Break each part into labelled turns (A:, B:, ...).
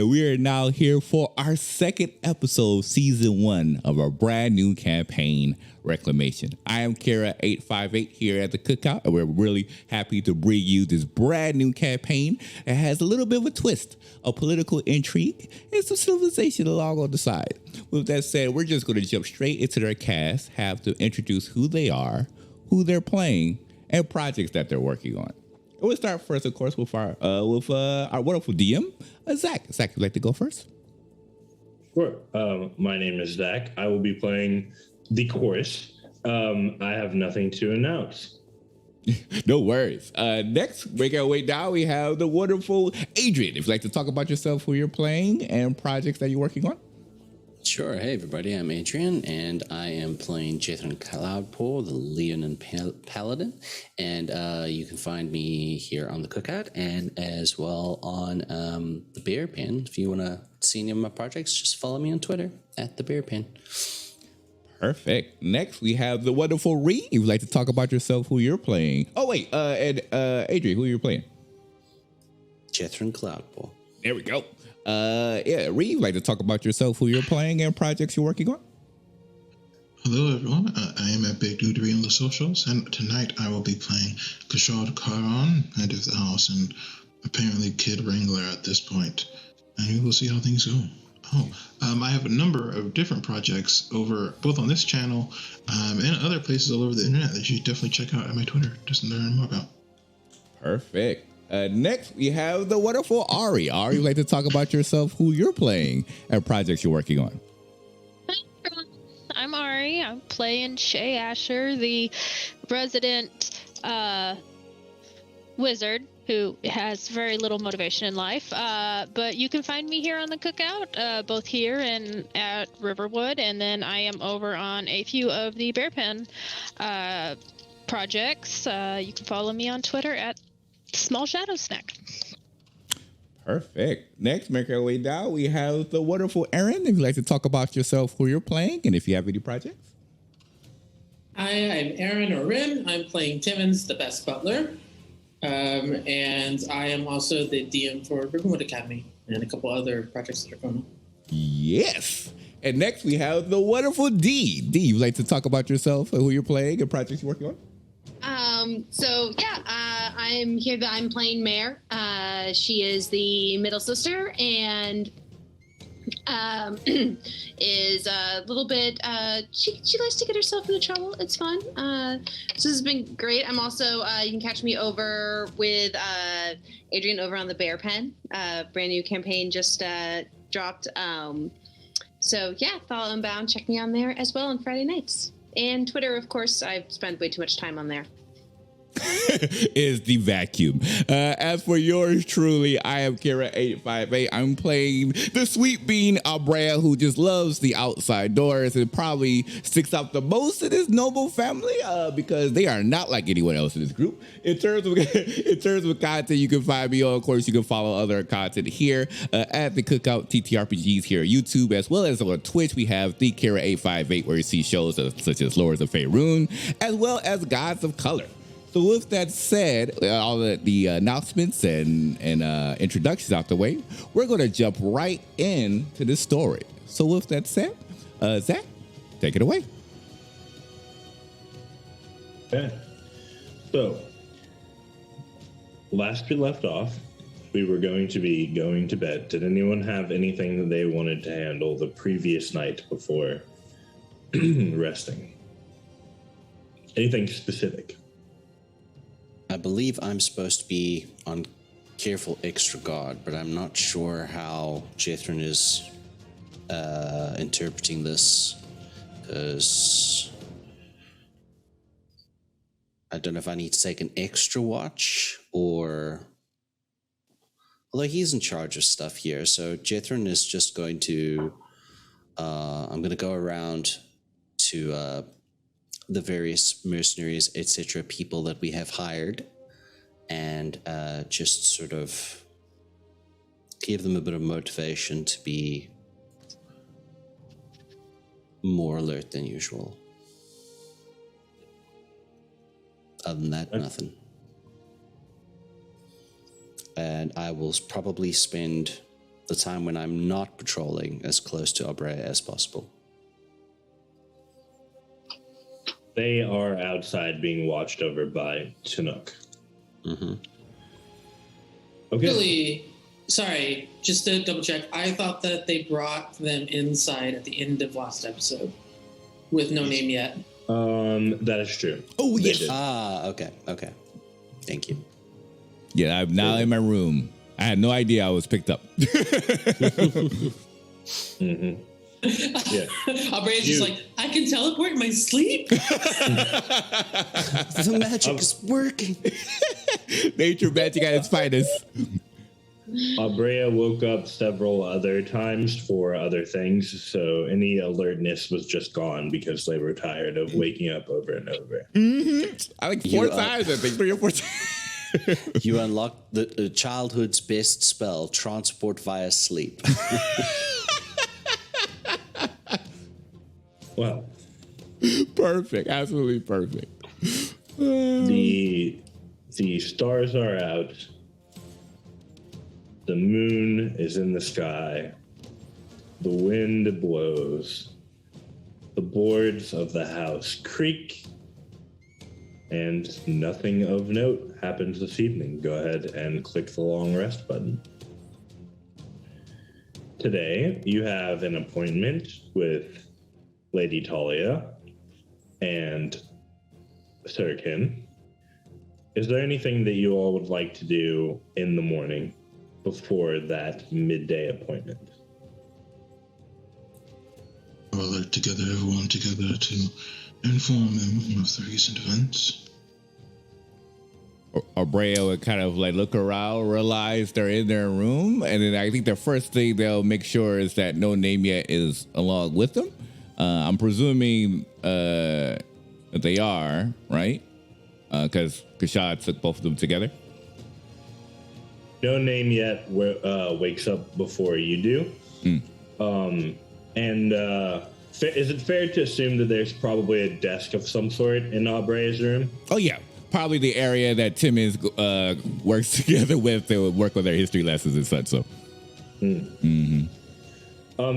A: and we are now here for our second episode, season 1 of our brand new campaign, Reclamation. I am Kara858 here at the Cookout, and we're really happy to bring you this brand new campaign. It has a little bit of a twist, a political intrigue, and some civilization along on the side. With that said, we're just going to jump straight into their cast, have to introduce who they are, who they're playing, and projects that they're working on. We'll start first, of course, with our wonderful DM, Zach. Zach, you'd like to go first?
B: Sure. My name is Zach. I will be playing the chorus. I have nothing to announce.
A: No worries. Next, make our way down. We have the wonderful Adrian. If you'd like to talk about yourself, who you're playing, and projects that you're working on.
C: Sure. Hey, everybody. I'm Adrian, and I am playing Jethron Cloudpool, the Leonin Paladin. And you can find me here on the Cookout and as well on the Bear Pen. If you want to see any of my projects, just follow me on Twitter at the Bear Pen.
A: Perfect. Next, we have the wonderful Ree. If you'd like to talk about yourself, who you're playing. Oh, wait. And Adrian, who you're playing?
C: Jethron Cloudpool.
A: There we go. Ree, you'd like to talk about yourself, who you're playing, and projects you're working on?
D: Hello, everyone. I am at Big Dudery on the socials, and tonight I will be playing Kishad Karan, head of the house, and apparently Kid Wrangler at this point. And we will see how things go. I have a number of different projects over both on this channel and other places all over the internet that you should definitely check out at my Twitter just to learn more about.
A: Perfect. Next, we have the wonderful Ari. Ari, you'd like to talk about yourself, who you're playing, and projects you're working on.
E: Hi, everyone. I'm Ari. I'm playing Shay Asher, the resident wizard who has very little motivation in life. But you can find me here on the Cookout, both here and at Riverwood. And then I am over on a few of the Bear Pen projects. You can follow me on Twitter at Small Shadow Snack.
A: Perfect. Next, make our way down. We have the wonderful Erin. If you'd like to talk about yourself, who you're playing, and if you have any projects.
F: Hi, I'm Aaron Orin. I'm playing Timmons, the Best Butler. And I am also the DM for Riverwood Academy and a couple other projects that are going on.
A: Yes. And next, we have the wonderful Dee. Dee, you'd like to talk about yourself, and who you're playing, and projects you're working on?
G: I'm here. I'm playing Mare. She is the middle sister and is a little bit. She likes to get herself into trouble. It's fun. So this has been great. I'm also. You can catch me over with Adrian over on the Bear Pen. Brand new campaign just dropped. So yeah, follow Unbound. Check me on there as well on Friday nights. And Twitter, of course, I've spent way too much time on there.
A: Is the vacuum. As for yours truly, I am Kara858. I'm playing the Sweet Bean Abrea, who just loves the outside doors and probably sticks out the most in this noble family because they are not like anyone else in this group. In terms of content, you can find me on. Of course, you can follow other content here at the Cookout TTRPGs here on YouTube, as well as on Twitch. We have the Kara858, where you see shows such as Lords of Faerun, as well as Gods of Color. So with that said, all the announcements and introductions out the way, we're going to jump right into the story. So with that said, Zach, take it away.
B: Okay. So, last we left off, we were going to be going to bed. Did anyone have anything that they wanted to handle the previous night before resting? Anything specific?
C: I believe I'm supposed to be on careful extra guard, but I'm not sure how Jethron is interpreting this, because I don't know if I need to take an extra watch or... Although he's in charge of stuff here, so Jethron is just going to... I'm going to go around to... the various mercenaries, etc., people that we have hired, and just sort of give them a bit of motivation to be more alert than usual. Other than that, nothing. And I will probably spend the time when I'm not patrolling as close to Abrea as possible.
B: They are outside being watched over by Chinook.
C: Mm-hmm.
B: Okay.
F: Really, sorry, just to double check, I thought that they brought them inside at the end of last episode with no name yet.
B: That is true.
A: Oh,
B: They
A: yes.
B: did.
C: Okay. Thank you.
A: Yeah, I'm now in my room. I had no idea I was picked up.
B: Mm-hmm. Yeah.
F: Abrea's just like, I can teleport in my sleep?
C: The magic is working.
A: Nature magic at its finest.
B: Abrea woke up several other times for other things, so any alertness was just gone because they were tired of waking up over and over.
A: Mm-hmm. I like four times, I think 3 or 4 times.
C: You unlocked the childhood's best spell, transport via sleep.
B: Well,
A: Perfect, absolutely perfect.
B: the stars are out. The moon is in the sky. The wind blows. The boards of the house creak. And nothing of note happens this evening. Go ahead and click the long rest button. Today, you have an appointment with Lady Talia and Sirkin. Is there anything that you all would like to do in the morning before that midday appointment?
D: I would like to gather everyone together to inform them of the recent events.
A: Abrea would kind of like look around, realize they're in their room, and then I think the first thing they'll make sure is that no name yet is along with them. I'm presuming that they are, right? Because Kashad took both of them together.
B: No name yet wakes up before you do. Is it fair to assume that there's probably a desk of some sort in Abrea's room?
A: Oh, yeah. Probably the area that Timmons works together with to work on their history lessons and such. So,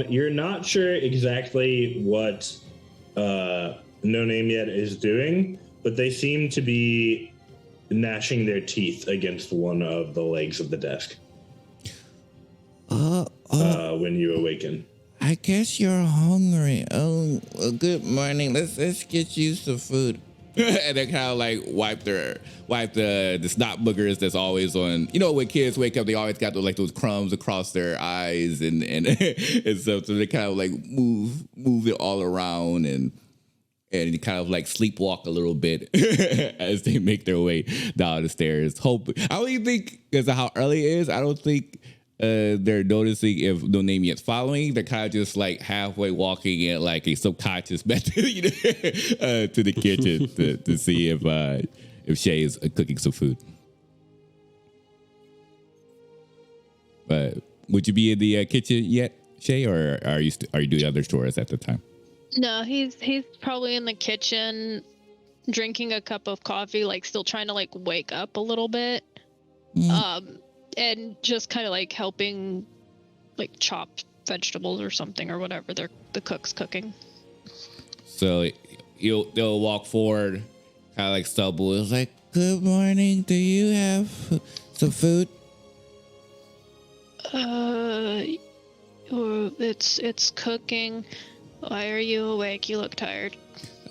B: You're not sure exactly what No Name Yet is doing, but they seem to be gnashing their teeth against one of the legs of the desk when you awaken.
A: I guess you're hungry. Oh, well, good morning. Let's get you some food. And they kind of like wipe the snot boogers that's always on. You know, when kids wake up, they always got those crumbs across their eyes and and stuff. So they kind of like move it all around and kind of like sleepwalk a little bit as they make their way down the stairs. I don't even think, because of how early it is, I don't think they're noticing if no name yet's following. They're kind of just like halfway walking at like a subconscious method, to the kitchen to see if Shay is cooking some food. But would you be in the kitchen yet, Shay, or are you doing other chores at the time?
E: No, he's probably in the kitchen drinking a cup of coffee, like still trying to like wake up a little bit. And just kind of like helping like chop vegetables or something or whatever the cook's cooking.
A: So they'll walk forward, kind of like stumble. It's like, good morning. Do you have some food?
E: It's cooking. Why are you awake? You look tired.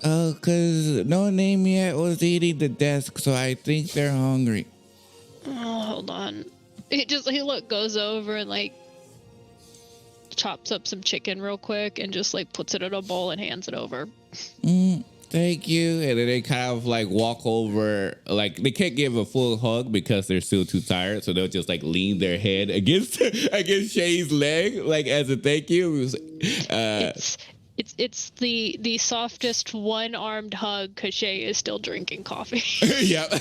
A: Oh, because no name yet was eating the desk, so I think they're hungry.
E: Oh, hold on. He goes over and like chops up some chicken real quick and just like puts it in a bowl and hands it over.
A: Thank you. And then they kind of like walk over, like they can't give a full hug because they're still too tired, so they'll just like lean their head against Shay's leg, like as a thank you.
E: It's the softest one-armed hug because Shay is still drinking coffee.
A: Yep.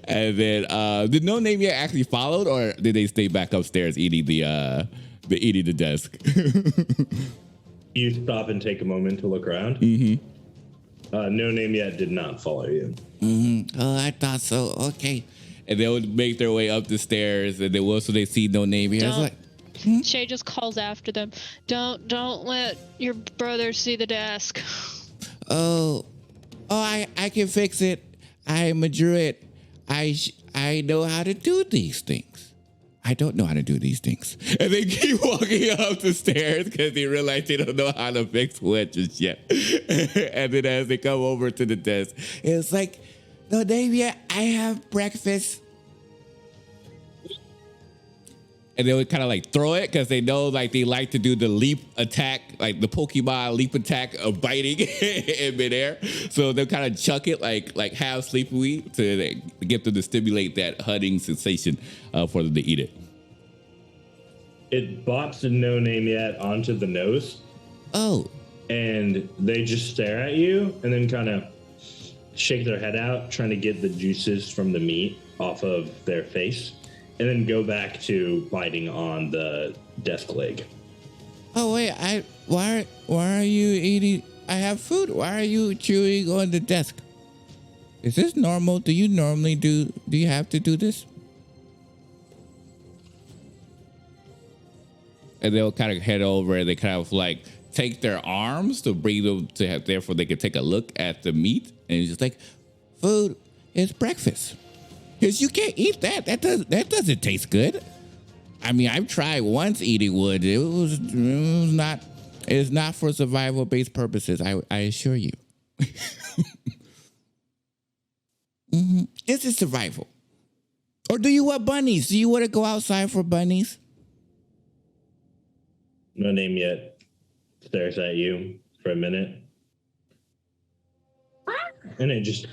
A: And then did no name yet actually followed, or did they stay back upstairs eating the desk?
B: You stop and take a moment to look around.
A: Mm-hmm.
B: No Name Yet did not follow you.
A: Mm-hmm. Oh, I thought so. Okay. and they'll make their way up the stairs, and then once they see no name here, it's like,
E: Shay just calls after them. Don't let your brother see the desk.
A: oh, I can fix it. I'm a druid. I know how to do these things. I don't know how to do these things. And they keep walking up the stairs because they realize they don't know how to fix wood just yet. And then as they come over to the desk, it's like, no name yet. I have breakfast. And they would kind of like throw it because they know like they like to do the leap attack, like the Pokemon leap attack of biting in midair. So they'll kind of chuck it like half sleepy weed to get them to stimulate that hunting sensation for them to eat it.
B: It bops a no name yet onto the nose.
A: Oh.
B: And they just stare at you and then kind of shake their head out, trying to get the juices from the meat off of their face. And then go back to biting on the desk leg.
A: Oh wait, why are you eating? I have food. Why are you chewing on the desk? Is this normal? Do you normally do you have to do this? And they'll kind of head over and they kind of like take their arms to bring them to have, therefore they can take a look at the meat. And it's just like, food is breakfast. Because you can't eat that. That doesn't taste good. I mean, I've tried once eating wood. It's not for survival based purposes. I assure you. Mm-hmm. This is survival. Or do you want bunnies? Do you want to go outside for bunnies?
B: No name yet. Stares at you for a minute. And it just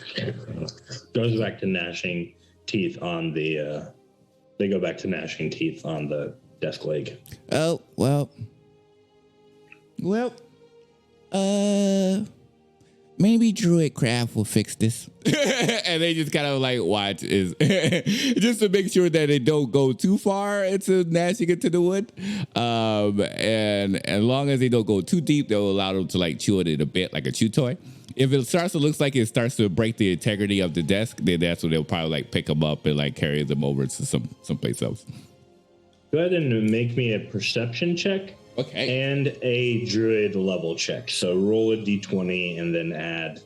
B: goes back to gnashing teeth on the they go back to gnashing teeth on the desk leg.
A: Oh, well, maybe Druidcraft will fix this. And they just kind of like watch is just to make sure that they don't go too far into gnashing into the wood. And as long as they don't go too deep, they'll allow them to like chew it a bit like a chew toy. If it starts to look like it starts to break the integrity of the desk, then that's when they'll probably like pick them up and like carry them over to someplace else.
B: Go ahead and make me a perception check.
A: Okay.
B: And a druid level check. So roll a d20 and then add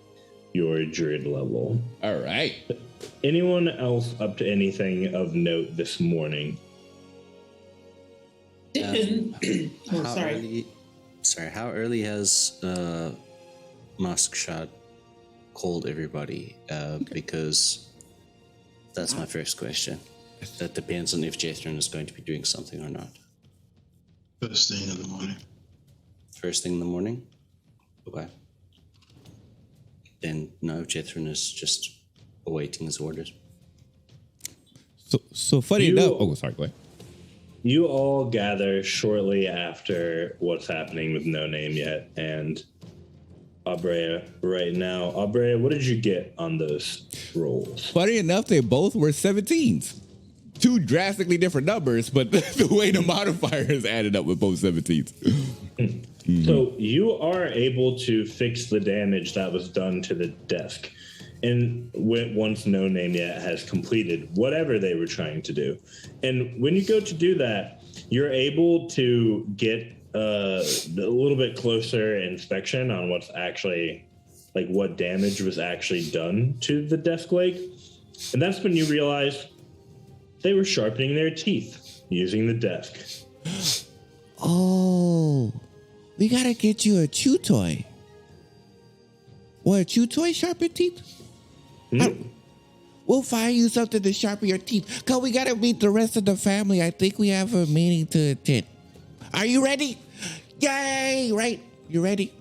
B: your druid level.
A: All right.
B: Anyone else up to anything of note this morning?
C: How early has Musk Shot called everybody? Because that's my first question. That depends on if Jethron is going to be doing something or not.
D: First thing in the morning.
C: First thing in the morning? Okay. Then no, Jethron is just awaiting his orders.
A: So funny enough. Oh, sorry, go ahead.
B: You all gather shortly after what's happening with No Name Yet and Abrea right now. Abrea, what did you get on those rolls?
A: Funny enough, they both were 17s. Two drastically different numbers, but the way the modifiers added up with both 17s. Mm-hmm.
B: So you are able to fix the damage that was done to the desk. And once No Name Yet has completed whatever they were trying to do. And when you go to do that, you're able to get a little bit closer inspection on what's actually, like what damage was actually done to the desk leg. And that's when you realize they were sharpening their teeth using the desk.
A: Oh, we gotta get you a chew toy. What, a chew toy sharpen teeth?
B: Mm-hmm.
A: We'll find you something to sharpen your teeth. Cause we gotta meet the rest of the family. I think we have a meeting to attend. Are you ready? Yay! Right? You ready?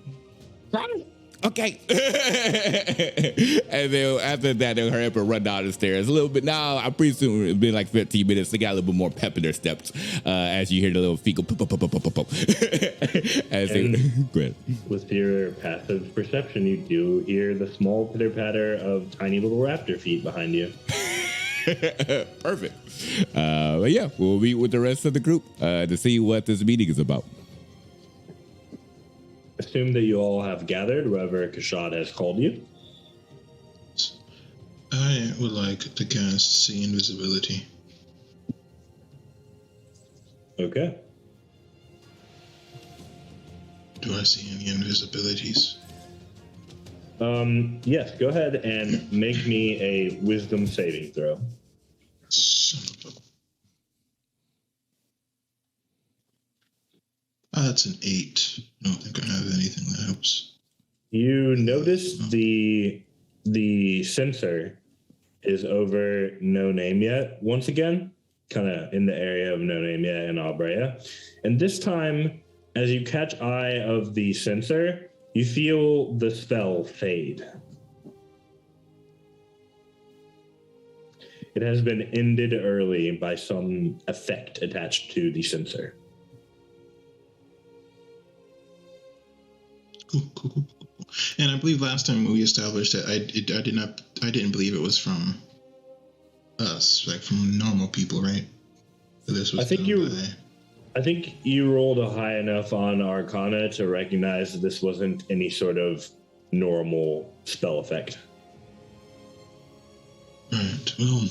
F: Right.
A: Okay. And then after that, they'll hurry up and run down the stairs a little bit. Now, I'm pretty soon it'll be like 15 minutes. They got a little bit more pep in their steps as you hear the little fecal pop, pop, pop, pop, pop, pop. As they, go ahead.
B: With your passive perception, you do hear the small pitter-patter of tiny little raptor feet behind you.
A: Perfect. But yeah, we'll meet with the rest of the group to see what this meeting is about.
B: Assume that you all have gathered wherever Kashad has called you.
D: I would like to cast See Invisibility.
B: Okay.
D: Do I see any invisibilities?
B: Yes, go ahead and make me a wisdom saving throw.
D: Son of a... That's an 8. I don't think I have anything that helps.
B: You notice the sensor is over No Name Yet once again, kind of in the area of No Name Yet and Abrea. And this time, as you catch eye of the sensor, you feel the spell fade. It has been ended early by some effect attached to the sensor.
D: Cool. And I believe last time we established that I didn't believe it was from us, like from normal people, right? That this was
B: I think you rolled a high enough on Arcana to recognize that this wasn't any sort of normal spell effect.
D: Right. Well,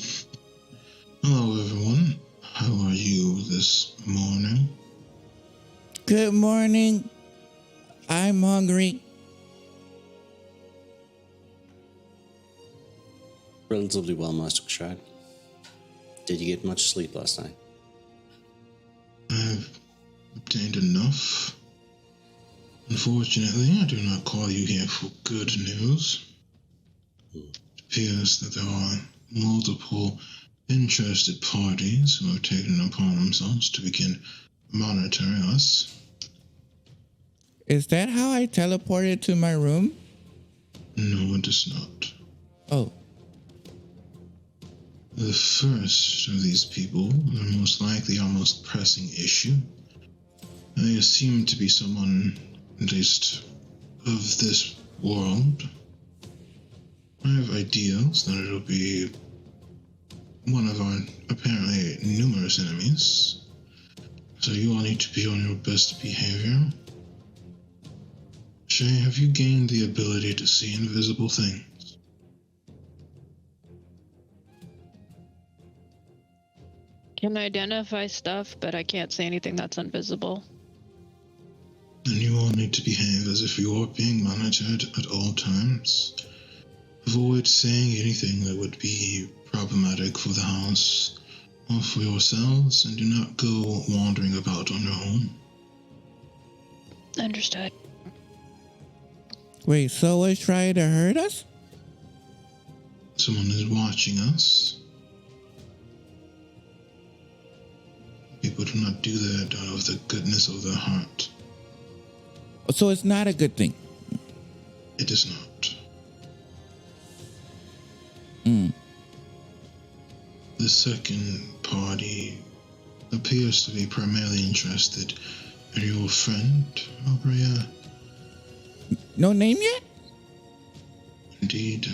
D: hello everyone. How are you this morning?
A: Good morning. I'm hungry.
C: Relatively well, Master Kashad. Did you get much sleep last night?
D: I've obtained enough. Unfortunately, I do not call you here for good news. It appears that there are multiple interested parties who have taken it upon themselves to begin monitoring us.
A: Is that how I teleported to my room?
D: No, it is not.
A: Oh.
D: The first of these people, the most likely our most pressing issue, they seem to be someone, at least, of this world. I have ideas that it'll be one of our apparently numerous enemies, so you all need to be on your best behavior. Shay, have you gained the ability to see invisible things?
E: Can identify stuff, but I can't say anything that's invisible.
D: Then you all need to behave as if you are being monitored at all times. Avoid saying anything that would be problematic for the house or for yourselves, and do not go wandering about on your own.
E: Understood.
A: Wait, someone's trying to hurt us?
D: Someone is watching us. People do not do that out of the goodness of their heart.
A: So it's not a good thing.
D: It is not. The second party appears to be primarily interested in your friend, Abrea.
A: No name yet?
D: Indeed.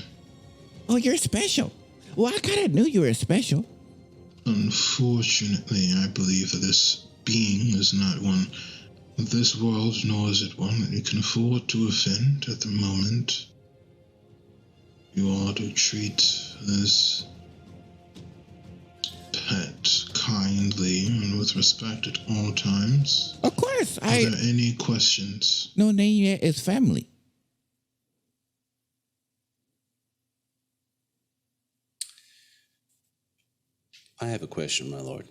A: Oh, you're special. Well, I kind of knew you were special.
D: Unfortunately, I believe that this being is not one of this world, nor is it one that you can afford to offend at the moment. You ought to treat this pet kindly and with respect at all times.
A: Of course,
D: Are there any questions?
A: No name yet is family.
C: I have a question, my lord,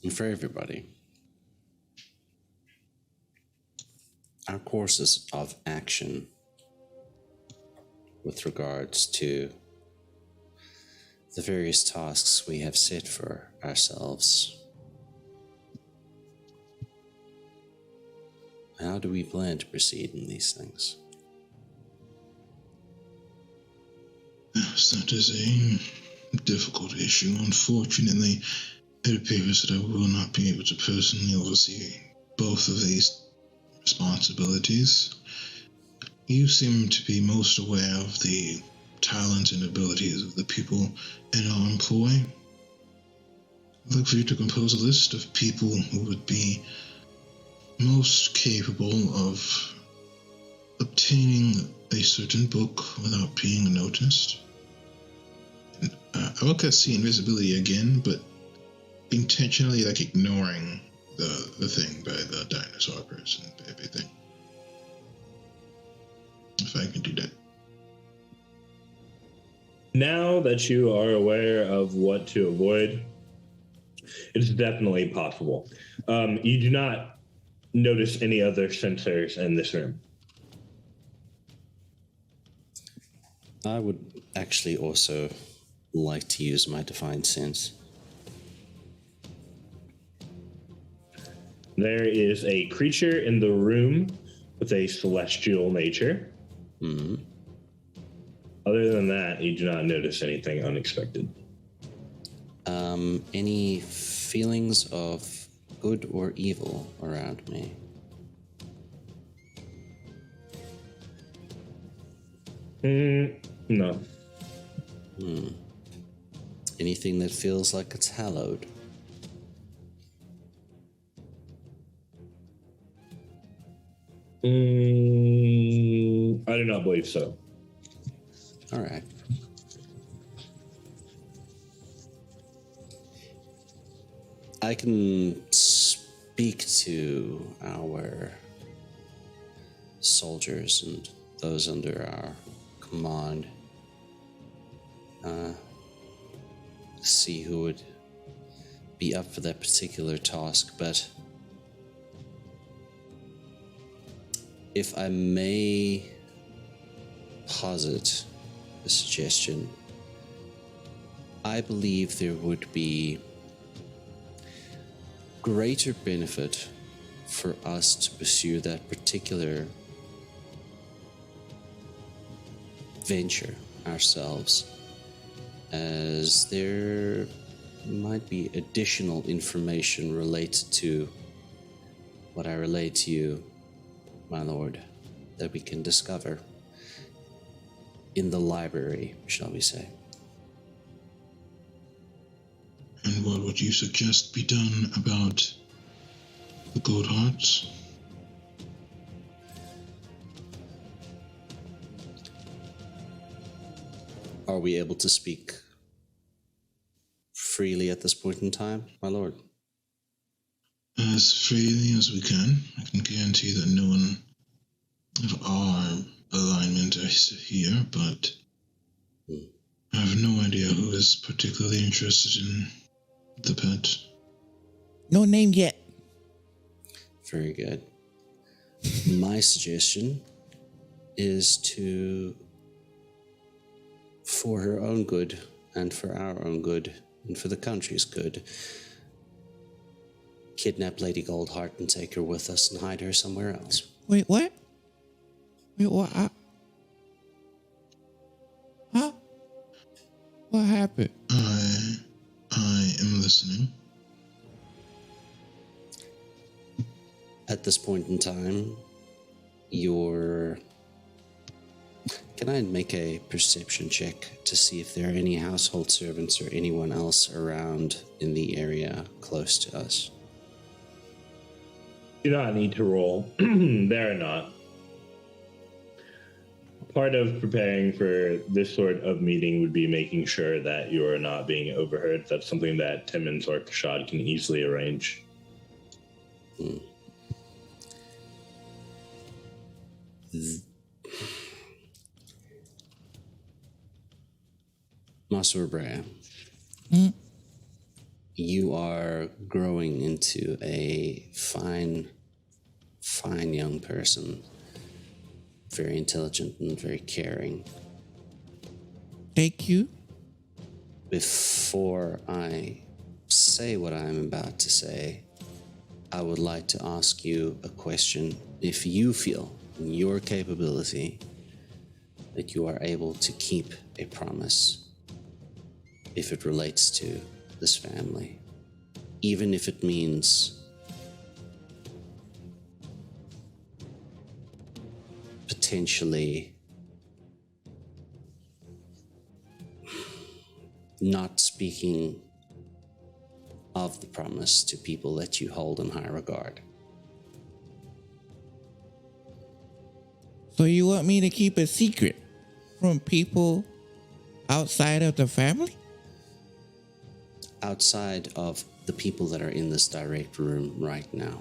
C: and for everybody. Our courses of action with regards to the various tasks we have set for ourselves. How do we plan to proceed in these things?
D: Yes, that is a difficult issue. Unfortunately, it appears that I will not be able to personally oversee both of these responsibilities. You seem to be most aware of the talents and abilities of the people in our employ. I'd like for you to compose a list of people who would be most capable of obtaining a certain book without being noticed. I will cast see invisibility again, but intentionally like ignoring the thing by the dinosaur person baby thing. If I can do that.
B: Now that you are aware of what to avoid, it's definitely possible. You do not notice any other sensors in this room.
C: I would actually also like to use my divine sense.
B: There is a creature in the room with a celestial nature.
C: Hmm.
B: Other than that, you do not notice anything unexpected.
C: Any feelings of good or evil around me?
B: No.
C: Anything that feels like it's hallowed?
B: I do not believe so.
C: All right. I can speak to our soldiers and those under our command. See who would be up for that particular task, but if I may posit a suggestion, I believe there would be greater benefit for us to pursue that particular venture ourselves, as there might be additional information related to what I relate to you, my lord, that we can discover in the library, shall we say.
D: And what would you suggest be done about the gold hearts?
C: Are we able to speak freely at this point in time, my lord?
D: As freely as we can. I can guarantee that no one of our alignment is here, but I have no idea who is particularly interested in the pet.
A: No name yet.
C: Very good. My suggestion is to, for her own good, and for our own good, and for the country's good, kidnap Lady Goldheart and take her with us and hide her somewhere else.
A: Wait, what? Wait, what? Huh? What happened?
D: I am listening.
C: At this point in time, can I make a perception check to see if there are any household servants or anyone else around in the area close to us?
B: Do not need to roll. There are not. Part of preparing for this sort of meeting would be making sure that you are not being overheard. That's something that Timmons or Kashad can easily arrange.
C: Master Brea, you are growing into a fine young person. Very intelligent and very caring.
A: Thank you.
C: Before I say what I'm about to say, I would like to ask you a question. If you feel in your capability that you are able to keep a promise, if it relates to this family, even if it means potentially not speaking of the promise to people that you hold in high regard.
A: So you want me to keep a secret from people outside of the family?
C: outside of the people that are in this direct room right now.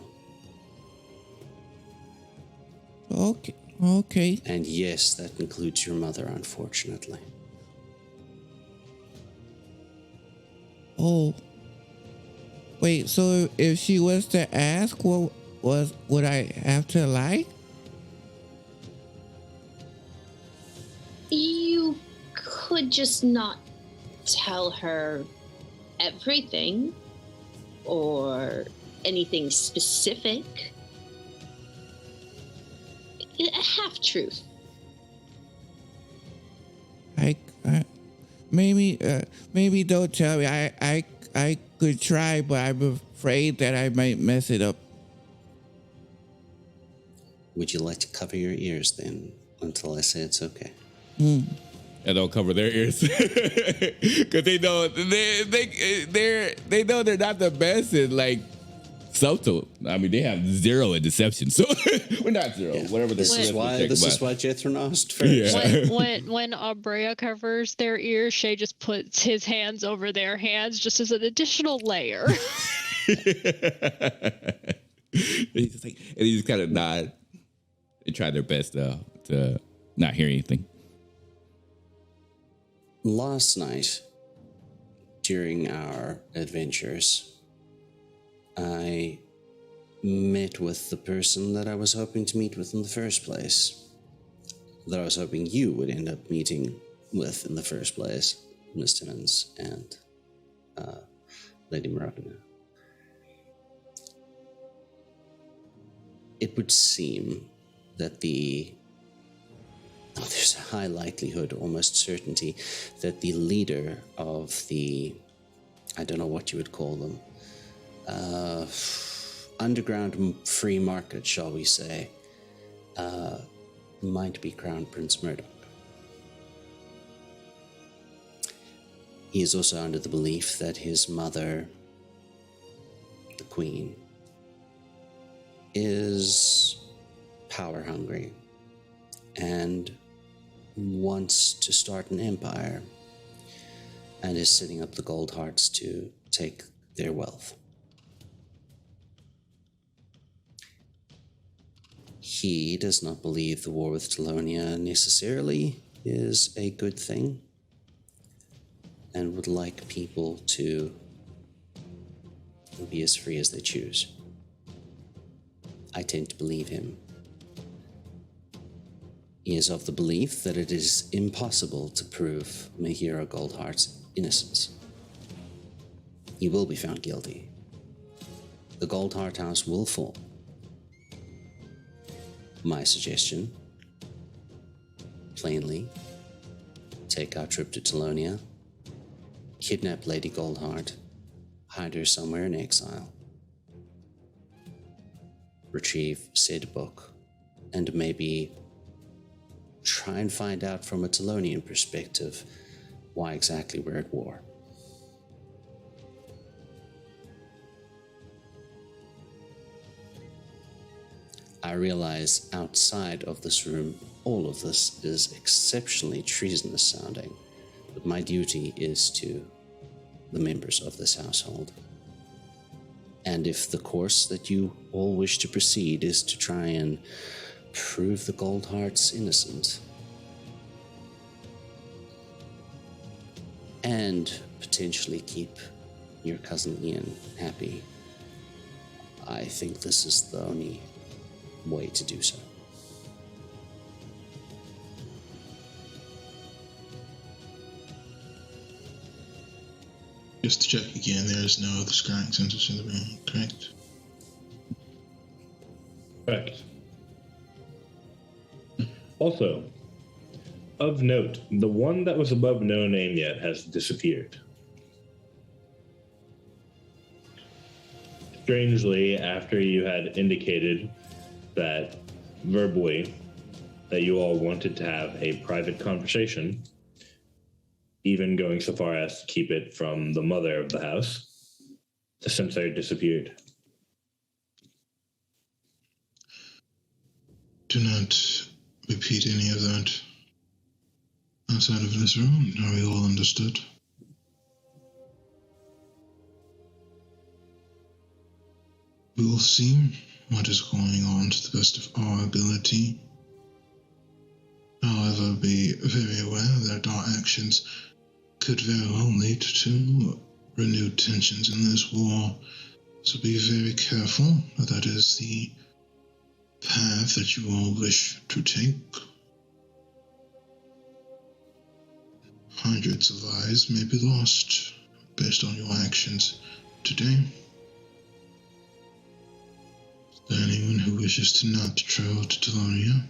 A: Okay.
C: And yes, that includes your mother, unfortunately.
A: Oh. Wait, so if she was to ask, would I have to lie?
G: You could just not tell her everything or anything specific. A half truth.
A: Maybe don't tell me. I could try, but I'm afraid that I might mess it up.
C: Would you like to cover your ears then until I say it's okay?
A: And they'll cover their ears because they know they know they're not the best in like subtle. I mean, they have 0 in deception, so we're not 0.
C: Yeah.
A: Whatever
C: This is why Jethron asked first.
A: Yeah.
E: When Abrea covers their ears, Shay just puts his hands over their hands just as an additional layer.
A: He's just like, and he just kind of nod and try their best to not hear anything.
C: Last night, during our adventures, I met with the person that I was hoping to meet with in the first place. That I was hoping you would end up meeting with in the first place, Miss Timmons and Lady Morocco. It would seem that there's a high likelihood, almost certainty, that the leader of the, I don't know what you would call them, underground free market, shall we say, might be Crown Prince Murdoch. He is also under the belief that his mother, the Queen, is power hungry and wants to start an empire and is setting up the Gold Hearts to take their wealth. He does not believe the war with Telonia necessarily is a good thing and would like people to be as free as they choose. I tend to believe him. He is of the belief that it is impossible to prove Mahira Goldheart's innocence. He will be found guilty. The Goldheart House will fall. My suggestion, plainly, take our trip to Telonia, kidnap Lady Goldheart, hide her somewhere in exile, retrieve said book, and maybe try and find out from a Telonian perspective why exactly we're at war. I realize outside of this room, all of this is exceptionally treasonous sounding, but my duty is to the members of this household. And if the course that you all wish to proceed is to try and prove the Goldheart's innocent, and potentially keep your cousin Ian happy, I think this is the only way to do so.
D: Just to check again, there is no other scrying sensors in the room, correct?
B: Correct. Also, of note, the one that was above no name yet has disappeared. Strangely, after you had indicated that verbally that you all wanted to have a private conversation, even going so far as to keep it from the mother of the house, the sensor disappeared.
D: Do not repeat any of that outside of this room. Are we all understood? We will see what is going on to the best of our ability. However, be very aware that our actions could very well lead to renewed tensions in this war. So be very careful that is the path that you all wish to take. Hundreds of lives may be lost based on your actions today. Is there anyone who wishes to not travel to Telonia?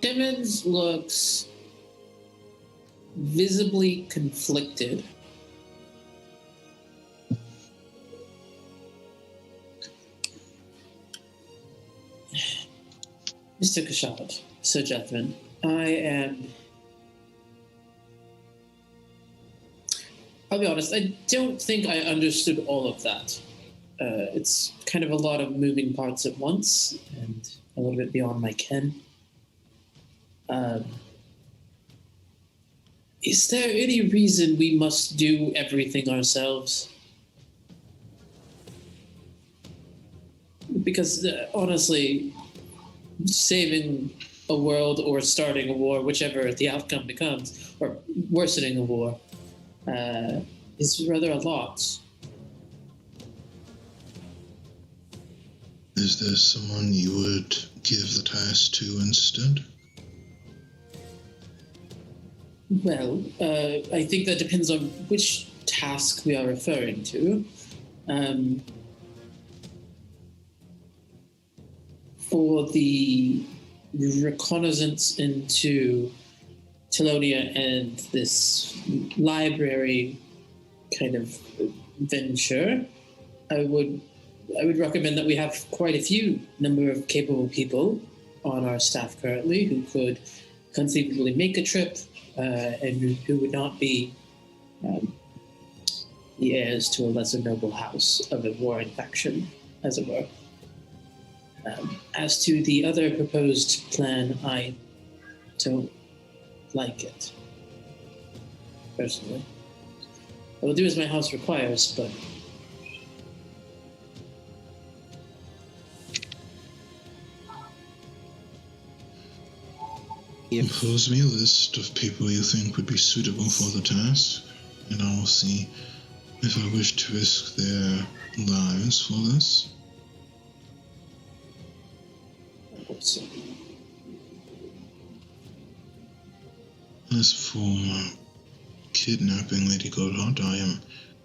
F: Timmons looks visibly conflicted. Mr. Kashad, Sir Jethrin, I'll be honest, I don't think I understood all of that. It's kind of a lot of moving parts at once and a little bit beyond my ken. Is there any reason we must do everything ourselves? Because honestly, saving a world or starting a war, whichever the outcome becomes, or worsening a war, is rather a lot.
D: Is there someone you would give the task to instead?
F: Well, I think that depends on which task we are referring to. For the reconnaissance into Telonia and this library kind of venture, I would recommend that we have quite a few number of capable people on our staff currently who could conceivably make a trip and who would not be the heirs to a lesser noble house of a warring faction, as it were. As to the other proposed plan, I don't like it, personally. I will do as my house requires, but
D: Impose me a list of people you think would be suitable for the task, and I will see if I wish to risk their lives for this. As for kidnapping Lady Goldheart, I am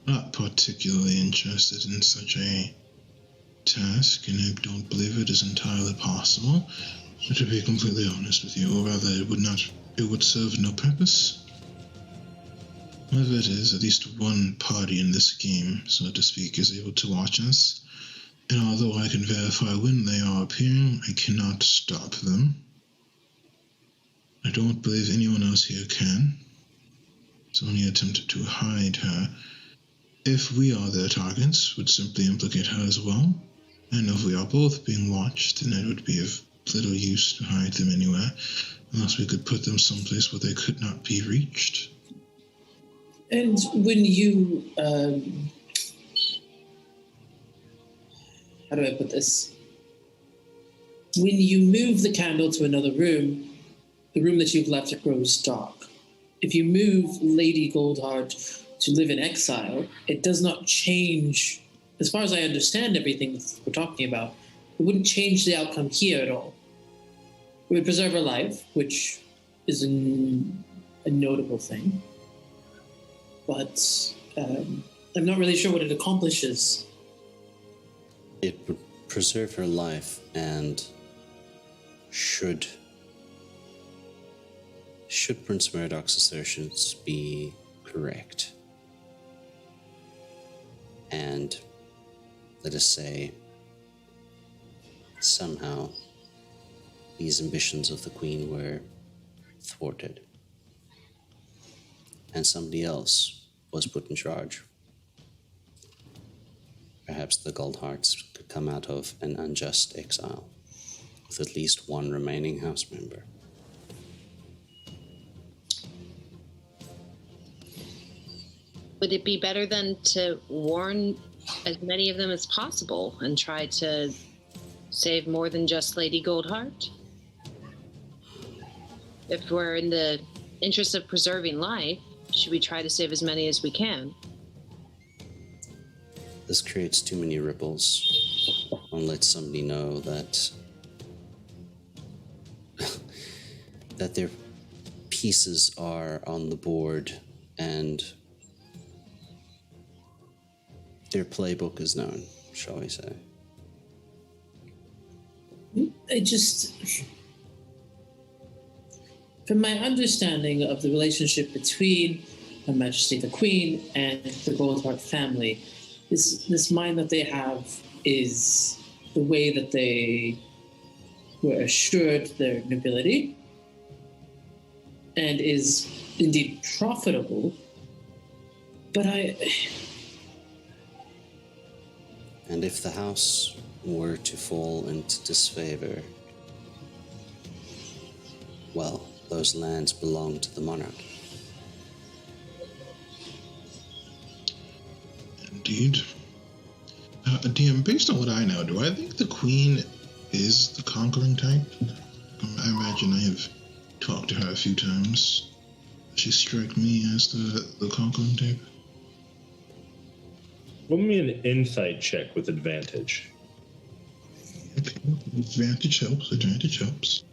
D: not particularly interested in such a task, and I don't believe it is entirely possible. To be completely honest with you, or rather, it would serve no purpose. Whatever it is, at least one party in this game, so to speak, is able to watch us, and although I can verify when they are appearing, I cannot stop them. I don't believe anyone else here can. So any attempt to hide her, if we are their targets, would simply implicate her as well, and if we are both being watched, then it would be of little use to hide them anywhere, unless we could put them someplace where they could not be reached.
F: And when you, how do I put this? When you move the candle to another room, the room that you've left grows dark. If you move Lady Goldheart to live in exile, it does not change, as far as I understand everything we're talking about, it wouldn't change the outcome here at all. It would preserve her life, which is a notable thing. But I'm not really sure what it accomplishes.
C: It would preserve her life, and should Prince Murdoch's assertions be correct, and let us say somehow these ambitions of the Queen were thwarted and somebody else was put in charge, perhaps the Goldhearts could come out of an unjust exile with at least one remaining house member.
G: would it be better than to warn as many of them as possible and try to save more than just Lady Goldheart? If we're in the interest of preserving life, should we try to save as many as we can?
C: This creates too many ripples. I'll let somebody know that that their pieces are on the board and their playbook is known, shall we say.
F: I just, from my understanding of the relationship between Her Majesty the Queen and the Goldheart family, this mind that they have is the way that they were assured their nobility and is indeed profitable. But
C: And if the house were to fall into disfavor, well, those lands belong to the monarch.
D: Indeed. DM, based on what I know, do I think the Queen is the conquering type? I imagine I have talked to her a few times. She struck me as the conquering type.
B: Roll me an insight check with advantage.
D: Okay, advantage helps, advantage helps.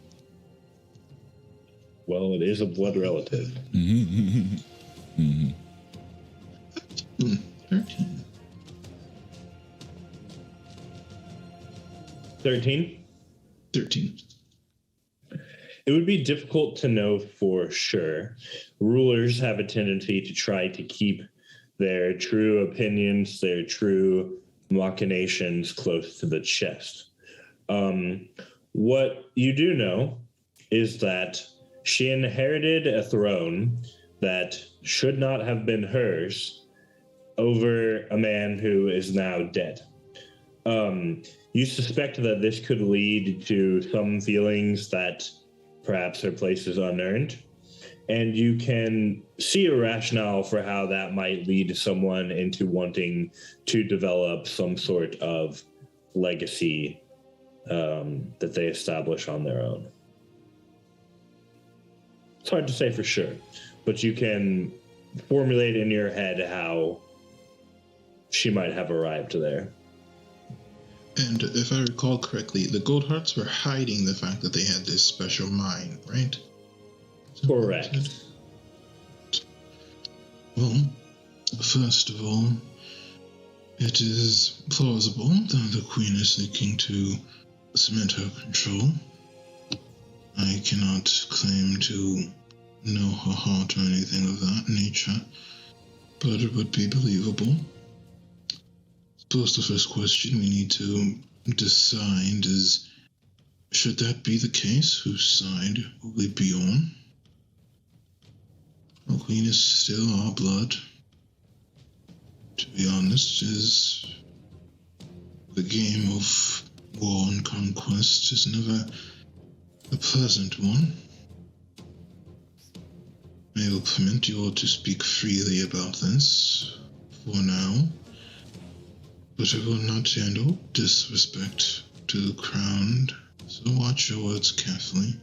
B: Well, it is a blood relative.
D: 13.
B: 13?
D: 13.
B: It would be difficult to know for sure. Rulers have a tendency to try to keep their true opinions, their true machinations close to the chest. What you do know is that she inherited a throne that should not have been hers over a man who is now dead. You suspect that this could lead to some feelings that perhaps her place is unearned, and you can see a rationale for how that might lead someone into wanting to develop some sort of legacy that they establish on their own. It's hard to say for sure, but you can formulate in your head how she might have arrived there.
D: And if I recall correctly, the Goldhearts were hiding the fact that they had this special mine, right?
B: Correct.
D: Well, first of all, it is plausible that the Queen is seeking to cement her control. I cannot claim to know her heart or anything of that nature, but it would be believable. Suppose the first question we need to decide is, should that be the case, whose side will we be on? The Queen is still our blood. To be honest, is the game of war and conquest is never a pleasant one. I will permit you all to speak freely about this for now, but I will not handle disrespect to the crown, so watch your words carefully.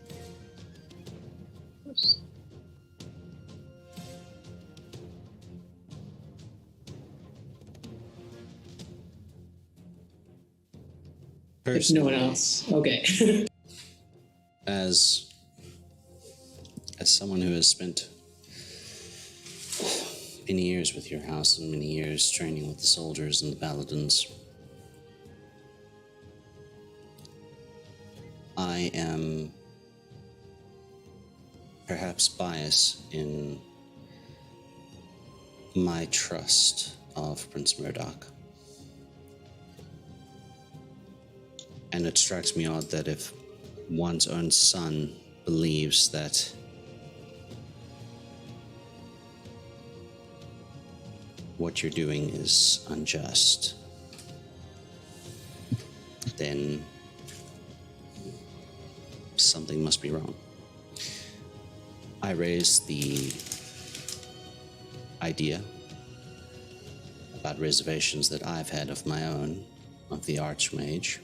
F: If no one else. Okay.
C: As someone who has spent many years with your house and many years training with the soldiers and the paladins, I am perhaps biased in my trust of Prince Murdoch. And it strikes me odd that if one's own son believes that what you're doing is unjust, then something must be wrong. I raised the idea about reservations that I've had of my own, of the Archmage.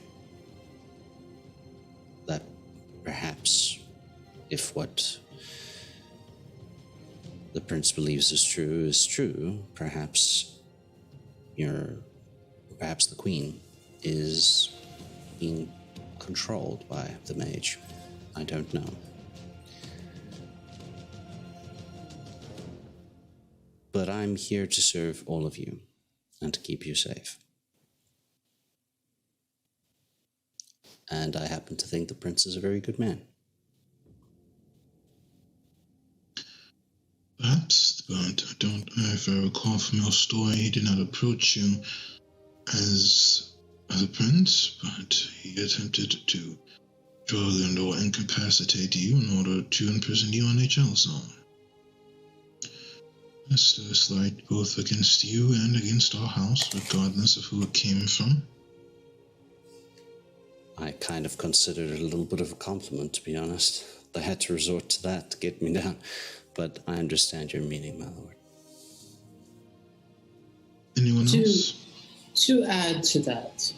C: That perhaps, if what the Prince believes is true, perhaps the Queen is being controlled by the Mage. I don't know. But I'm here to serve all of you and to keep you safe. And I happen to think the Prince is a very good man.
D: Perhaps, but if I recall from your story, he did not approach you as a prince, but he attempted to drug or incapacitate you in order to imprison you on a jail zone. That's a slight both against you and against our house, regardless of who it came from.
C: I kind of considered it a little bit of a compliment, to be honest. They had to resort to that to get me down, but I understand your meaning, my lord.
D: Anyone else?
F: To add to that,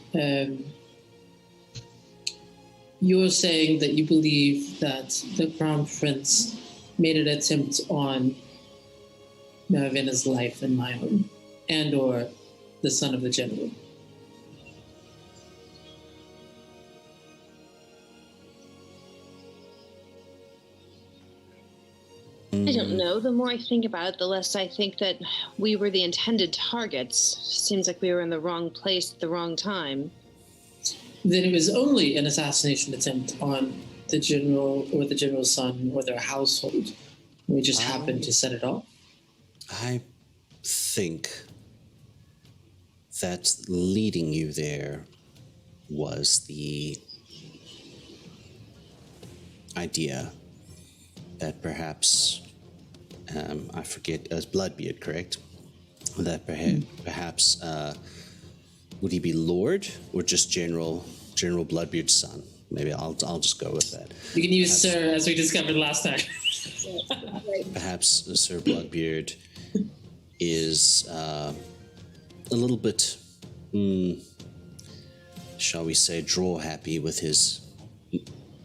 F: you're saying that you believe that the Crown Prince made an attempt on Marvena's life and my own, and or the son of the general.
G: I don't know. The more I think about it, the less I think that we were the intended targets. Seems like we were in the wrong place at the wrong time.
F: Then it was only an assassination attempt on the general or the general's son or their household. We just happened to set it off.
C: I think that leading you there was the idea that perhaps, I forget, as Bloodbeard, correct? That perhaps, would he be Lord or just General Bloodbeard's son? Maybe I'll just go with that.
F: You can use Sir, as we discovered last time.
C: Perhaps Sir Bloodbeard is a little bit, shall we say, draw happy with his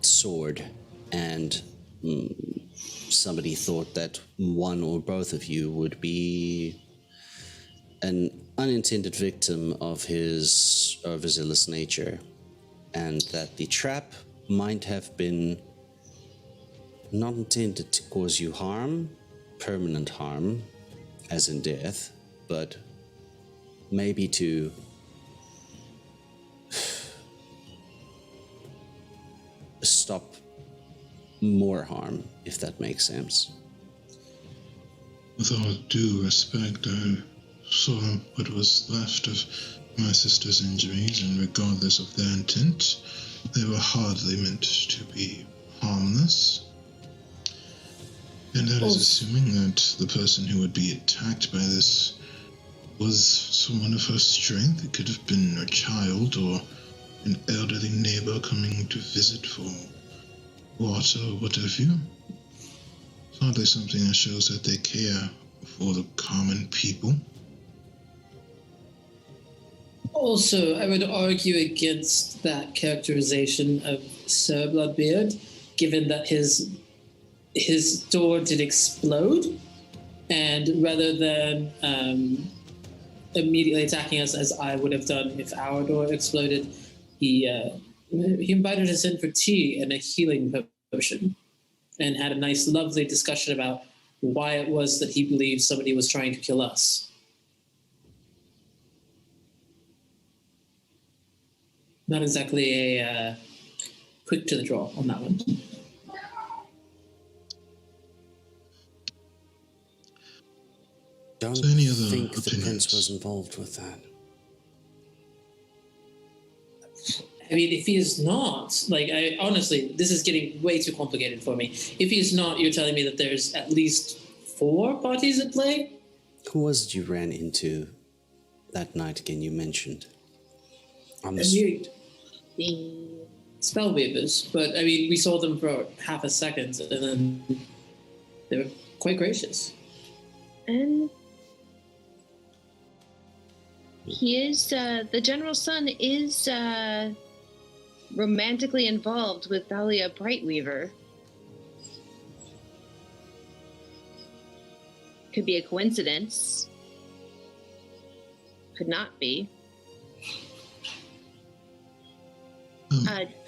C: sword, and somebody thought that one or both of you would be an unintended victim of his overzealous nature, and that the trap might have been not intended to cause you harm, permanent harm, as in death, but maybe to stop more harm, if that makes sense.
D: With all due respect, I saw what was left of my sister's injuries, and regardless of their intent, they were hardly meant to be harmless. And that is assuming that the person who would be attacked by this was someone of her strength. It could have been a child or an elderly neighbor coming to visit for water or what have you. It's hardly something that shows that they care for the common people.
F: Also, I would argue against that characterization of Sir Bloodbeard, given that his door did explode, and rather than immediately attacking us as I would have done if our door exploded, he invited us in for tea and a healing potion, and had a nice, lovely discussion about why it was that he believed somebody was trying to kill us. Not exactly a quick to the draw on that one.
C: Don't
D: any other
C: think the
D: opinions?
C: prince was involved with that.
F: I mean, if he is not, honestly, this is getting way too complicated for me. If he is not, you're telling me that there's at least 4 parties at play?
C: Who was it you ran into that night again you mentioned? On the
F: I
C: street.
F: mean, spellweavers, but I mean, we saw them for half a second, and then they were quite gracious.
G: And He is, the general's son is romantically involved with Thalia Brightweaver. Could be a coincidence. Could not be.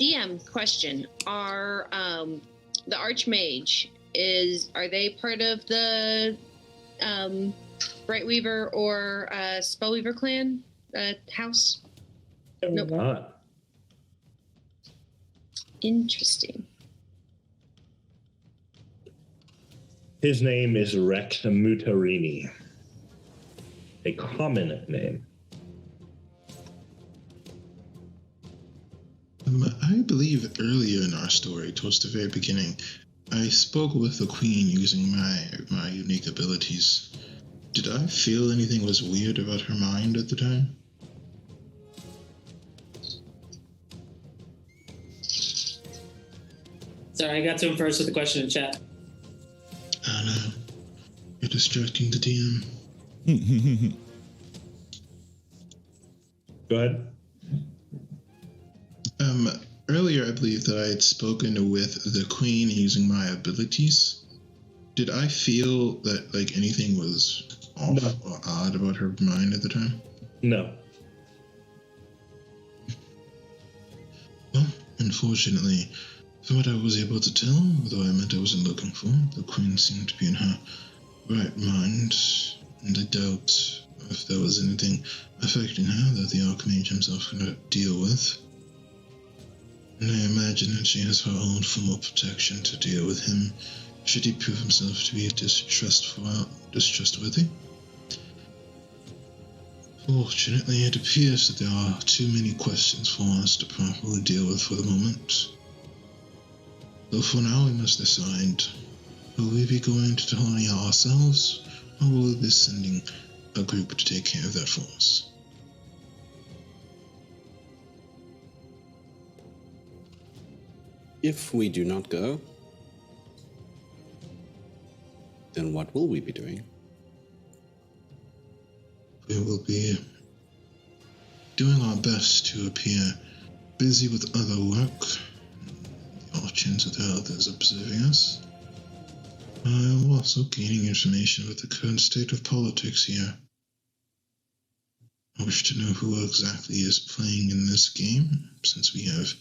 G: DM question: Are the Archmage are they part of the Brightweaver or Spellweaver clan house? Nope.
B: Not.
G: Interesting.
B: His name is Reclamation, a common name.
D: I believe earlier in our story, towards the very beginning, I spoke with the queen using my unique abilities. Did I feel anything was weird about her mind at the time?
F: Sorry, I got to him first with the question in chat.
D: I know. You're distracting the DM.
B: Go ahead.
D: Earlier I believe that I had spoken with the queen using my abilities. Did I feel that like anything was off or odd about her mind at the time?
B: No.
D: Well, unfortunately, from what I was able to tell, although I meant I wasn't looking for, the queen seemed to be in her right mind, and I doubt if there was anything affecting her that the Archmage himself could not deal with. And I imagine that she has her own form of protection to deal with him should he prove himself to be distrustworthy. Fortunately, it appears that there are too many questions for us to properly deal with for the moment. Though for now we must decide, will we be going to Tahonia ourselves, or will we be sending a group to take care of that for us?
C: If we do not go, then what will we be doing?
D: We will be doing our best to appear busy with other work, the options that are others observing us. I am also gaining information about the current state of politics here. I wish to know who exactly is playing in this game, since we have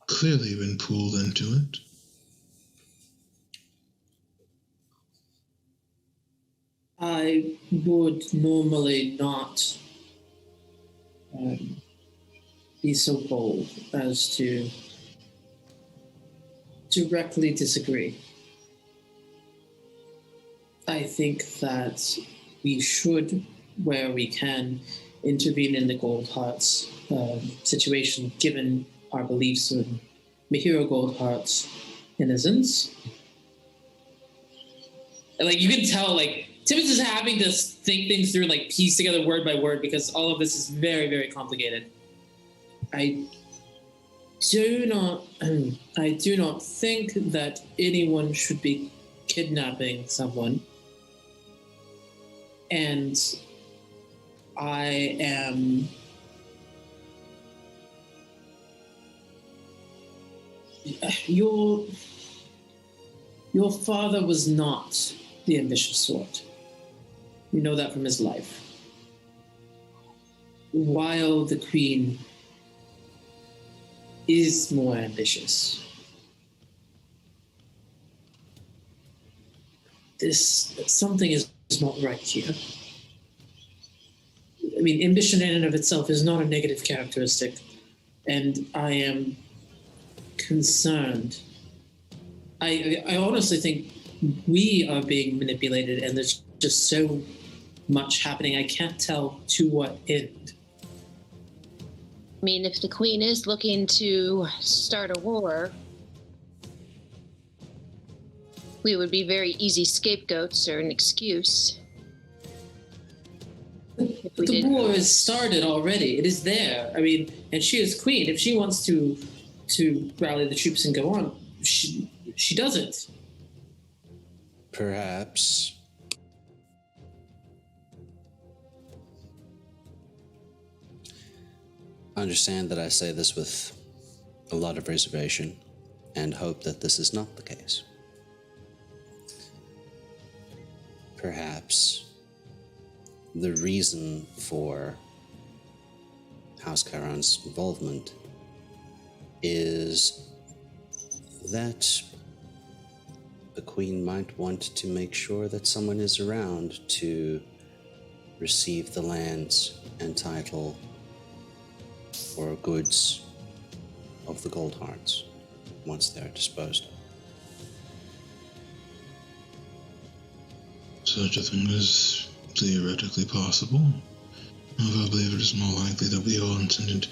D: clearly been pulled into it.
F: I would normally not be so bold as to directly disagree. I think that we should, where we can, intervene in the Gold Hearts situation, given our beliefs in Mihiro Goldheart's innocence. And, like, you can tell, like, Tibbetts is having to think things through, like, piece together word by word, because all of this is very, very complicated. I do not think that anyone should be kidnapping someone. And I am your father was not the ambitious sort. You know that from his life. While the queen is more ambitious, something is not right here. I mean, ambition in and of itself is not a negative characteristic, and I am concerned. I honestly think we are being manipulated, and there's just so much happening. I can't tell to what end.
G: I mean, if the queen is looking to start a war, we would be very easy scapegoats or an excuse.
F: But the war has started already. It is there. I mean, and she is queen. If she wants to rally the troops and go on, she does it.
C: Perhaps. Understand that I say this with a lot of reservation and hope that this is not the case. Perhaps the reason for House Chiron's involvement is that the Queen might want to make sure that someone is around to receive the lands and title or goods of the Gold Hearts once they're disposed of.
D: Such a thing is theoretically possible. Although I believe it is more likely that we all intended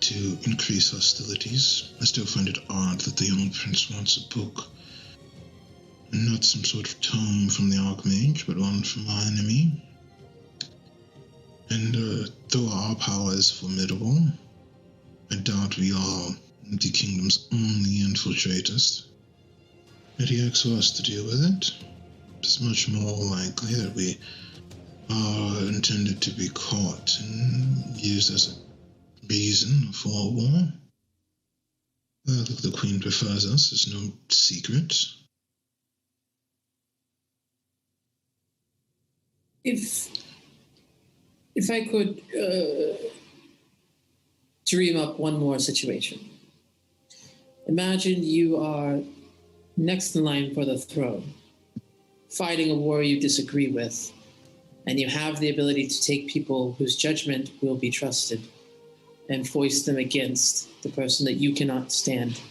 D: to increase hostilities. I still find it odd that the young prince wants a book. And not some sort of tome from the Archmage, but one from our enemy. And though our power is formidable, I doubt we are the kingdom's only infiltrators. Yet he asks us to deal with it. It's much more likely that we are intended to be caught and used as a reason for a war. Well, the Queen prefers us is no secret.
F: If I could dream up one more situation. Imagine you are next in line for the throne, fighting a war you disagree with, and you have the ability to take people whose judgment will be trusted and foist them against the person that you cannot stand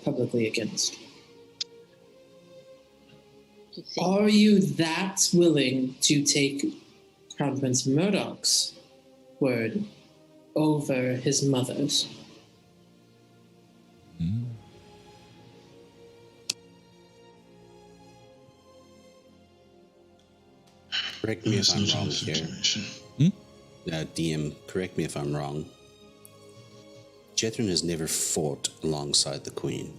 F: publicly against. Are you that willing to take Crown Prince Murdoch's word over his mother's?
C: Correct me if I'm wrong here. DM, correct me if I'm wrong. Jethrin has never fought alongside the Queen.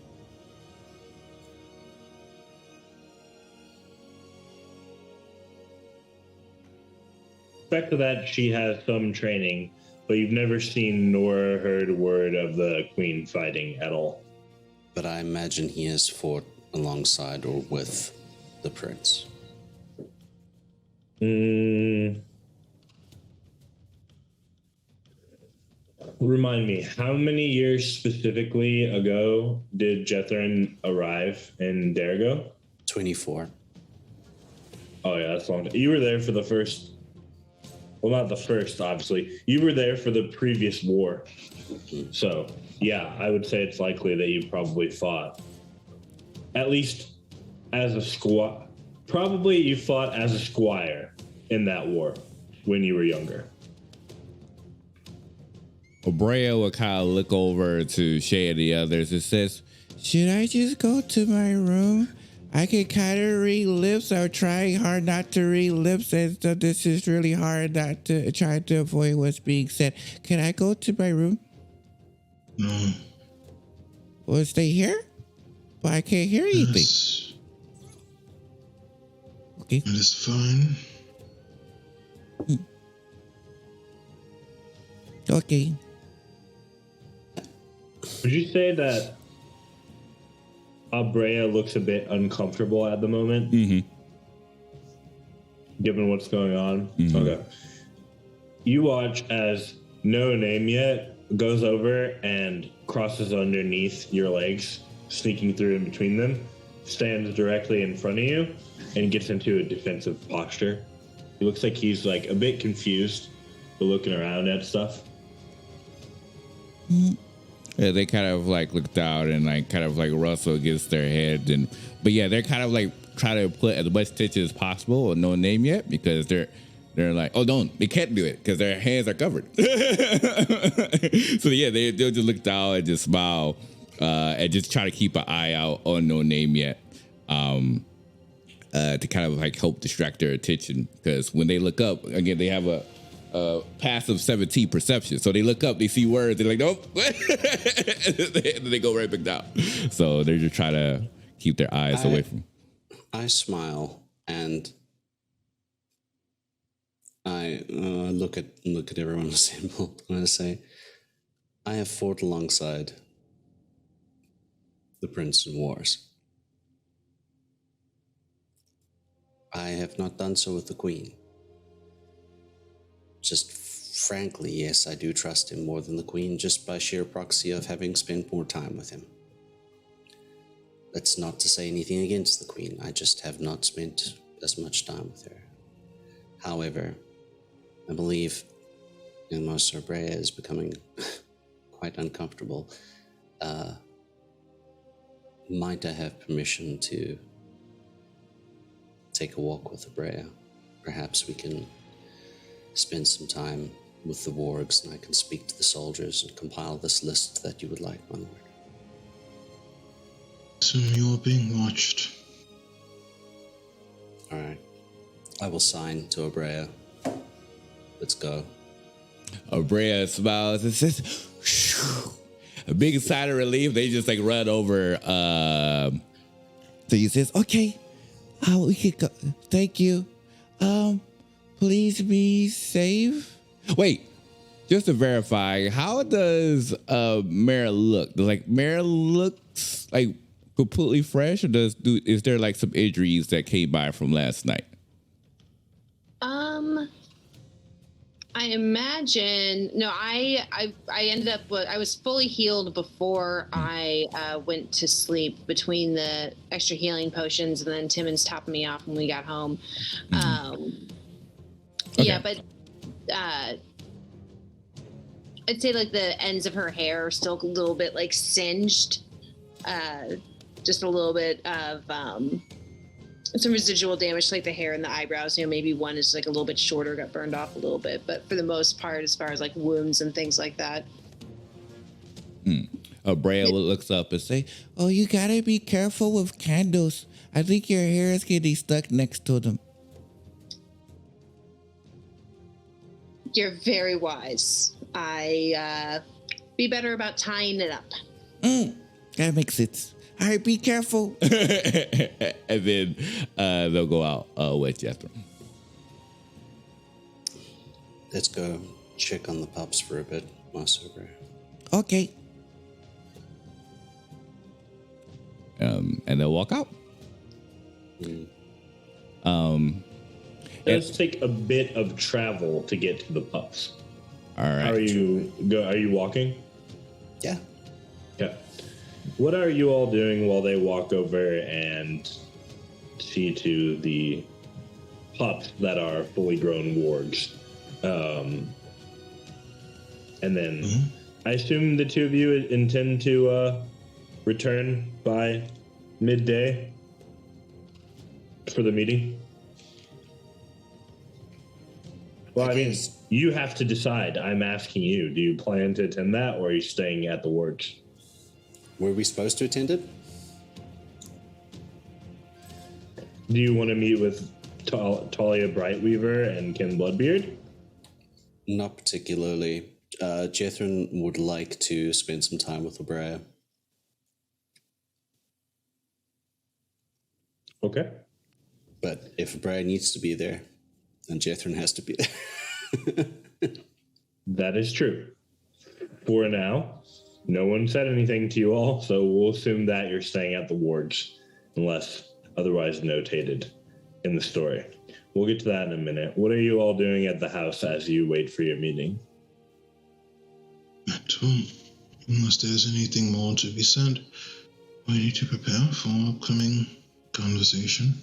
B: Respect to that, she has some training, but you've never seen nor heard word of the Queen fighting at all.
C: But I imagine he has fought alongside or with the Prince.
B: Remind me, how many years specifically ago did Jethrin arrive in Dergo?
C: 24.
B: Oh yeah, that's long. You were there for the first. Well, not the first, obviously. You were there for the previous war. So, yeah, I would say it's likely that you probably fought. At least as a squire. Probably you fought as a squire in that war when you were younger.
A: Brea will kind of look over to Shay and the others and says, should I just go to my room? I can kind of read lips. I'm trying hard not to read lips, and so this is really hard not to try to avoid what's being said. Can I go to my room?
D: No.
A: Well, stay here? But I can't hear anything.
D: Yes.
A: Okay.
D: It is fine.
A: Okay.
B: Would you say that Abrea looks a bit uncomfortable at the moment?
A: Mm-hmm.
B: Given what's going on?
A: Mm-hmm.
B: Okay. You watch as No Name Yet goes over and crosses underneath your legs, sneaking through in between them, stands directly in front of you, and gets into a defensive posture. He looks like he's like a bit confused, but looking around at stuff.
A: Mm-hmm. Yeah, they kind of like look down and like kind of like rustle against their head, and but yeah, they're kind of like trying to put as much attention as possible on No Name Yet because they're like, oh, they can't do it because their hands are covered. So yeah, they'll just look down and just smile and just try to keep an eye out on No Name Yet to kind of like help distract their attention because when they look up again, they have a passive 17 perception. So they look up, they see words, they're like, nope. And then they go right back down. So they're just trying to keep their eyes away from.
C: I smile and I look at everyone assembled and I say, I have fought alongside the prince in wars. I have not done so with the queen. Just frankly, yes, I do trust him more than the queen, just by sheer proxy of having spent more time with him. That's not to say anything against the queen. I just have not spent as much time with her. However, I believe Monsieur Brea is becoming quite uncomfortable. Might I have permission to take a walk with Brea? Perhaps we can spend some time with the wargs and I can speak to the soldiers and compile this list that you would like, my lord.
D: So you're being watched.
C: All right. I will sign to Abrea. Let's go.
A: Abrea smiles and says, "Phew." A big sigh of relief. They just like run over. So he says, okay, we could go. Thank you. Please be safe. Wait, just to verify, how does Mara look? Does like Mara looks like completely fresh, or is there like some injuries that came by from last night?
G: I imagine I ended up I was fully healed before I went to sleep between the extra healing potions and then Timmons topped me off when we got home.
A: Okay.
G: Yeah, but I'd say like the ends of her hair are still a little bit like singed. Just a little bit of some residual damage to like the hair and the eyebrows. Maybe one is like a little bit shorter, got burned off a little bit, but for the most part, as far as like wounds and things like that.
A: Brea looks up and say, "Oh, you gotta be careful with candles. I think your hair is getting stuck next to them."
G: You're very wise. I be better about tying it up.
A: That makes sense. All right, be careful. And then they'll go out with Jethro.
C: Let's go check on the pups for a bit, Master Brea.
A: Okay. And they'll walk out.
B: Let's take a bit of travel to get to the pups.
A: All right.
B: Are you walking?
C: Yeah.
B: Okay. What are you all doing while they walk over and see to the pups that are fully grown wargs? And then I assume the two of you intend to return by midday for the meeting? Well, I mean, you have to decide. I'm asking you. Do you plan to attend that, or are you staying at the wargs?
C: Were we supposed to attend it?
B: Do you want to meet with Talia Brightweaver and Ken Bloodbeard?
C: Not particularly. Jethrin would like to spend some time with Abrea.
B: Okay.
C: But if Abrea needs to be there, then Jethrin has to be there.
B: That is true. For now, no one said anything to you all, so we'll assume that you're staying at the wards, unless otherwise notated in the story. We'll get to that in a minute. What are you all doing at the house as you wait for your meeting?
D: At home, unless there's anything more to be said, we need to prepare for upcoming conversation.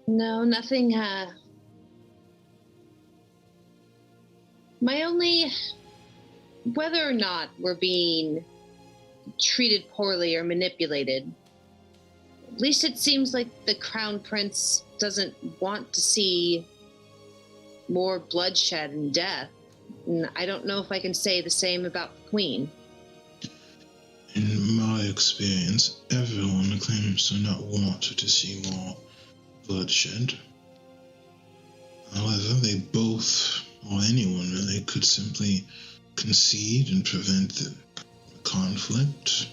G: No, nothing. My only, whether or not we're being treated poorly or manipulated, at least it seems like the Crown Prince doesn't want to see more bloodshed and death. And I don't know if I can say the same about the Queen.
D: In my experience, everyone claims to not want to see more bloodshed. However, they both, or anyone really, could simply concede and prevent the conflict,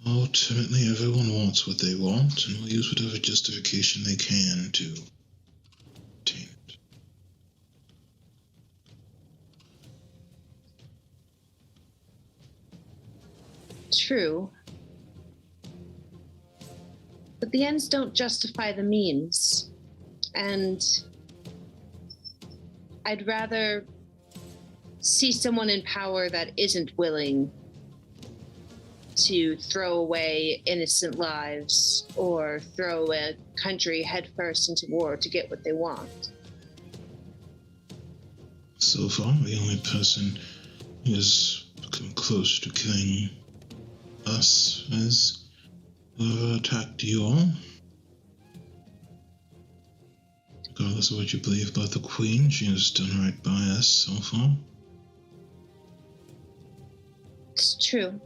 D: or ultimately, everyone wants what they want, and will use whatever justification they can to obtain it.
G: True. But the ends don't justify the means. And I'd rather see someone in power that isn't willing to throw away innocent lives or throw a country headfirst into war to get what they want.
D: So far, the only person who has come close to killing us has attacked you all. Regardless of what you believe about the Queen, she has done right by us so far.
G: It's true.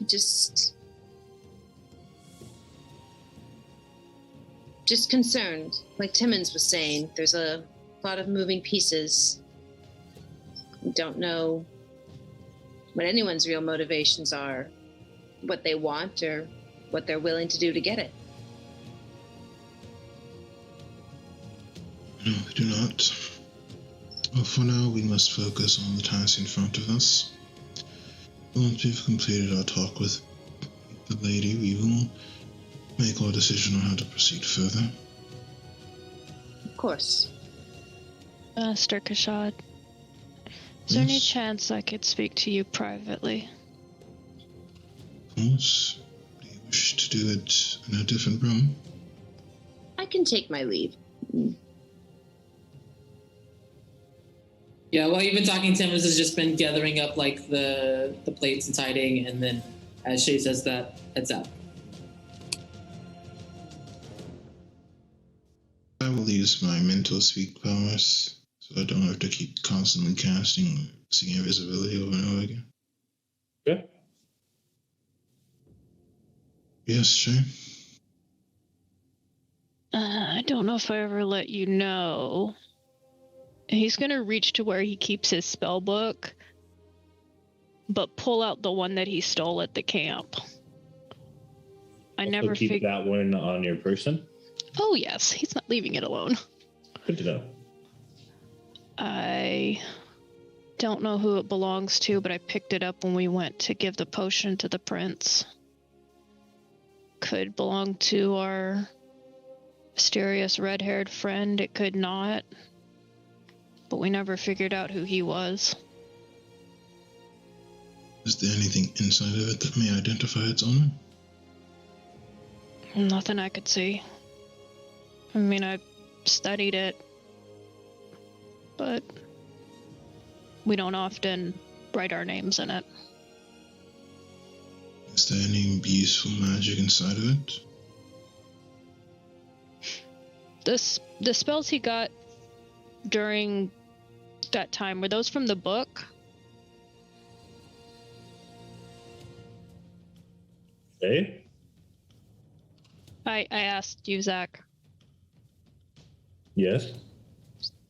G: Just concerned. Like Timmons was saying, there's a lot of moving pieces. We don't know what anyone's real motivations are, what they want, or what they're willing to do to get it.
D: No, we do not. Well, for now, we must focus on the task in front of us. Once we've completed our talk with the lady, we will make our decision on how to proceed further.
G: Of course.
E: Master Kashad, is there any
D: Yes.
E: chance I could speak to you privately?
D: Of course. Do you wish to do it in a different room?
G: I can take my leave.
F: Yeah, while you've been talking, Timmons has just been gathering up like the plates and tidying, and then as Shay says that, heads out.
D: I will use my mental speak powers, so I don't have to keep constantly casting seeing invisibility over and over again.
B: Yeah.
D: Yes, Shay.
E: I don't know if I ever let you know. He's gonna reach to where he keeps his spell book, but pull out the one that he stole at the camp. I
B: Also
E: never
B: keep
E: figured.
B: that one on your person.
E: Oh yes, he's not leaving it alone.
B: Good to know.
E: I don't know who it belongs to, but I picked it up when we went to give the potion to the prince. Could belong to our mysterious red-haired friend. It could not. But we never figured out who he was.
D: Is there anything inside of it that may identify its owner?
E: Nothing I could see. I mean, I studied it, but we don't often write our names in it.
D: Is there any useful magic inside of it?
E: The spells he got during that time, were those from the book?
B: Hey?
E: I asked you, Zach.
B: Yes.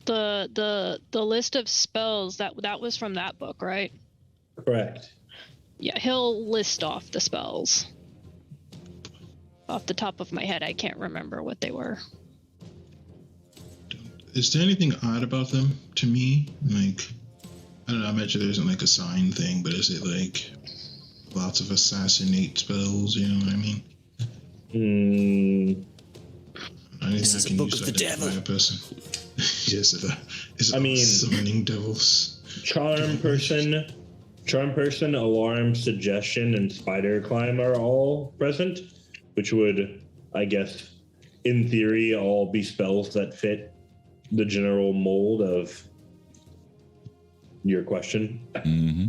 E: The list of spells that was from that book, right?
B: Correct.
E: Yeah, he'll list off the spells. Off the top of my head, I can't remember what they were.
D: Is there anything odd about them to me? Like, I don't know, I imagine there isn't like a sign thing, but is it like lots of assassinate spells, you know what I mean?
C: This is a book of the devil.
D: A person. Yes, it's
B: I mean,
D: summoning devils.
B: Charm person, alarm, suggestion, and spider climb are all present, which would, I guess, in theory, all be spells that fit the general mold of your question.
A: Mm-hmm.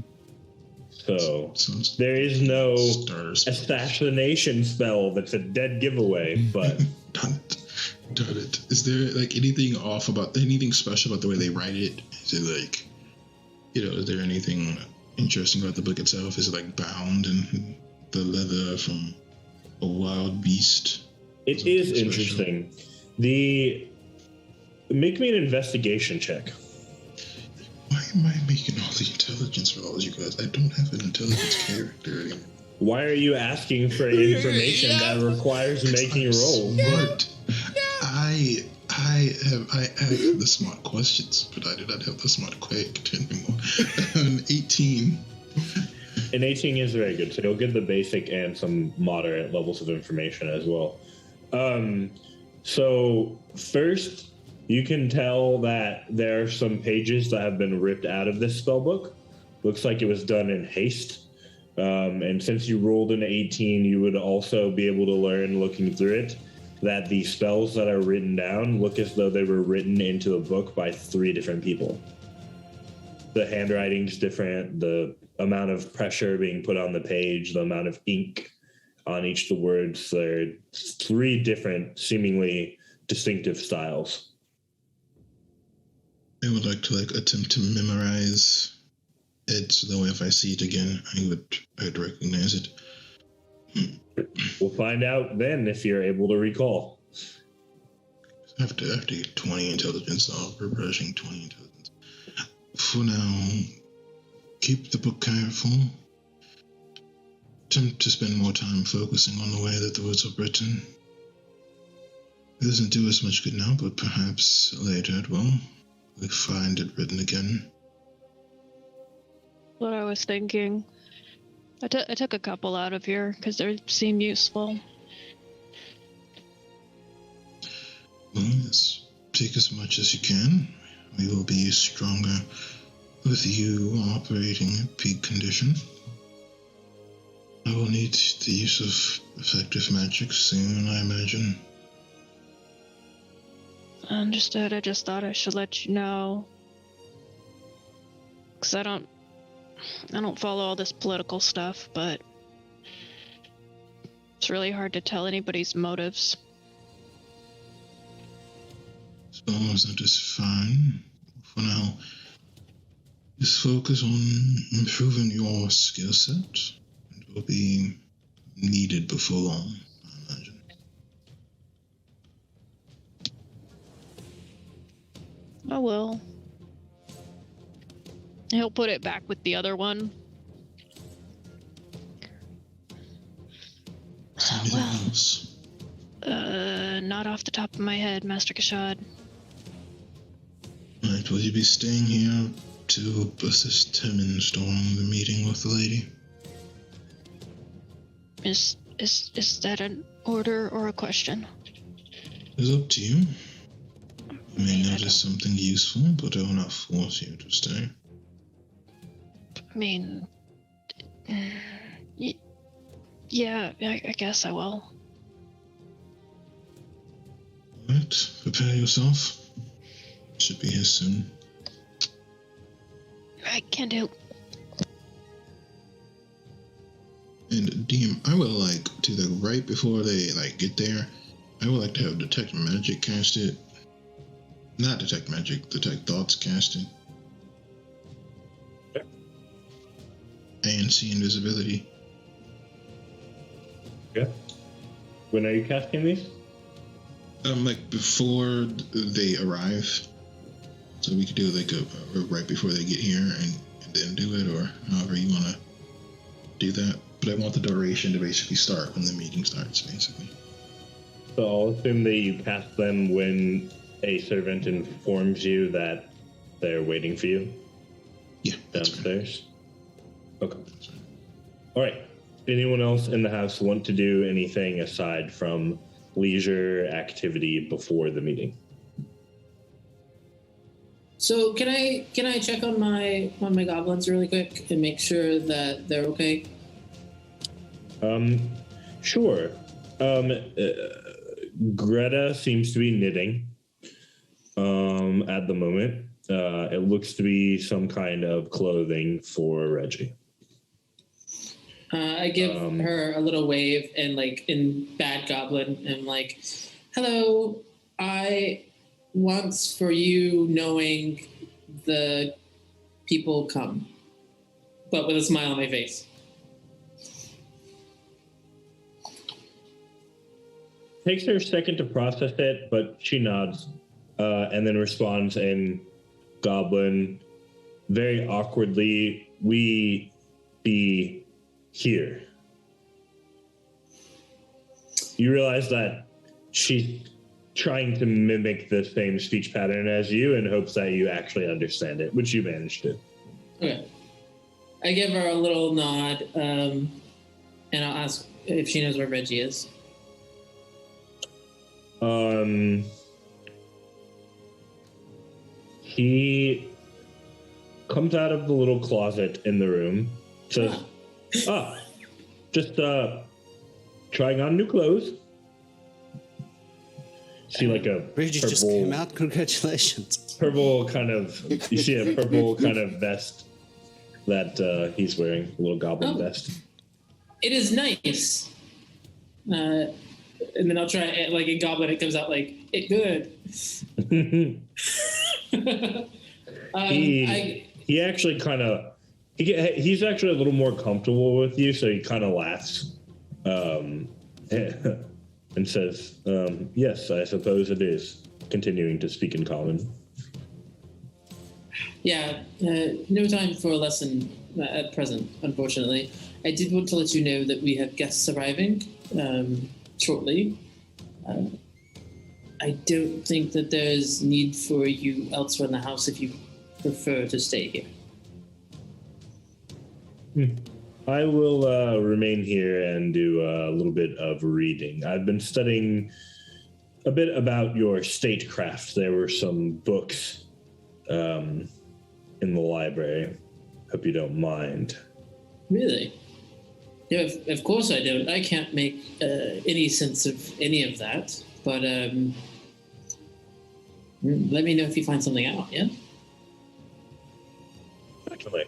B: So
D: Sounds
B: there is no
D: stars.
B: assassination spell that's a dead giveaway, but
D: Done it. Is there like anything special about the way they write it? Is it like, is there anything interesting about the book itself? Is it like bound in the leather from a wild beast?
B: it is interesting. Make me an investigation check.
D: making all the intelligence rolls, you guys. I don't have an intelligence character anymore.
B: Why are you asking for information that requires making rolls?
D: Smart. I have the smart questions, but I do not have the smart character anymore. An 18.
B: An 18 is very good, so you'll get the basic and some moderate levels of information as well. So first, you can tell that there are some pages that have been ripped out of this spellbook. Looks like it was done in haste. And since you rolled an 18, you would also be able to learn, looking through it, that the spells that are written down look as though they were written into a book by 3 different people. The handwriting's different, the amount of pressure being put on the page, the amount of ink on each of the words. There are 3 different, seemingly distinctive styles.
D: I would like to attempt to memorize it, so that way if I see it again, I'd recognize it.
B: We'll find out then if you're able to recall.
D: I have to get 20 intelligence, I'll be brushing 20 intelligence. For now, keep the book careful. Attempt to spend more time focusing on the way that the words are written. It doesn't do us much good now, but perhaps later it will. We find it written again.
E: What I was thinking. I took a couple out of here because they seem useful.
D: Well, yes. Take as much as you can. We will be stronger with you operating at peak condition. I will need the use of effective magic soon, I imagine.
E: Understood. I just thought I should let you know. Because I don't follow all this political stuff, but it's really hard to tell anybody's motives.
D: As long as that is fine. For now, just focus on improving your skill set. It will be needed before long, I imagine.
E: I will. He'll put it back with the other one.
D: Anything else?
E: Not off the top of my head, Master Kashad.
D: Right, will you be staying here to assist him in storming the meeting with the lady?
E: Is that an order or a question?
D: It's up to you. You may notice something useful, but I will not force you to stay.
E: I mean, yeah, I guess I will.
D: Alright, prepare yourself. Should be here soon.
E: I can do.
D: And DM, I will to right before they get there, I would like to have detect magic casted. Not detect magic, detect thoughts casted.
B: Okay.
D: And see invisibility.
B: Okay. When are you casting these?
D: Before they arrive. So we could do a right before they get here and then do it, or however you want to do that. But I want the duration to basically start when the meeting starts, basically.
B: So I'll assume that you cast them when a servant informs you that they're waiting for you.
D: Yeah.
B: Downstairs. Okay. All right. Anyone else in the house want to do anything aside from leisure activity before the meeting?
F: So can I check on my goblins really quick and make sure that they're okay?
B: Sure. Greta seems to be knitting at the moment. It looks to be some kind of clothing for Reggie.
F: I give her a little wave and in bad goblin and hello, I once for you knowing the people come, but with a smile on my face.
B: Takes her a second to process it, but she nods and then responds in Goblin. very awkwardly, we be here. You realize that she's trying to mimic the same speech pattern as you in hopes that you actually understand it, which you managed to.
F: Okay. I give her a little nod, and I'll ask if she knows where Reggie is.
B: He comes out of the little closet in the room, says, just trying on new clothes. See like a
C: Reggie
B: purple,
C: just came out. Congratulations.
B: Purple kind of, you see a purple kind of vest that he's wearing, a little goblin vest.
F: It is nice. And then I'll try, like in Goblin, it comes out like, it good.
B: He actually kind of, he's actually a little more comfortable with you, so he kind of laughs and says, yes, I suppose it is, continuing to speak in common.
F: Yeah, no time for a lesson at present, unfortunately. I did want to let you know that we have guests arriving shortly. I don't think that there's need for you elsewhere in the house if you prefer to stay here.
B: I will remain here and do a little bit of reading. I've been studying a bit about your statecraft. There were some books in the library. Hope you don't mind.
F: Really? Yeah, of course I don't. I can't make any sense of any of that. But let me know if you find something out, yeah?
B: Actually.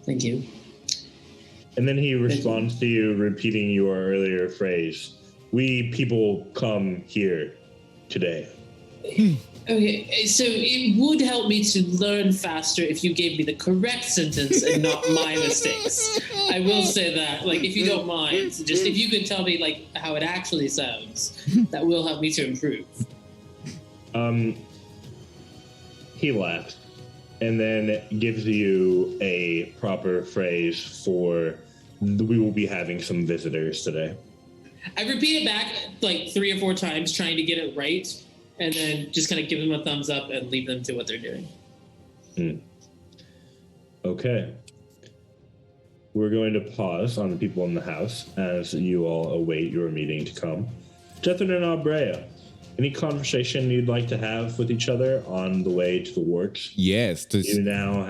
F: Thank you.
B: And then he responds to you, repeating your earlier phrase. We people come here today.
F: Okay, so it would help me to learn faster if you gave me the correct sentence and not my mistakes. I will say that, like, if you don't mind, just if you could tell me, like, how it actually sounds, that will help me to improve.
B: He laughs and then gives you a proper phrase for we will be having some visitors today.
F: I repeat it back like 3 or 4 times, trying to get it right, and then just kind of give them a thumbs up and leave them to what they're doing.
B: Okay. We're going to pause on the people in the house as you all await your meeting to come. Jethrin and Abrea, any conversation you'd like to have with each other on the way to the works?
A: Yes.
B: You now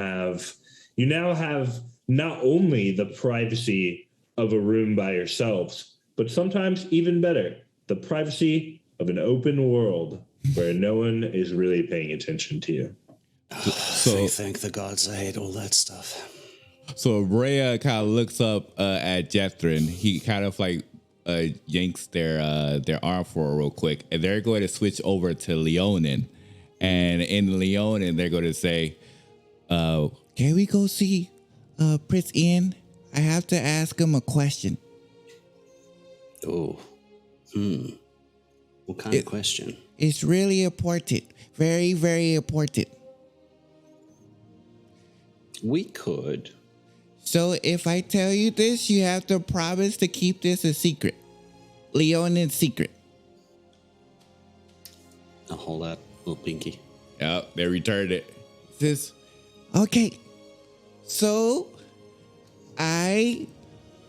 B: have not only the privacy of a room by yourselves, but sometimes even better, the privacy of an open world where no one is really paying attention to you.
C: So thank the gods I hate all that stuff.
A: So Rhea kind of looks up at Jethrin. He kind of like yanks their arm for her real quick, and they're going to switch over to Leonin. And in Leonin, they're going to say, "Can we go see Prince Ian? I have to ask him a question."
C: Oh, what kind of question?
A: It's really important, very, very important.
C: We could.
A: So if I tell you this, you have to promise to keep this a secret. Leonin's secret.
C: I'll hold out little pinky.
A: Yep, they returned it. Says, okay, so I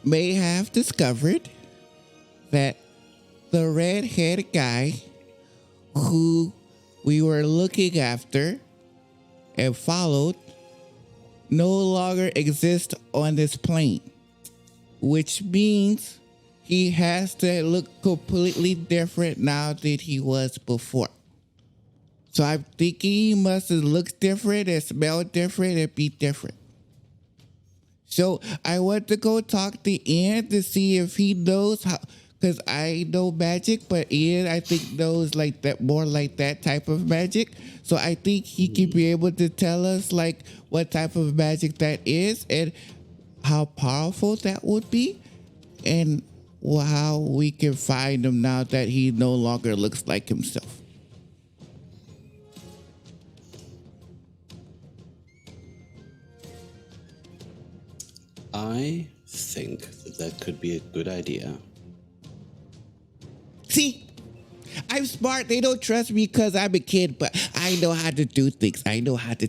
A: may have discovered that the red-haired guy who we were looking after and followed no longer exists on this plane, which means he has to look completely different now than he was before. So I'm thinking he must have looked different and smelled different and be different. So I went to go talk to Ian to see if he knows how, because I know magic, but Ian, I think, knows like that, more like that type of magic. So I think he could be able to tell us like what type of magic that is and how powerful that would be, and how we can find him now that he no longer looks like himself.
C: I think that could be a good idea.
A: See, I'm smart. They don't trust me because I'm a kid, but I know how to do things.
C: You do know how to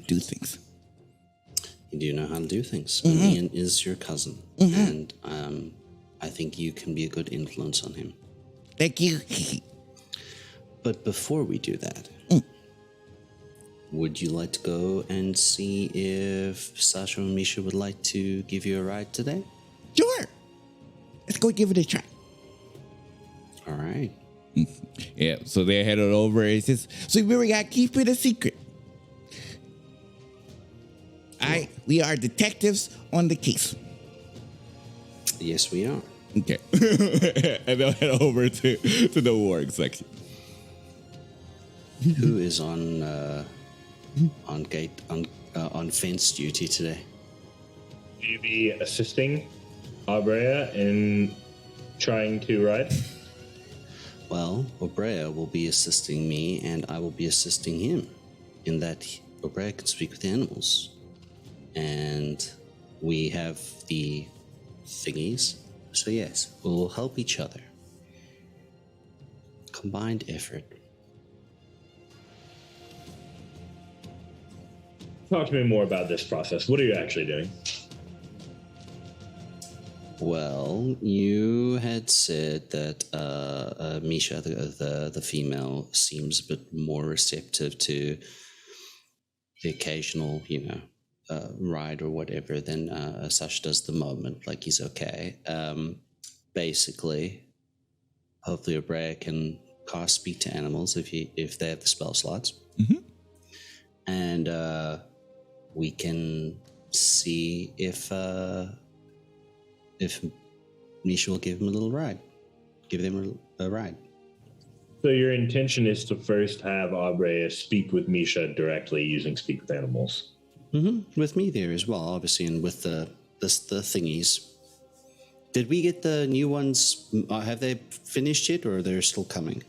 C: do things. Ian is your cousin, and I think you can be a good influence on him.
A: Thank you.
C: But before we do that, would you like to go and see if Sasha and Misha would like to give you a ride today?
A: Sure. Let's go give it a try.
C: All right.
A: Yeah, so they're headed over. It's just, so we gotta keep it a secret. We are detectives on the case.
C: Yes, we are.
A: Okay. And they'll head over to the work section.
C: Who is on fence duty today?
B: Will you be assisting Abrea in trying to ride?
C: Well, Obrea will be assisting me, and I will be assisting him, in that Obrea can speak with animals. And we have the thingies. So yes, we'll help each other. Combined effort.
B: Talk to me more about this process. What are you actually doing?
C: Well, you had said that Misha, the female, seems a bit more receptive to the occasional, ride or whatever than Sasha does at the moment. Like, he's okay. Basically, hopefully Obrea can cast speak to animals if they have the spell slots. And we can see if Misha will give him a little ride. Give them a ride.
B: So your intention is to first have Abrea speak with Misha directly using Speak with Animals.
C: With me there as well, obviously, and with the thingies. Did we get the new ones? Have they finished yet, or they're still coming?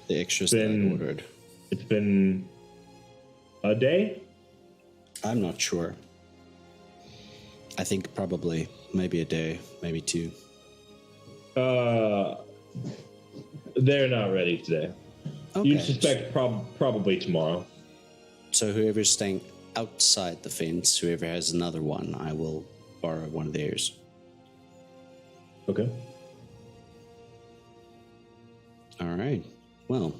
C: The extras that I ordered.
B: It's been a day?
C: I'm not sure. I think probably maybe a day, maybe two.
B: They're not ready today.
C: Okay.
B: You'd suspect probably tomorrow.
C: So whoever's staying outside the fence, whoever has another one, I will borrow one of theirs.
B: Okay.
C: All right. Well,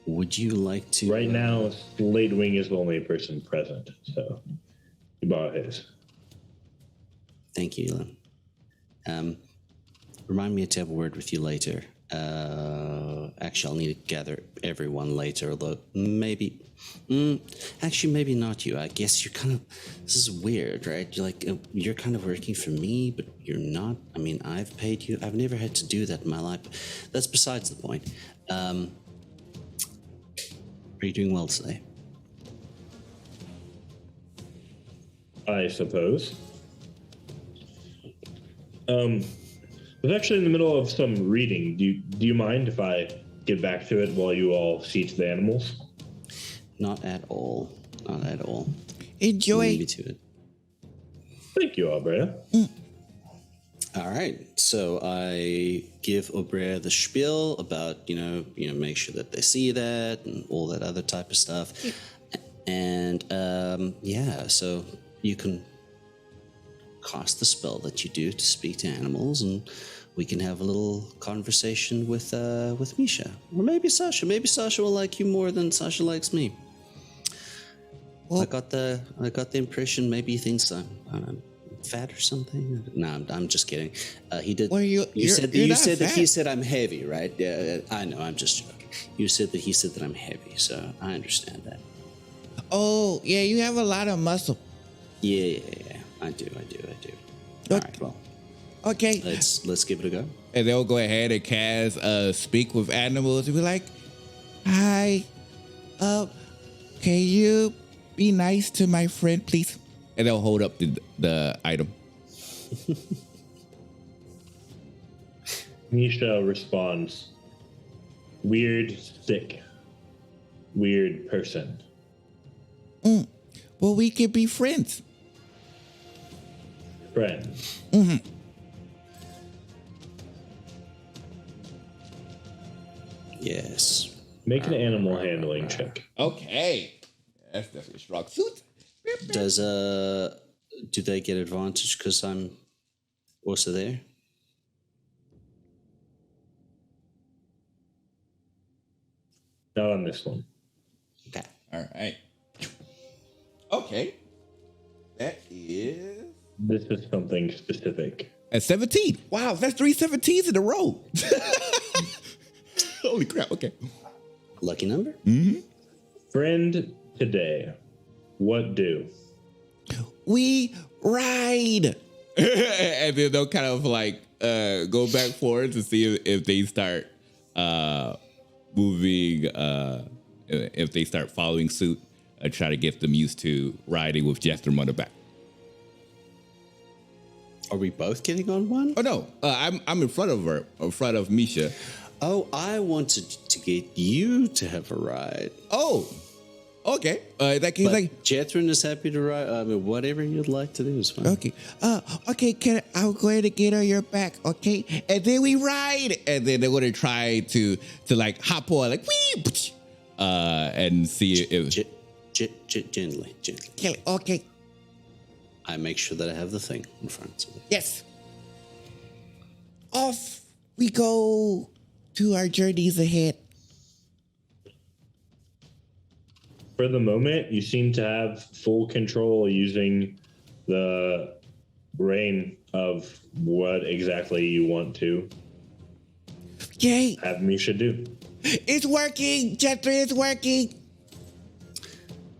C: would you like to...
B: Right now, Sladewing is the only person present, so you borrow his.
C: Thank you, Elon. Remind me to have a word with you later. Actually, I'll need to gather everyone later, although maybe... actually, maybe not you. I guess you're kind of... This is weird, right? You're kind of working for me, but you're not. I mean, I've paid you. I've never had to do that in my life. That's besides the point. Are you doing well today?
B: I suppose. I was actually in the middle of some reading. Do you mind if I get back to it while you all see to the animals?
C: Not at all. Not at all.
A: Enjoy.
C: Leave me to it.
B: Thank you, Abrea.
C: All right. So I give Obrea the spiel about, make sure that they see that and all that other type of stuff. And so you can cast the spell that you do to speak to animals, and we can have a little conversation with Misha, or maybe Sasha. Maybe Sasha will like you more than Sasha likes me. Well, I got the impression maybe he thinks I'm fat or something. No, I'm just kidding. He did.
A: Well, you said
C: that he said I'm heavy, right? Yeah, I know. I'm just joking. You said that he said that I'm heavy, so I understand that.
A: Oh, yeah, you have a lot of muscle.
C: Yeah. I do. All right, well.
A: Okay.
C: Let's give it a go.
A: And they'll go ahead and cast Speak with Animals and be like, hi, can you be nice to my friend, please? And they'll hold up the item.
B: Misha responds, weird, sick, weird person.
A: Well, we could be friends.
B: friend.
A: Mm-hmm.
C: Yes.
B: Make an animal handling check.
A: Okay. That's definitely a strong suit.
C: Does do they get advantage because I'm also there?
B: Not on this one.
C: Okay.
A: All right. Okay. That is
B: This is something specific.
A: at 17. Wow, that's 3 17s in a row. Holy crap. Okay.
C: Lucky number?
B: Friend today, what do?
A: We ride. And then they'll kind of like go back forward to see if they start moving, if they start following suit. Try to get them used to riding with Jethro on the back.
C: Are we both getting on one?
A: Oh no, I'm in front of her, in front of Misha.
C: Oh, I wanted to get you to have a ride.
A: Oh, okay. In that case,
C: But
A: like,
C: Jethrin is happy to ride. I mean, whatever you'd like to do is fine.
A: okay. Okay. I'll go ahead and get on your back. Okay, and then we ride, and then they're gonna try to like hop on, like wee, and see if.
C: Gently.
A: Okay.
C: I make sure that I have the thing in front of me.
A: Yes. Off we go to our journeys ahead.
B: For the moment, you seem to have full control using the rein of what exactly you want to
A: Yay!
B: have Misha do.
A: It's working. Jethro is working.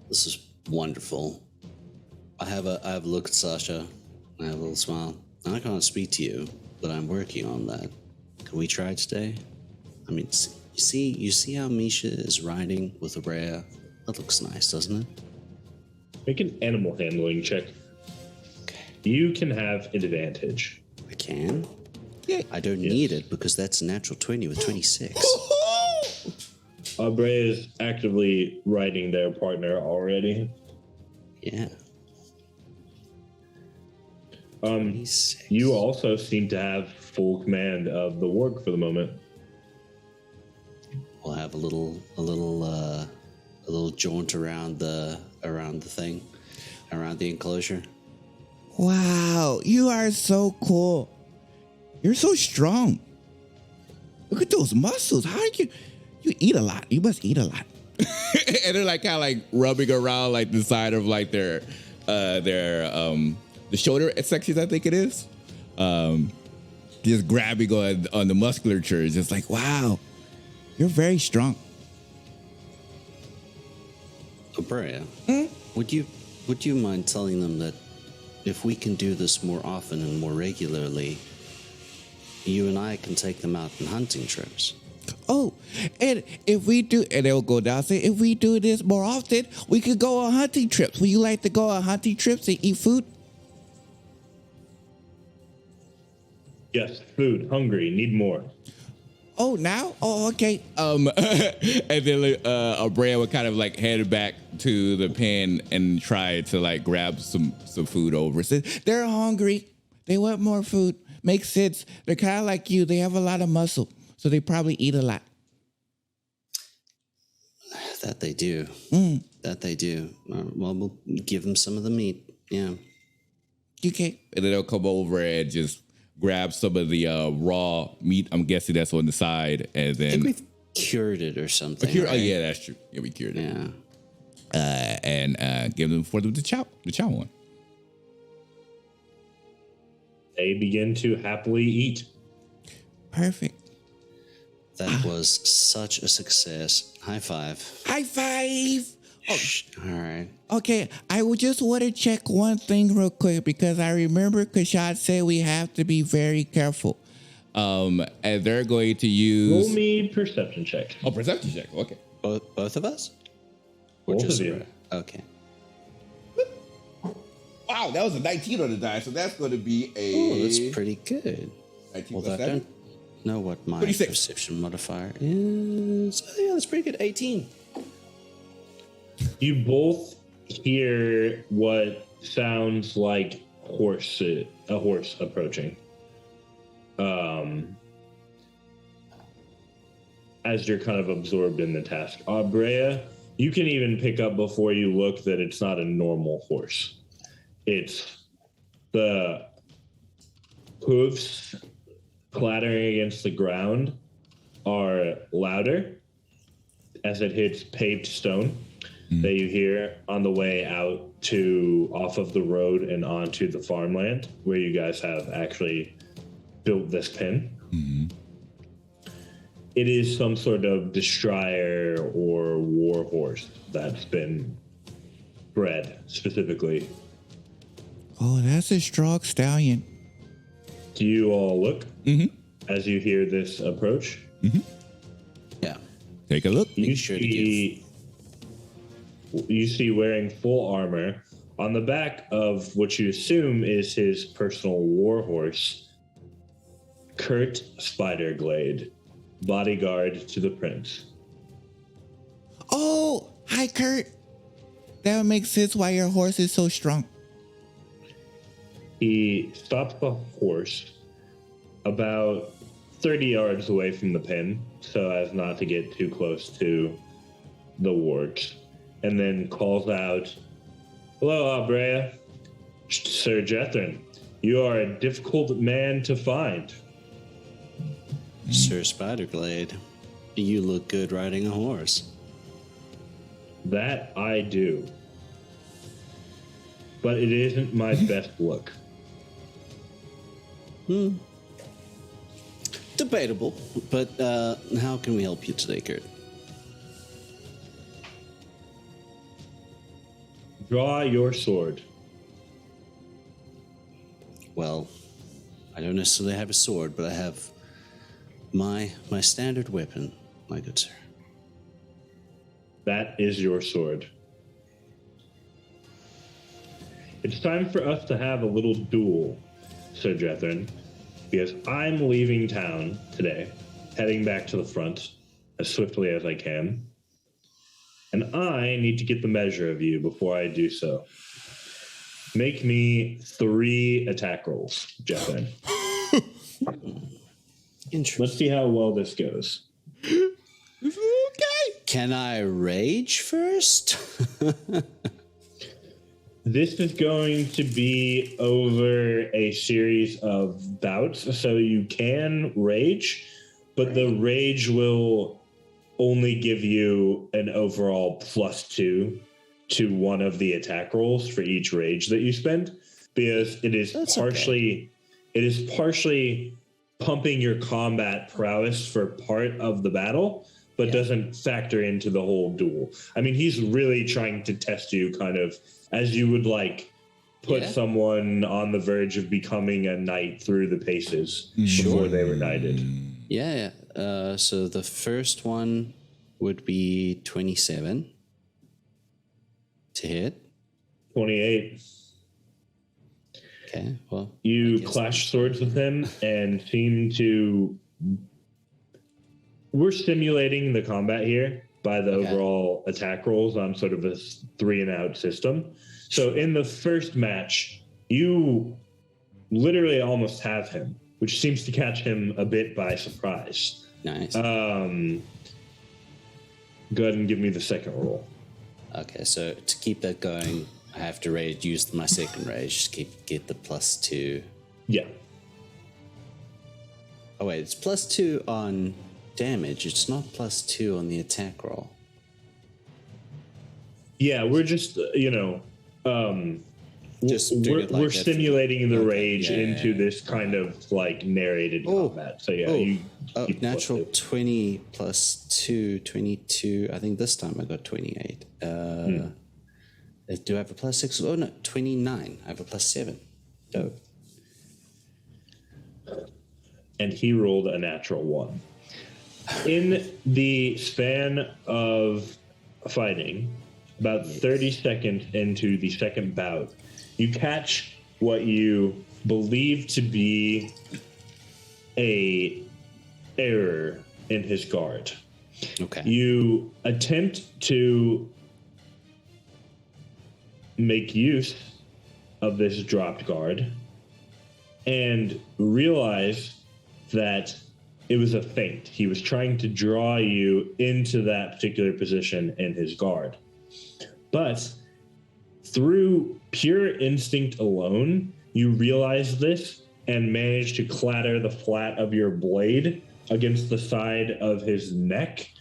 C: This is wonderful. I have a look at Sasha. I have a little smile. I can't speak to you, but I'm working on that. Can we try today? I mean, you see how Misha is riding with a Rhea? That looks nice, doesn't it?
B: Make an animal handling check.
C: Okay.
B: You can have advantage.
C: I can.
A: Yeah.
C: I don't need it because that's a natural 20 with 26.
B: Aubrey is actively riding their partner already.
C: Yeah. 26.
B: You also seem to have full command of the warg for the moment.
C: We'll have a little jaunt around the thing, around the enclosure.
A: Wow, you are so cool. You're so strong. Look at those muscles. How are you eat a lot. You must eat a lot. And they're like kind of like rubbing around like the side of like their the shoulder sections, I think it is. Just grabbing on the musculature. It's just like, wow, you're very strong.
C: Abrea, would you mind telling them that if we can do this more often and more regularly, you and I can take them out on hunting trips?
A: Oh, and if we do, and they'll go down and say, if we do this more often, we could go on hunting trips. Would you like to go on hunting trips and eat food?
B: Yes, food, hungry, need more.
A: Oh, now? Oh, okay. And then Abrea would kind of like head back to the pen and try to like grab some food over. Says they're hungry. They want more food. Makes sense. They're kind of like you. They have a lot of muscle, so they probably eat a lot.
C: That they do. That they do. Well, we'll give them some of the meat. Yeah.
A: Okay. And then they'll come over and just grab some of the raw meat. I'm guessing that's on the side, and
C: I
A: then
C: think we've cured it or something.
A: Oh
C: right?
A: yeah, that's true. Yeah, we cured it.
C: Yeah.
A: And give them for them to chow one.
B: They begin to happily eat.
A: Perfect.
C: That was such a success. High five.
A: High five. Oh,
C: All right.
A: okay, I would just want to check one thing real quick because I remember Kashad said we have to be very careful. And they're going to use
B: Roll me perception check.
A: Oh, perception check. Okay.
C: Both of us? Or
B: Both
C: just
B: of you.
C: Okay.
A: Wow, that was a 19 on the die, so that's going to be a
C: Oh, that's pretty good.
A: 19
C: Although
A: plus
C: I
A: 7.
C: don't know what my
A: 26.
C: perception modifier is. Oh, yeah, that's pretty good. 18.
B: You both hear what sounds like horse approaching. As you're kind of absorbed in the task. Abrea, you can even pick up before you look that it's not a normal horse. It's the hooves clattering against the ground are louder as it hits paved stone that you hear on the way out to off of the road and onto the farmland where you guys have actually built this pen. It is some sort of destrier or war horse that's been bred specifically.
A: Oh, that's a strong stallion.
B: Do you all look as you hear this approach?
C: Yeah.
A: Take a look.
B: You
C: sure to
B: see wearing full armor on the back of what you assume is his personal war horse, Kurt Spiderglade, bodyguard to the prince.
A: Oh, hi, Kurt. That makes sense why your horse is so strong.
B: He stops the horse about 30 yards away from the pen so as not to get too close to the wards, and then calls out, "Hello, Abrea. Sir Jethrin, you are a difficult man to find."
C: Sir Spiderglade, you look good riding a horse.
B: That I do. But it isn't my best look.
C: Debatable, but how can we help you today, Kurt?
B: Draw your sword.
C: Well, I don't necessarily have a sword, but I have my standard weapon, my good sir.
B: That is your sword. It's time for us to have a little duel, Sir Jethrin, because I'm leaving town today, heading back to the front as swiftly as I can, and I need to get the measure of you before I do so. Make me 3 attack rolls, Jethrin.
C: Interesting.
B: Let's see how well this goes.
A: Okay.
C: Can I rage first?
B: This is going to be over a series of bouts, so you can rage, but the rage will only give you an overall +2 to one of the attack rolls for each rage that you spend, because it is partially pumping your combat prowess for part of the battle, but doesn't factor into the whole duel. I mean, he's really trying to test you kind of as you would like put someone on the verge of becoming a knight through the paces before they were knighted.
C: Yeah. So the first one would be 27 to hit.
B: 28.
C: Okay, well.
B: You clash swords with him and seem to... We're simulating the combat here by the overall attack rolls on sort of a 3-and-out system. So in the first match, you literally almost have him, which seems to catch him a bit by surprise.
C: Nice.
B: Go ahead and give me the second roll.
C: Okay, so to keep that going, I have to use my second rage to get the +2.
B: Yeah.
C: Oh wait, it's +2 on damage. It's not +2 on the attack roll.
B: Yeah, we're just, we're simulating the rage into this kind of like narrated combat. So you
C: natural 20 +2, 22. I think this time I got 28. Do I have a +6? Oh no, 29. I have a +7. Dope.
B: And he rolled a natural 1. In the span of fighting, about 30 seconds into the second bout, you catch what you believe to be a error in his guard.
C: Okay.
B: You attempt to make use of this dropped guard and realize that it was a feint. He was trying to draw you into that particular position in his guard. But through pure instinct alone, you realize this and manage to clatter the flat of your blade against the side of his neck,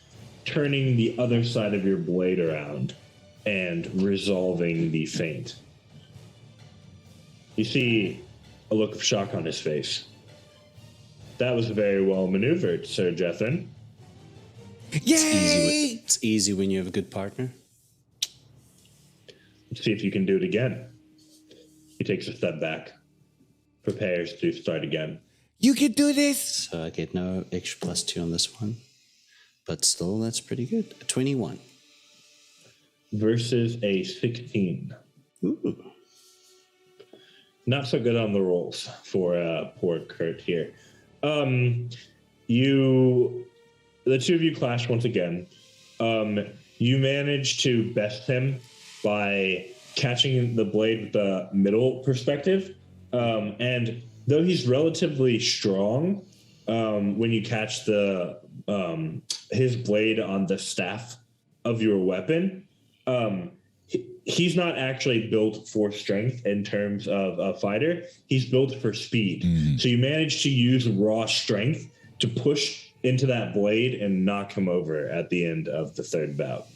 B: turning the other side of your blade around and resolving the feint. You see a look of shock on his face. That was very well maneuvered, Sir Jethrin.
A: Yay!
C: It's easy when you have a good partner.
B: Let's see if you can do it again. He takes a step back, prepares to start again.
A: You can do this!
C: So I get no extra +2 on this one. But still, that's pretty good. A 21.
B: Versus a 16.
C: Ooh.
B: Not so good on the rolls for poor Kurt here. The two of you clash once again. You manage to best him by catching the blade with the middle perspective. And though he's relatively strong, when you catch his blade on the staff of your weapon, he's not actually built for strength in terms of a fighter. He's built for speed. Mm. So you manage to use raw strength to push into that blade and knock him over at the end of the third bout.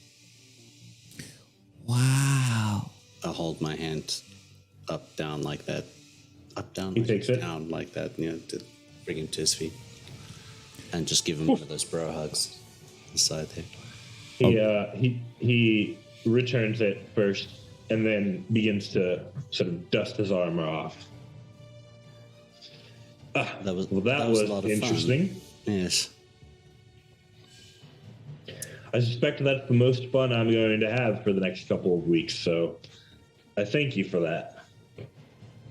A: Wow.
C: I'll hold my hand up, down like that. Up, down,
B: He takes it.
C: down like that, to bring him to his feet. And just give him one of those bro hugs on the side there.
B: He returns it first and then begins to sort of dust his armor off.
C: That was
B: a lot of interesting.
C: Fun. Yes.
B: I suspect that's the most fun I'm going to have for the next couple of weeks, so I thank you for that.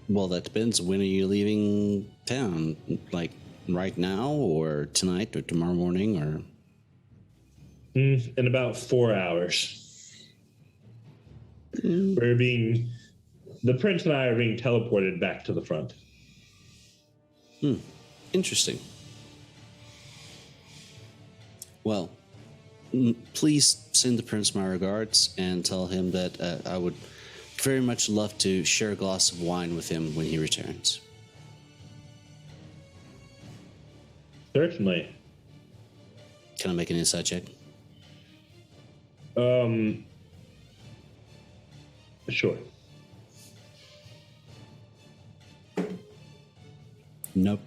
C: Well, that depends. When are you leaving town? Like right now or tonight or tomorrow morning or?
B: In about 4 hours. The prince and I are being teleported back to the front.
C: Interesting. Well, please send the prince my regards and tell him that I would very much love to share a glass of wine with him when he returns.
B: Certainly.
C: Can I make an insight check?
B: Sure.
C: Nope.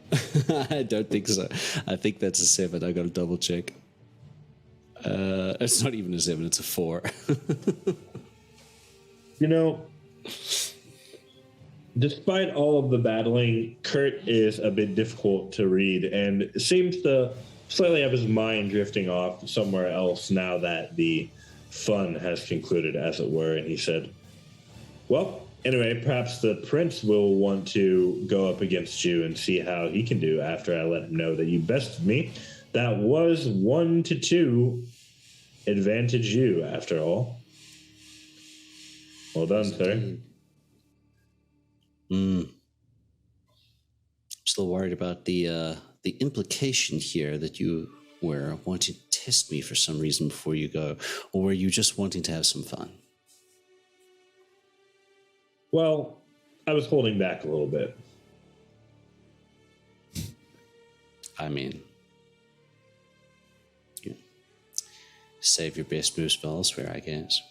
C: I don't think so. I think that's a 7. I gotta double check. It's not even a 7, it's a 4.
B: Despite all of the battling, Kurt is a bit difficult to read and seems to slightly have his mind drifting off somewhere else now that the fun has concluded, as it were. And he said, well, anyway, perhaps the prince will want to go up against you and see how he can do after I let him know that you bested me. That was 1-2 advantage you, after all. Well done, sir.
C: Still worried about the implication here that you were wanting to test me for some reason before you go, or were you just wanting to have some fun?
B: Well, I was holding back a little bit.
C: I mean, save your best moves for elsewhere, I guess.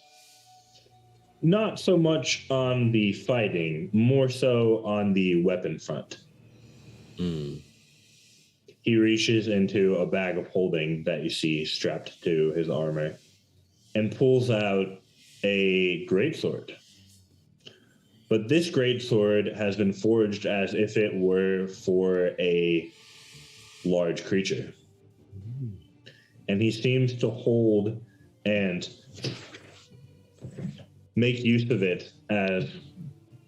B: Not so much on the fighting, more so on the weapon front. He reaches into a bag of holding that you see strapped to his armor and pulls out a greatsword. But this greatsword has been forged as if it were for a large creature. And he seems to hold and make use of it as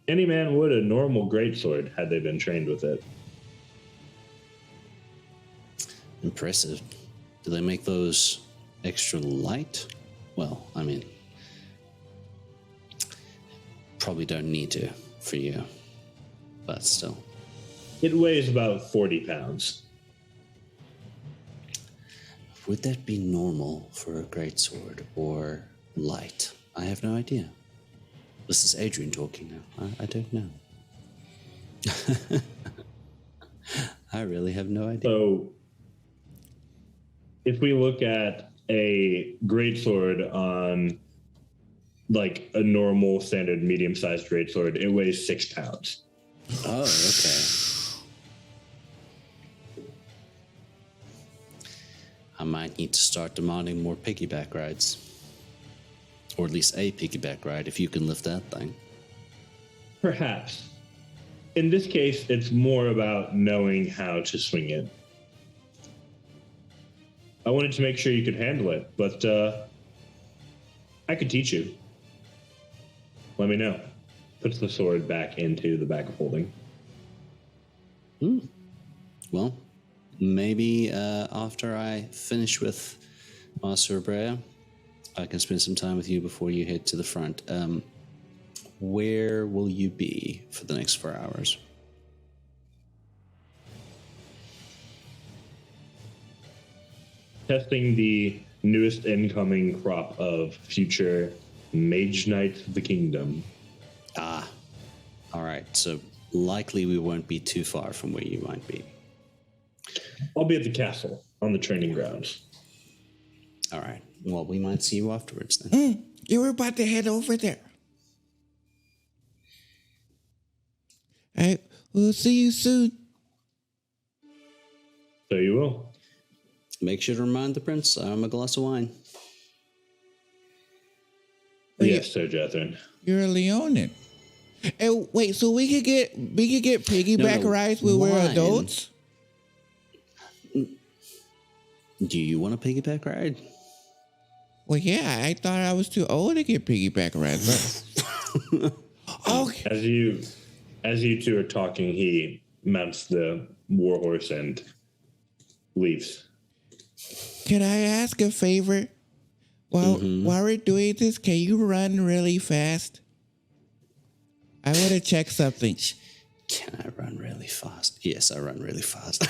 B: any man would a normal greatsword had they been trained with it.
C: Impressive. Do they make those extra light? Well, I mean, probably don't need to for you, but still.
B: It weighs about 40 pounds.
C: Would that be normal for a greatsword or light? I have no idea. This is Adrian talking now. I don't know. I really have no idea.
B: So, if we look at a greatsword on like a normal standard medium-sized greatsword, it weighs 6 pounds.
C: Oh, okay. I might need to start demanding more piggyback rides. Or at least a piggyback ride if you can lift that thing.
B: Perhaps. In this case, it's more about knowing how to swing it. I wanted to make sure you could handle it, but I could teach you. Let me know. Puts the sword back into the bag of holding.
C: Well, maybe after I finish with Master Abrea, I can spend some time with you before you head to the front. Where will you be for the next 4 hours?
B: Testing the newest incoming crop of future Mage Knights of the Kingdom.
C: Ah, all right. So likely we won't be too far from where you might be.
B: I'll be at the castle on the training grounds.
C: All right. Well, we might see you afterwards then.
A: You were about to head over there. All right, we'll see you soon.
B: So you will.
C: Make sure to remind the prince I'm a glass of wine.
B: Yes, Sir Jethrin.
A: You're a Leonin. And wait, so we could get piggyback rides when we're
C: wine.
A: adults?
C: Do you want a piggyback ride?
A: Well, yeah, I thought I was too old to get piggyback rides. But... okay.
B: As you two are talking, he mounts the warhorse and leaves.
A: Can I ask a favor? While we're doing this, can you run really fast? I want to check something.
C: Can I run really fast? Yes, I run really fast.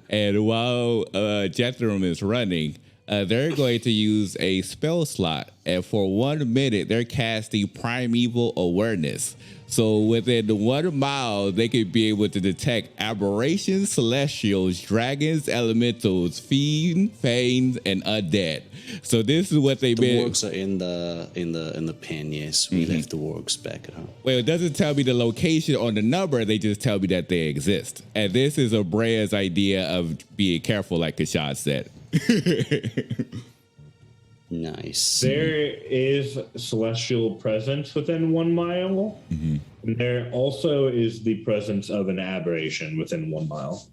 A: And while Jethro is running, they're going to use a spell slot. And for 1 minute, they're casting Primeval Awareness. So within 1 mile, they could be able to detect aberrations, celestials, dragons, elementals, fiends, fanes, and undead. So this is what they meant.
C: The wargs are in the pen. Yes, we left the wargs back at home.
A: Well, it doesn't tell me the location or the number. They just tell me that they exist. And this is Abrea's idea of being careful, like Kashad said.
C: Nice.
B: There is celestial presence within 1 mile. And there also is the presence of an aberration within 1 mile.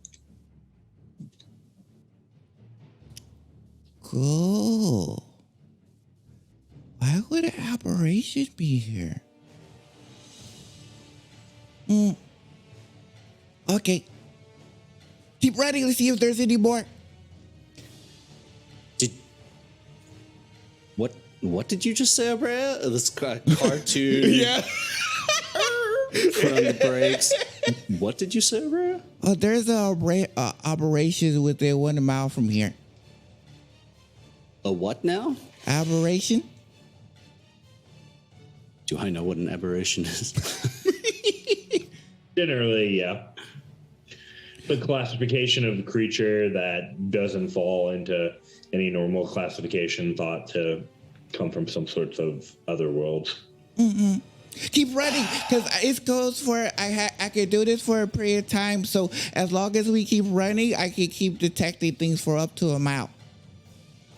A: Cool. Why would an aberration be here? Okay. Keep running. Let's see if there's any more.
C: What did you just say, Abrea? This cartoon.
A: Yeah.
C: Put on the brakes. What did you say, Abrea?
A: Oh, there's a aberration within 1 mile from here.
C: A what now?
A: Aberration?
C: Do I know what an aberration is?
B: Generally, yeah. The classification of the creature that doesn't fall into any normal classification thought to come from some sorts of other worlds.
A: Keep running, because it goes for, I can do this for a period of time, so as long as we keep running, I can keep detecting things for up to 1 mile.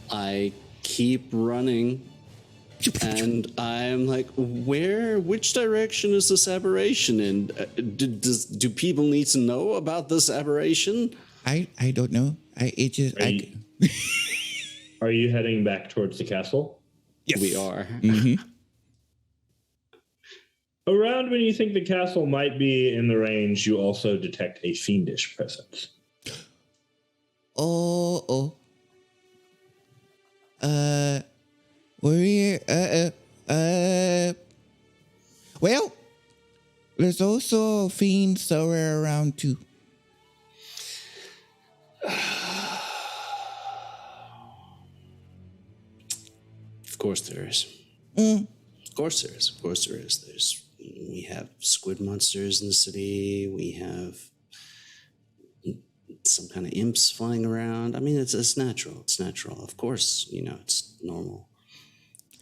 C: I keep running, and I'm like, which direction is this aberration in? Do people need to know about this aberration?
A: I don't know.
B: Are you heading back towards the castle?
A: Yes.
C: We are.
B: Around when you think the castle might be in the range, you also detect a fiendish presence.
A: We're here. Well, There's also a fiend somewhere around too.
C: Of course there is.
A: Mm.
C: Of course there is. Of course there is. We have squid monsters in the city. We have some kind of imps flying around. I mean, it's natural. It's natural. Of course, it's normal.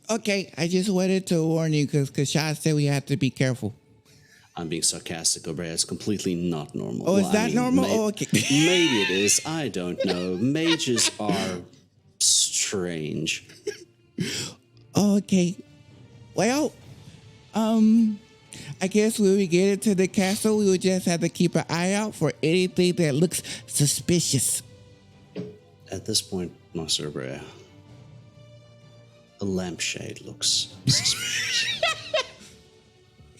A: Okay, I just wanted to warn you because Kashad said we have to be careful.
C: I'm being sarcastic, O'Brien. It's completely not normal.
A: Oh, is that normal? Oh, okay.
C: Maybe it is. I don't know. Mages are strange.
A: Okay. Well, I guess when we get into the castle, we would just have to keep an eye out for anything that looks suspicious.
C: At this point, Master O'Brien, a lampshade looks suspicious.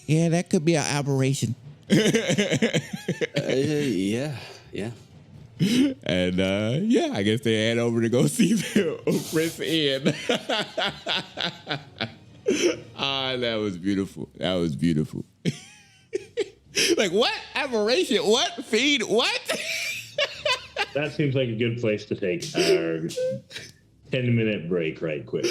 A: Yeah, that could be an aberration.
C: Yeah.
A: And yeah, I guess they head over to go see the Prince Inn. Ah, that was beautiful. That was beautiful. Like, what? Aberration? What? Feed? What?
B: That seems like a good place to take our 10-minute break right quick.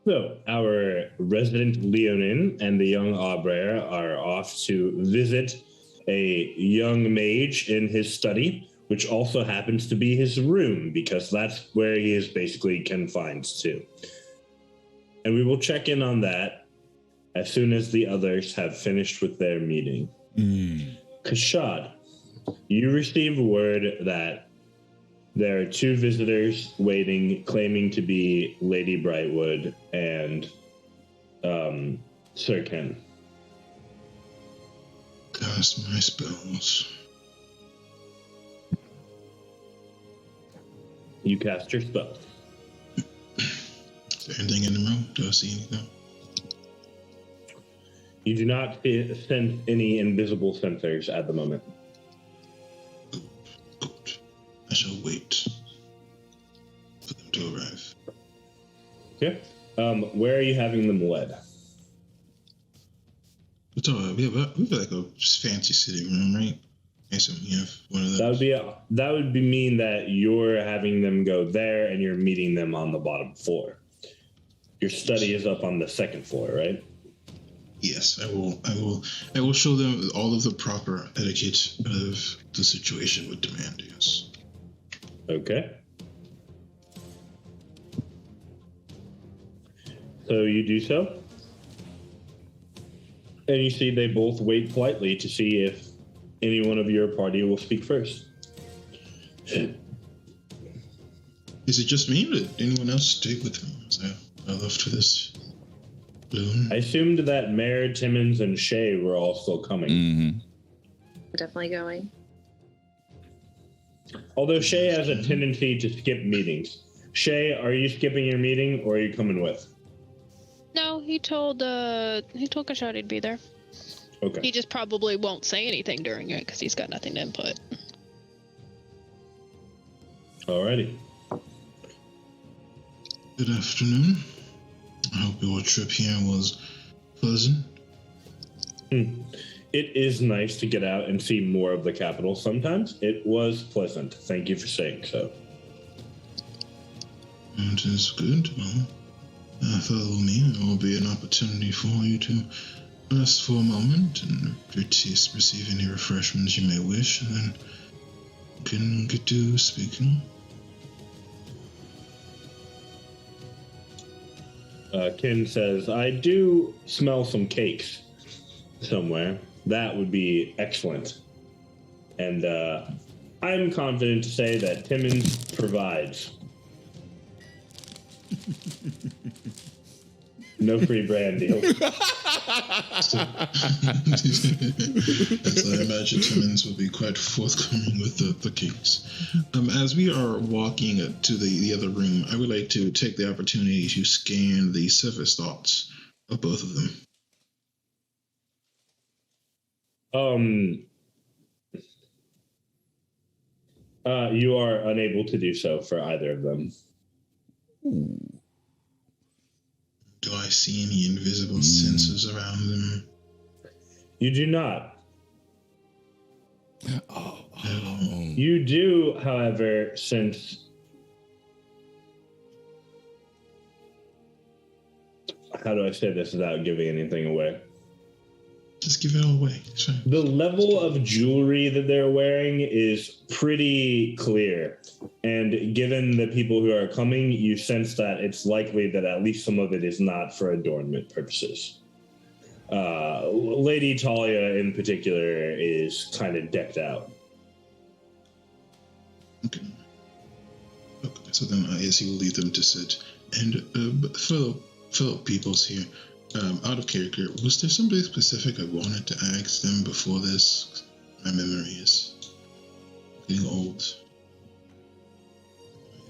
B: So, our resident Leonin and the young Aubraire are off to visit a young mage in his study, which also happens to be his room, because that's where he is basically confined to. And we will check in on that as soon as the others have finished with their meeting. Kashad, you receive word that there are two visitors waiting, claiming to be Lady Brightwood and Sir Ken.
D: Cast my spells.
B: You cast your spell.
D: Is there anything in the room? Do I see anything?
B: You do not sense any invisible sensors at the moment.
D: Good. I shall wait for them to arrive.
B: Okay. Where are you having them led?
D: It's all right. We have like a fancy sitting room, right? And so we have one of those.
B: That would mean that you're having them go there and you're meeting them on the bottom floor. Your study is up on the second floor, right?
D: Yes, I will show them all of the proper etiquette of the situation would demand, yes.
B: Okay. So you do so. And you see they both wait politely to see if any one of your party will speak first.
D: Is it just me, or did anyone else stay with him? I left for this balloon.
B: I assumed that Mayor, Timmons, and Shay were all still coming.
A: Mm-hmm.
G: Definitely going.
B: Although Shay has a tendency to skip meetings. Shay, are you skipping your meeting or are you coming with?
E: No, he told Kashad he'd be there.
B: Okay.
E: He just probably won't say anything during it because he's got nothing to input.
B: Alrighty.
D: Good afternoon. I hope your trip here was pleasant.
B: It is nice to get out and see more of the capital sometimes. It was pleasant. Thank you for saying so.
D: It is good. Well, follow me. There will be an opportunity for you to rest for a moment and receive any refreshments you may wish, and then you can get to speaking.
B: Ken says, I do smell some cakes somewhere. That would be excellent. And I'm confident to say that Timmons provides. No free brand deal.
D: As I imagine Timmons will be quite forthcoming with the cakes. As we are walking to the other room, I would like to take the opportunity to scan the surface thoughts of both of them.
B: You are unable to do so for either of them.
D: Do I see any invisible sensors around them?
B: You do not.
A: Oh.
B: You do, however, since... How do I say this without giving anything away?
D: Just give it all away. It's fine.
B: The level of jewelry that they're wearing is pretty clear. And given the people who are coming, you sense that it's likely that at least some of it is not for adornment purposes. Lady Talia in particular is kind of decked out.
D: Okay. So then I guess you will leave them to sit. And fellow peoples here, out of character, was there somebody specific I wanted to ask them before this? My memory is getting old.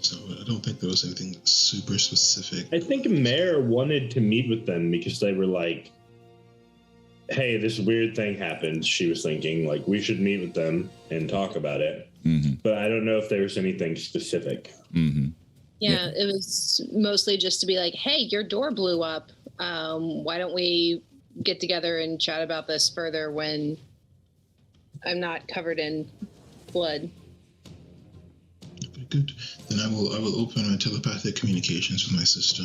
D: So I don't think there was anything super specific.
B: I think Mare wanted to meet with them because they were like, hey, this weird thing happened. She was thinking, like, we should meet with them and talk about it.
A: Mm-hmm.
B: But I don't know if there was anything specific.
A: Mm-hmm.
G: Yeah, it was mostly just to be like, hey, your door blew up. Why don't we get together and chat about this further when I'm not covered in blood?
D: Very good. Then I will open my telepathic communications with my sister.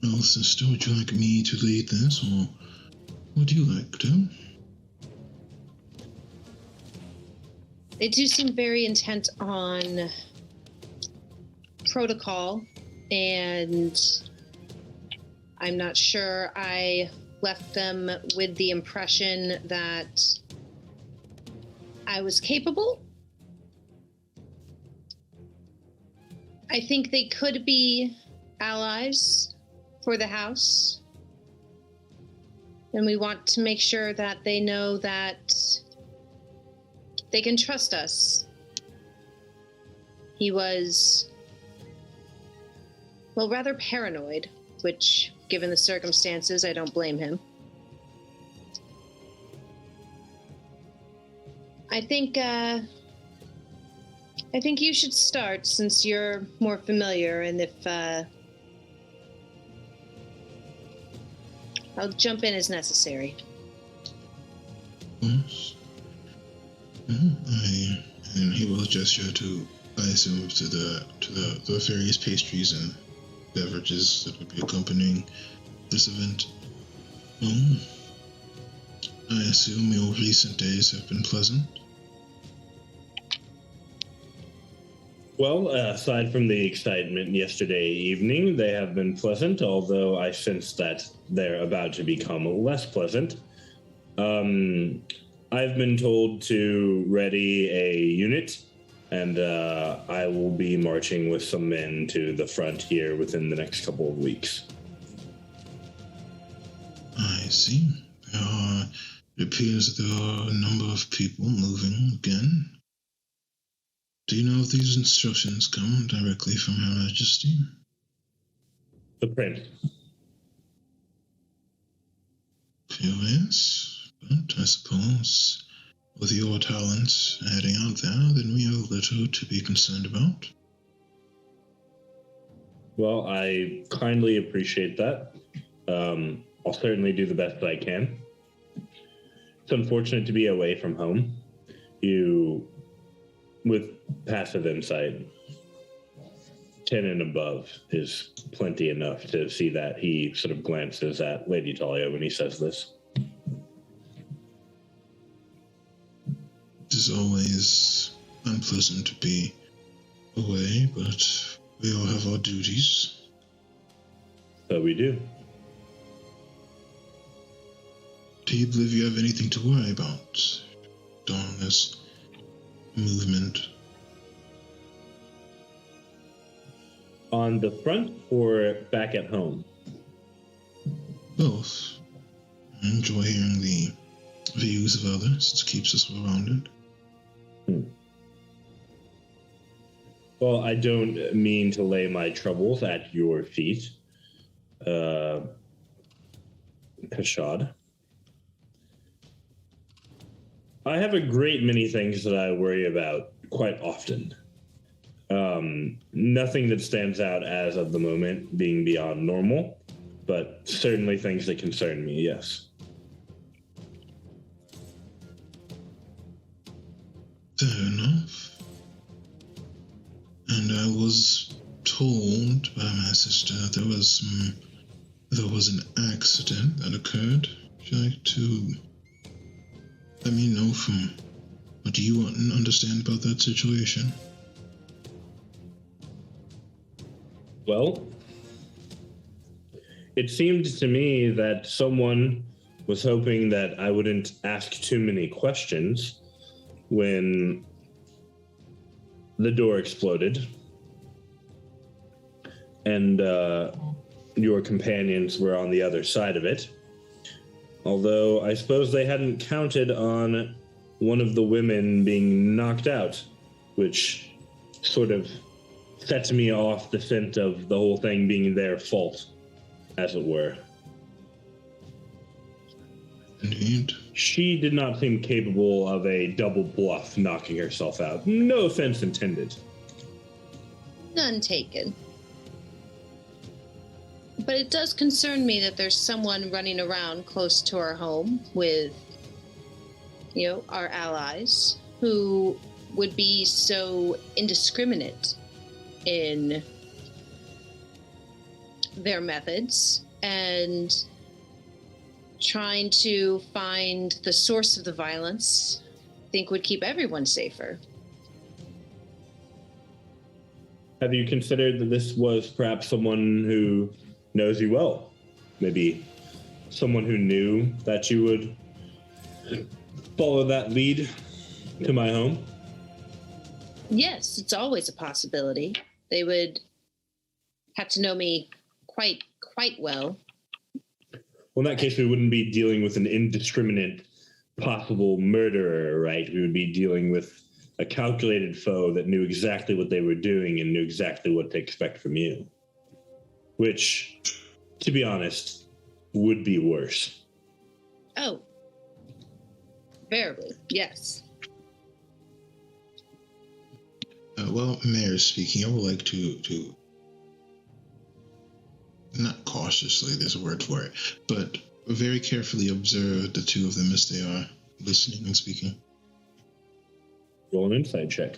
D: Well, sister, would you like me to lead this, or would you like to?
G: They do seem very intent on protocol, and I'm not sure I left them with the impression that I was capable. I think they could be allies for the house, and we want to make sure that they know that they can trust us. He was, well, rather paranoid, which, given the circumstances, I don't blame him. I think you should start since you're more familiar, and if I'll jump in as necessary.
D: Yes. And he will gesture to, I assume, to the various pastries and beverages that would be accompanying this event. I assume your recent days have been pleasant.
B: Well, aside from the excitement yesterday evening, they have been pleasant, although I sense that they're about to become less pleasant. I've been told to ready a unit, and I will be marching with some men to the front here within the next couple of weeks.
D: I see. It appears that there are a number of people moving again. Do you know if these instructions come directly from Her Majesty?
B: The prince.
D: Curious, but I suppose with your talents heading out there, then we have little to be concerned about.
B: Well, I kindly appreciate that. I'll certainly do the best that I can. It's unfortunate to be away from home. You, with passive insight, 10 and above is plenty enough to see that. He sort of glances at Lady Talia when he says this.
D: It is always unpleasant to be away, but we all have our duties.
B: So we do.
D: Do you believe you have anything to worry about during this movement?
B: On the front or back at home?
D: Both. I enjoy hearing the views of others. It keeps us well-rounded.
B: Well, I don't mean to lay my troubles at your feet, Kashad. I have a great many things that I worry about quite often. Nothing that stands out as of the moment being beyond normal, but certainly things that concern me, yes.
D: Fair enough. And I was told by my sister there was an accident that occurred. Would you like to let me know from what do you want to understand about that situation?
B: Well, it seemed to me that someone was hoping that I wouldn't ask too many questions when the door exploded and your companions were on the other side of it. Although I suppose they hadn't counted on one of the women being knocked out, which sort of set me off the scent of the whole thing being their fault, as it were.
D: Indeed.
B: She did not seem capable of a double bluff knocking herself out. No offense intended.
G: None taken. But it does concern me that there's someone running around close to our home with, our allies who would be so indiscriminate in their methods and trying to find the source of the violence, I think would keep everyone safer.
B: Have you considered that this was perhaps someone who knows you well? Maybe someone who knew that you would follow that lead to my home?
G: Yes, it's always a possibility. They would have to know me quite well.
B: Well, in that case, we wouldn't be dealing with an indiscriminate possible murderer, right? We would be dealing with a calculated foe that knew exactly what they were doing and knew exactly what to expect from you. Which, to be honest, would be worse.
G: Oh. Verily, yes.
D: Well, Mayor speaking, I would like to not cautiously, there's a word for it, but very carefully observe the two of them as they are listening and speaking.
B: Roll an insight check.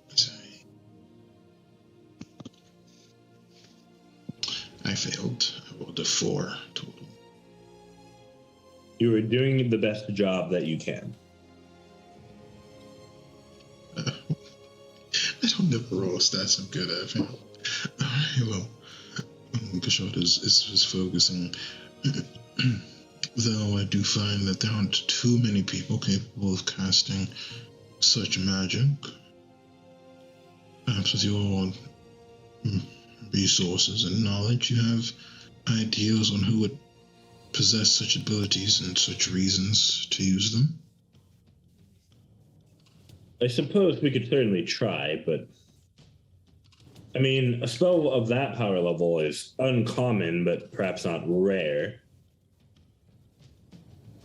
D: Sorry. I failed. I rolled a 4 total.
B: You are doing the best job that you can.
D: I don't never roll stats I'm good at. Alright, well, Kishore is focusing. Though I do find that there aren't too many people capable of casting such magic. Perhaps with your resources and knowledge, you have ideas on who would possess such abilities and such reasons to use them?
B: I suppose we could certainly try, but I mean, a spell of that power level is uncommon, but perhaps not rare.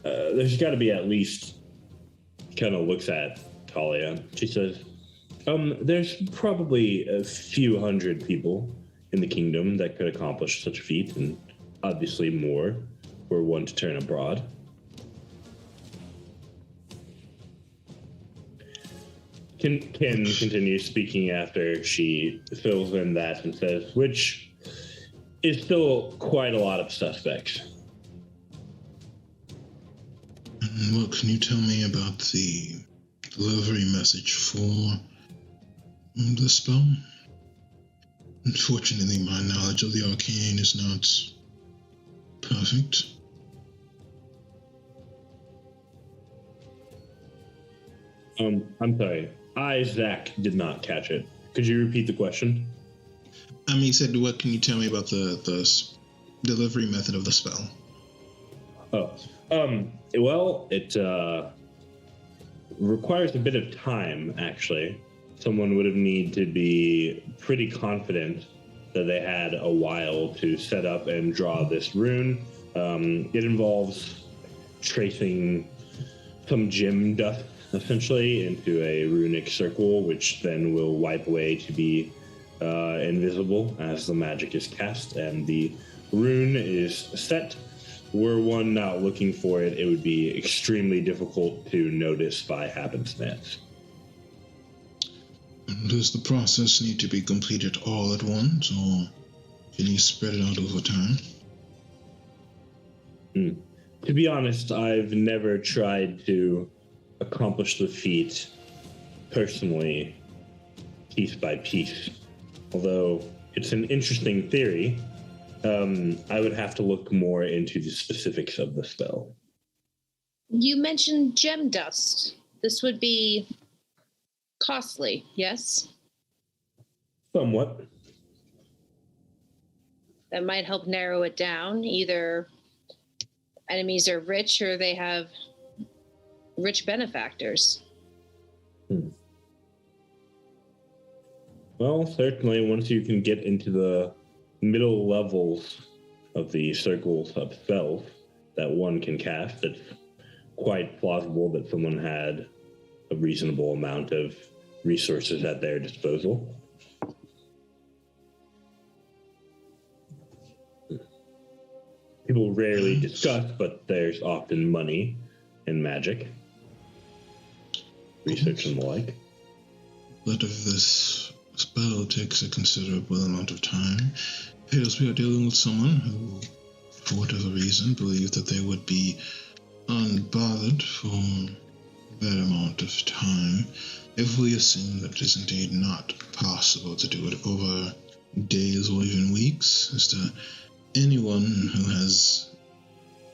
B: There's got to be at least, kind of looks at Talia. She says, there's probably a few hundred people in the kingdom that could accomplish such a feat, and obviously more were one to turn abroad. Ken continues speaking after she fills in that and says, which is still quite a lot of suspects.
D: And what can you tell me about the delivery message for the spell? Unfortunately, my knowledge of the arcane is not perfect.
B: I'm sorry. Isaac did not catch it. Could you repeat the question?
D: He said, what can you tell me about the delivery method of the spell?
B: Well, it requires a bit of time, actually. Someone would have need to be pretty confident that they had a while to set up and draw this rune. It involves tracing some gem dust, essentially, into a runic circle, which then will wipe away to be invisible as the magic is cast, and the rune is set were one not looking for it, it would be extremely difficult to notice by happenstance.
D: Does the process need to be completed all at once, or can you spread it out over time?
B: To be honest, I've never tried to accomplish the feat personally, piece by piece. Although it's an interesting theory, I would have to look more into the specifics of the spell.
G: You mentioned gem dust. This would be costly, yes?
B: Somewhat.
G: That might help narrow it down. Either enemies are rich or they have rich benefactors.
B: Well, certainly once you can get into the middle levels of the circles of spells that one can cast, it's quite plausible that someone had a reasonable amount of resources at their disposal. People rarely discuss, but there's often money in magic, research and the like.
D: But if this spell takes a considerable amount of time, it appears we are dealing with someone who, for whatever reason, believed that they would be unbothered for that amount of time. If we assume that it is indeed not possible to do it over days or even weeks, is there anyone who has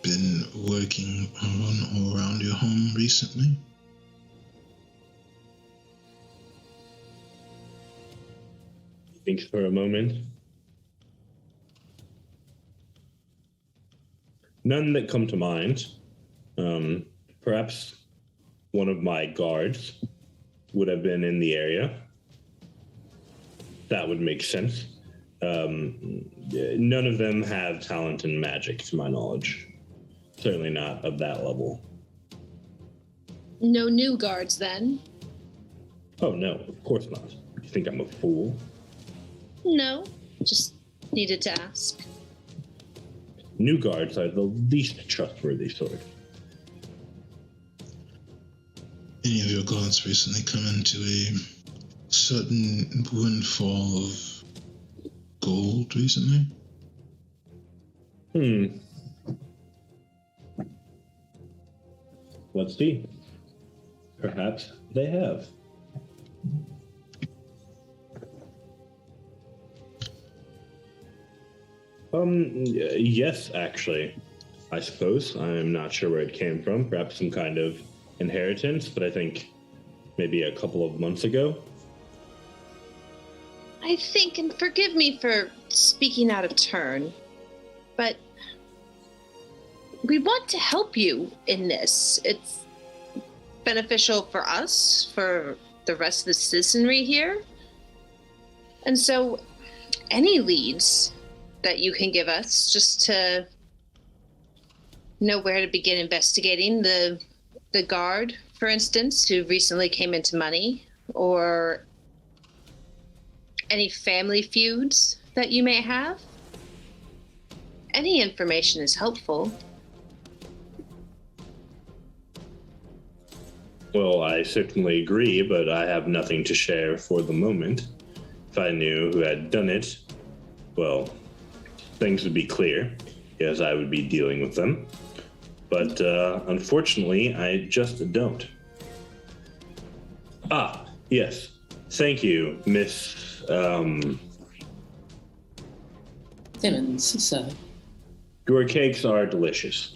D: been working on or around your home recently?
B: Thinks for a moment. None that come to mind. Perhaps one of my guards would have been in the area. That would make sense. None of them have talent in magic, to my knowledge. Certainly not of that level.
G: No new guards, then?
B: Oh, no, of course not. You think I'm a fool?
G: No, just needed to ask.
B: New guards are the least trustworthy sort.
D: Any of your guards recently come into a sudden windfall of gold recently?
B: Let's see. Perhaps they have. Yes, actually. I suppose. I'm not sure where it came from. Perhaps some kind of inheritance, but I think maybe a couple of months ago.
G: I think, and forgive me for speaking out of turn, but we want to help you in this. It's beneficial for us, for the rest of the citizenry here. And so any leads that you can give us just to know where to begin investigating the guard, for instance, who recently came into money, or any family feuds that you may have. Any information is helpful.
B: Well, I certainly agree, but I have nothing to share for the moment. If I knew who had done it, well, things would be clear, as I would be dealing with them. But unfortunately, I just don't. Ah, yes. Thank you, Miss...
F: Timmons, sir.
B: Your cakes are delicious.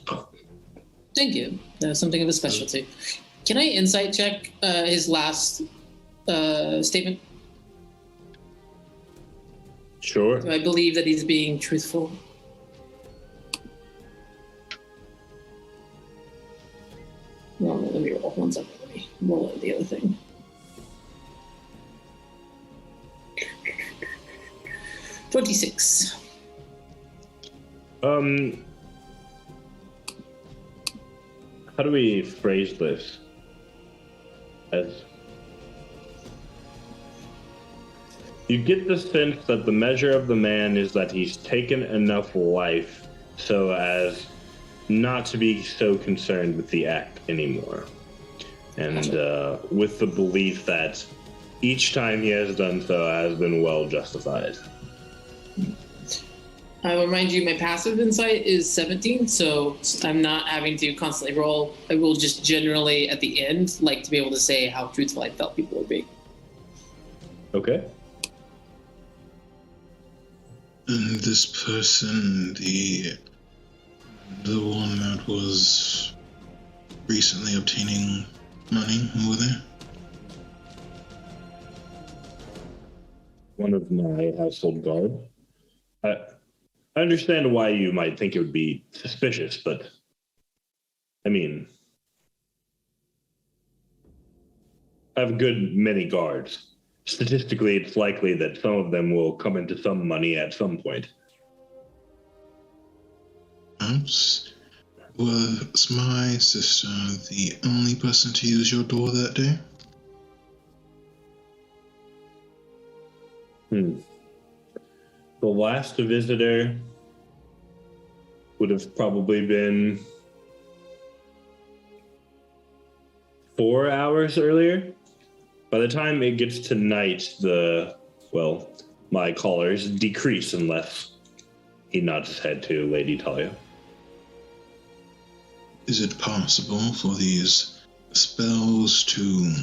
F: Thank you. Something of a specialty. Can I insight check his last statement?
B: Sure.
F: Do I believe that he's being truthful? No, let me roll. 1 second. Let me roll the other thing. $26.
B: How do we phrase this? As you get the sense that the measure of the man is that he's taken enough life so as not to be so concerned with the act anymore. And with the belief that each time he has done so has been well justified.
F: I will remind you, my passive insight is 17, so I'm not having to constantly roll. I will just generally, at the end, like to be able to say how truthful I felt people would be.
B: Okay.
D: And this person, the one that was recently obtaining money over there?
B: One of my household guard. I understand why you might think it would be suspicious, but I mean, I have a good many guards. Statistically, it's likely that some of them will come into some money at some point.
D: Was my sister the only person to use your door that day?
B: The last visitor would have probably been 4 hours earlier. By the time it gets to night, my callers decrease unless he nods his head to Lady Talia.
D: Is it possible for these spells to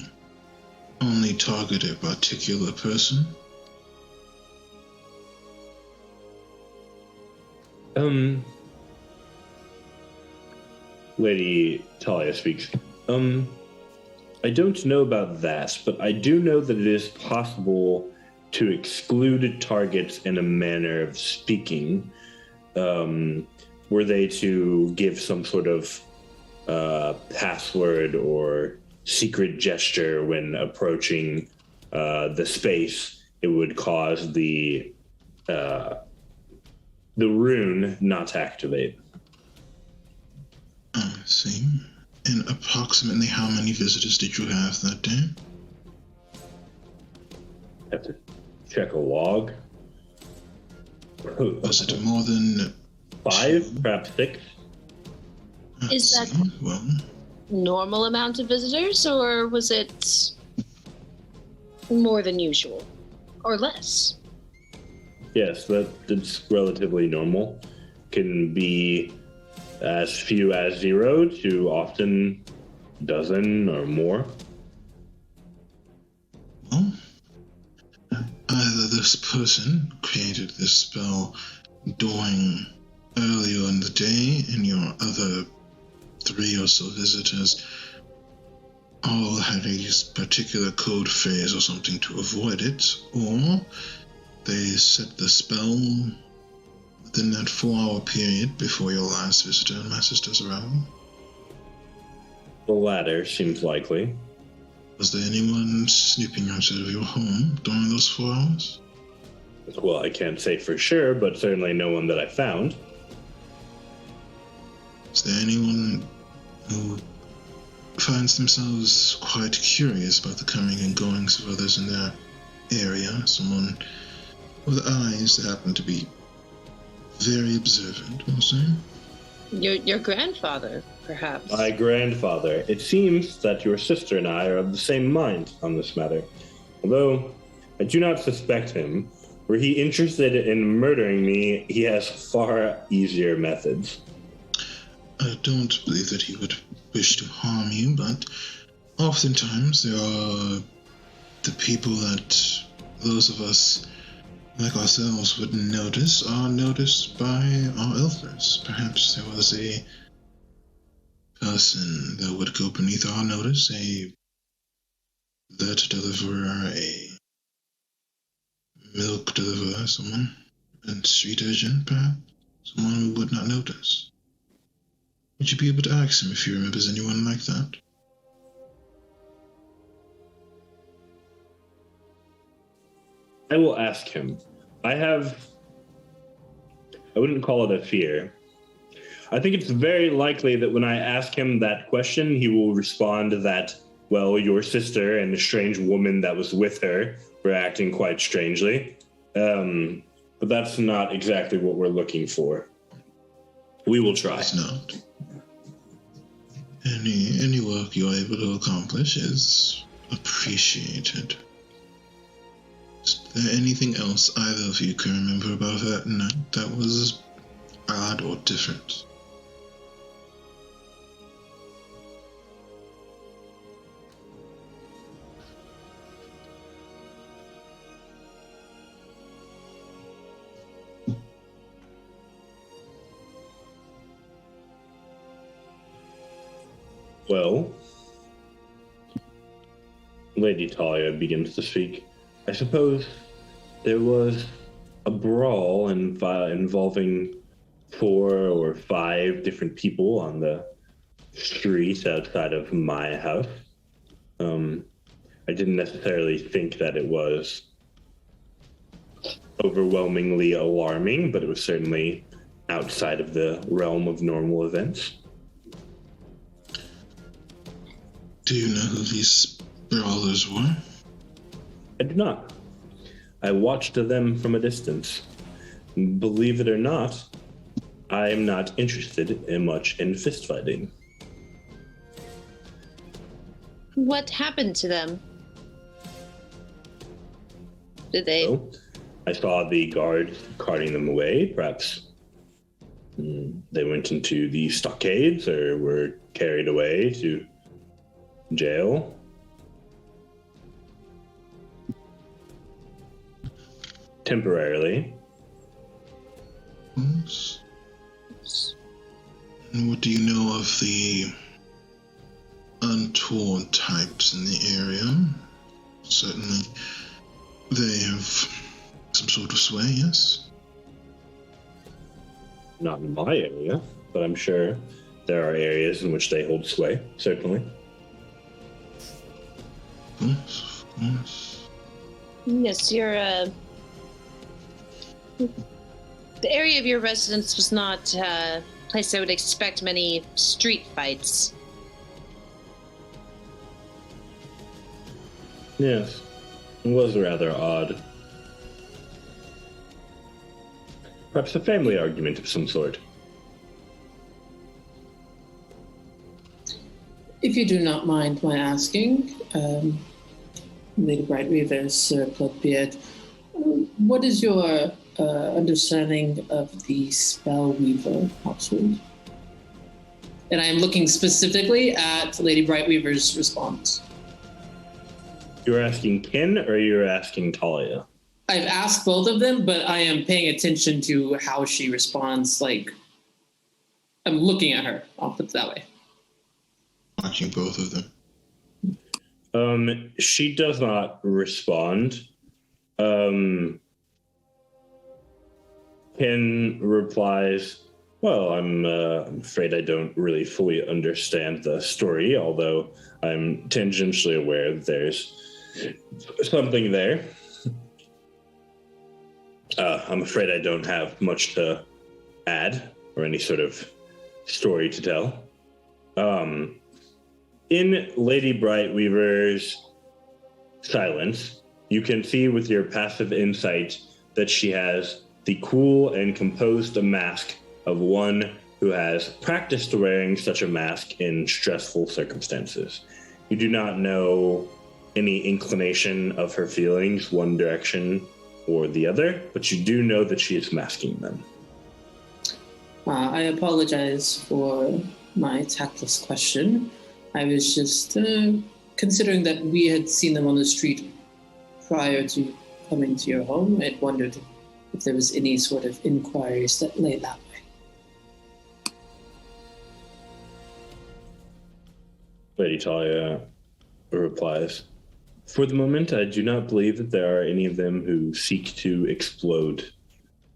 D: only target a particular person?
B: Lady Talia speaks. I don't know about that, but I do know that it is possible to exclude targets in a manner of speaking. Were they to give some sort of password or secret gesture when approaching the space, it would cause the rune not to activate.
D: I see. And approximately how many visitors did you have that day?
B: Have to check a log.
D: Was it more than
B: 5, perhaps 6?
G: Is that normal amount of visitors, or was it more than usual, or less?
B: Yes, that's relatively normal. Can be as few as 0 to often a dozen or more.
D: Well, either this person created this spell during earlier in the day, and your other 3 or so visitors all had a particular code phrase or something to avoid it, or they set the spell within that 4-hour period before your last visitor and my sister's arrival.
B: The latter seems likely.
D: Was there anyone snooping outside of your home during those 4 hours?
B: Well, I can't say for sure, but certainly no one that I found.
D: Is there anyone who finds themselves quite curious about the coming and goings of others in their area? Someone with eyes that happen to be very observant, we'll say?
G: Your grandfather, perhaps.
B: My grandfather. It seems that your sister and I are of the same mind on this matter. Although I do not suspect him. Were he interested in murdering me, he has far easier methods.
D: I don't believe that he would wish to harm you, but oftentimes there are the people that those of us like ourselves wouldn't notice are noticed by our elders. Perhaps there was a person that would go beneath our notice, a letter deliverer, a milk deliverer, someone, a street urchin, perhaps, someone we would not notice. Would you be able to ask him if he remembers anyone like that?
B: I will ask him. I wouldn't call it a fear. I think it's very likely that when I ask him that question, he will respond that, well, your sister and the strange woman that was with her were acting quite strangely. But that's not exactly what we're looking for. We will try.
D: It's not. Any work you're able to accomplish is appreciated. Is there anything else either of you can remember about that night that was odd or different?
B: Well, Lady Talia begins to speak. I suppose there was a brawl involving 4 or 5 different people on the street outside of my house. I didn't necessarily think that it was overwhelmingly alarming, but it was certainly outside of the realm of normal events.
D: Do you know who these brawlers were?
B: I do not. I watched them from a distance. Believe it or not, I am not interested in much in fist fighting.
G: What happened to them? Did they?
B: So, I saw the guards carting them away. Perhaps they went into the stockades or were carried away to jail. Temporarily.
D: Yes. And what do you know of the untoward types in the area? Certainly, they have some sort of sway, yes?
B: Not in my area, but I'm sure there are areas in which they hold sway, certainly.
D: Yes, of course.
G: Yes, the area of your residence was not a place I would expect many street fights.
B: Yes, it was rather odd. Perhaps a family argument of some sort.
F: If you do not mind my asking, Lady Brightweaver, Sir Bloodbeard, what is your understanding of the Spellweaver household? And I am looking specifically at Lady Brightweaver's response.
B: You're asking Ken or you're asking Talia?
F: I've asked both of them, but I am paying attention to how she responds. Like, I'm looking at her. I'll put it that way.
D: Watching both of them.
B: She does not respond. Ken replies, well, I'm afraid I don't really fully understand the story, although I'm tangentially aware that there's something there. I'm afraid I don't have much to add or any sort of story to tell. In Lady Brightweaver's silence, you can see with your passive insight that she has the cool and composed mask of one who has practiced wearing such a mask in stressful circumstances. You do not know any inclination of her feelings, one direction or the other, but you do know that she is masking them.
F: I apologize for my tactless question. I was just considering that we had seen them on the street prior to coming to your home. I wondered if there was any sort of inquiries that lay that way.
B: Lady Talia replies, for the moment, I do not believe that there are any of them who seek to explode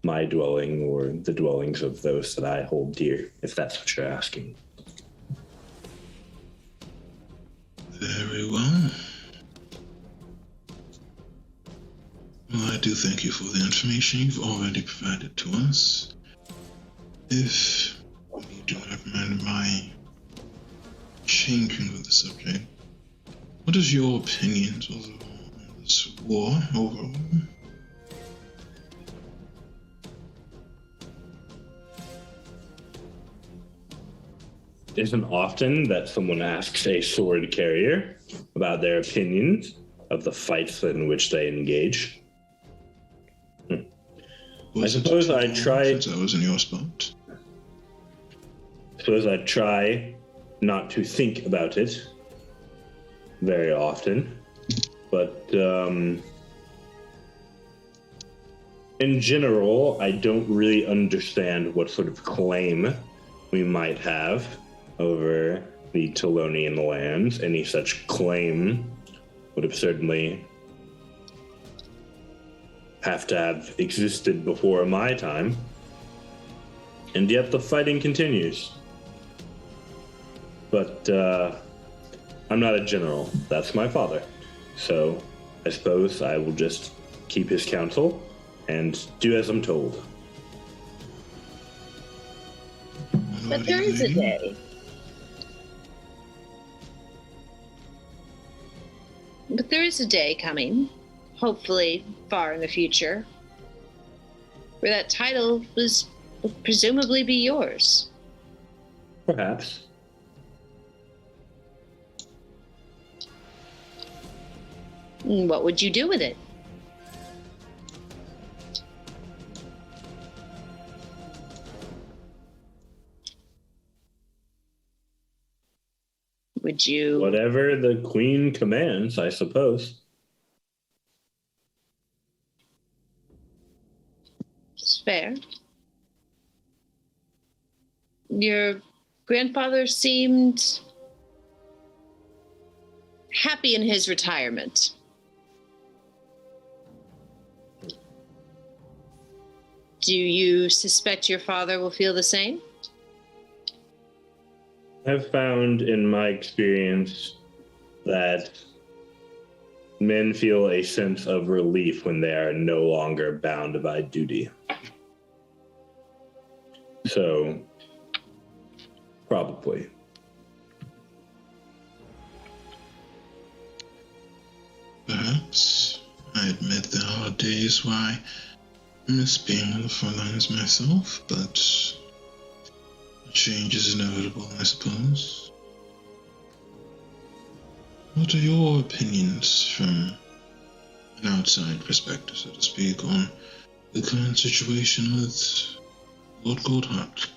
B: my dwelling or the dwellings of those that I hold dear, if that's what you're asking.
D: Very well. Well, I do thank you for the information you've already provided to us. If you do not mind my changing of the subject, what is your opinions on this war overall?
B: isn't often that someone asks a sword carrier about their opinions of the fights in which they engage. I suppose I tried.
D: I was in your spot.
B: Suppose I try not to think about it very often, but in general, I don't really understand what sort of claim we might have over the Telonian lands. Any such claim would have certainly have to have existed before my time. And yet the fighting continues. But I'm not a general. That's my father. So I suppose I will just keep his counsel and do as I'm told.
G: But there is a day. But there is a day coming, hopefully far in the future, where that title will presumably be yours.
B: Perhaps.
G: What would you do with it? Would you...
B: Whatever the queen commands, I suppose.
G: It's fair. Your grandfather seemed happy in his retirement. Do you suspect your father will feel the same?
B: I've found in my experience that men feel a sense of relief when they are no longer bound by duty. So, probably.
D: Perhaps. I admit there are days where I miss being on the front lines myself, but change is inevitable, I suppose. What are your opinions from an outside perspective, so to speak, on the current situation with Lord Goldheart?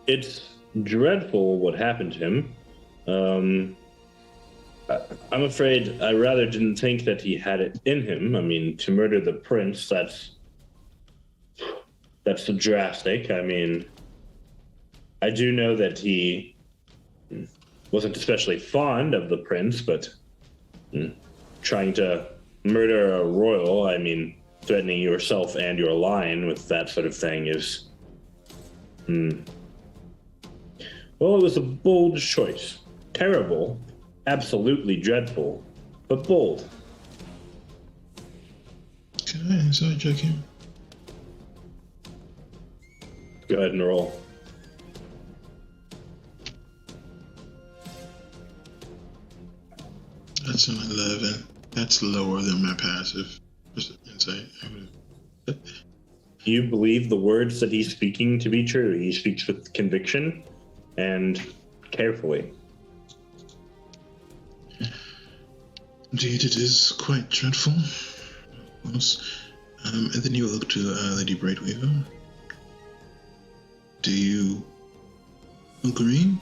B: It's dreadful what happened to him. I'm afraid I rather didn't think that he had it in him. I mean, to murder the prince, that's drastic. I mean, I do know that he wasn't especially fond of the prince, but trying to murder a royal, I mean, threatening yourself and your line with that sort of thing is... Well, it was a bold choice. Terrible, absolutely dreadful, but bold.
D: Can I inside check him?
B: Go ahead and roll.
D: That's an 11. That's lower than my passive insight.
B: You believe the words that he's speaking to be true. He speaks with conviction and carefully.
D: Indeed, it is quite dreadful. Of course. And then you look to Lady Brightweaver. Do you agree?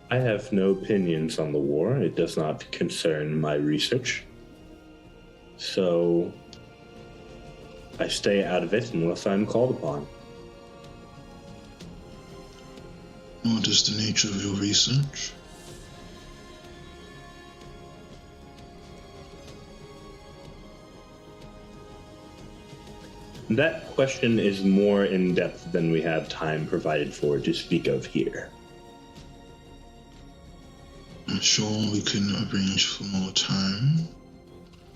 B: I have no opinions on the war. It does not concern my research. So I stay out of it unless I'm called upon.
D: What is the nature of your research?
B: That question is more in depth than we have time provided for to speak of here.
D: I'm sure we can arrange for more time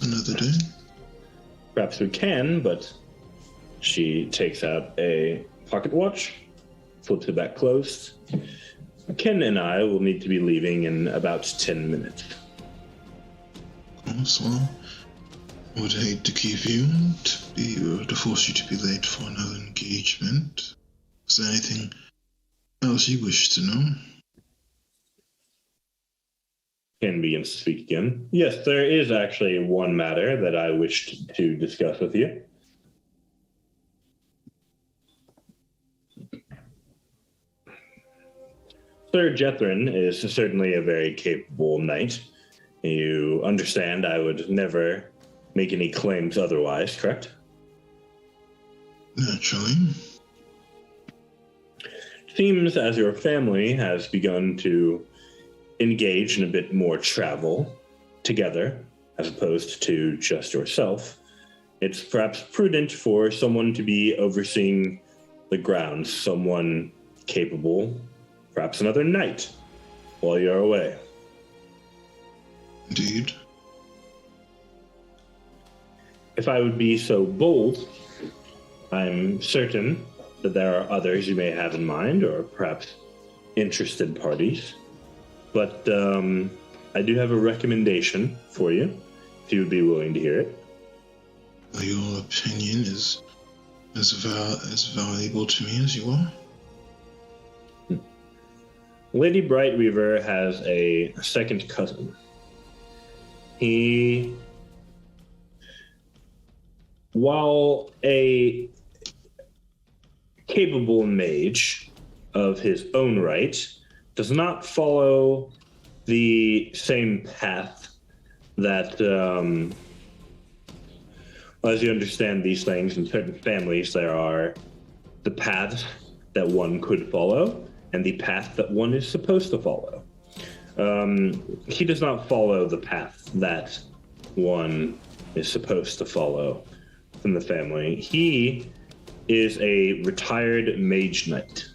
D: another day.
B: Perhaps we can, but she takes out a pocket watch, flips it back closed. Ken and I will need to be leaving in about 10 minutes.
D: Of course, well, I would hate to keep you to force you to be late for another engagement. Is there anything else you wish to know?
B: Ken begins to speak again. Yes, there is actually one matter that I wished to discuss with you. Sir Jethrin is certainly a very capable knight. You understand I would never make any claims otherwise, correct?
D: Naturally.
B: Seems as your family has begun to engage in a bit more travel together, as opposed to just yourself, it's perhaps prudent for someone to be overseeing the grounds, someone capable, perhaps another knight, while you're away.
D: Indeed.
B: If I would be so bold, I'm certain that there are others you may have in mind, or perhaps interested parties. But I do have a recommendation for you, if you would be willing to hear it.
D: Your opinion is as valuable to me as you are.
B: Lady Brightweaver has a second cousin. He, while a capable mage of his own right, does not follow the same path that, as you understand these things, in certain families, there are the paths that one could follow and the path that one is supposed to follow. He does not follow the path that one is supposed to follow in the family. He is a retired mage knight.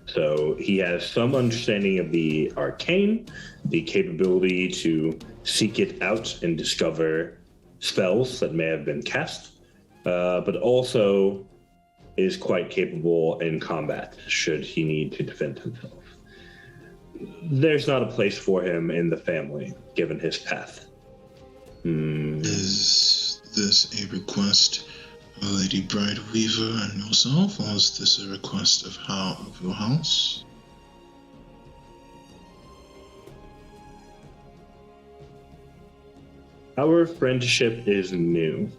B: So he has some understanding of the arcane, the capability to seek it out and discover spells that may have been cast, but also is quite capable in combat should he need to defend himself. There's not a place for him in the family, given his path.
D: Is this a request of Lady Brightweaver and yourself, or is this a request of your house?
B: Our friendship is new.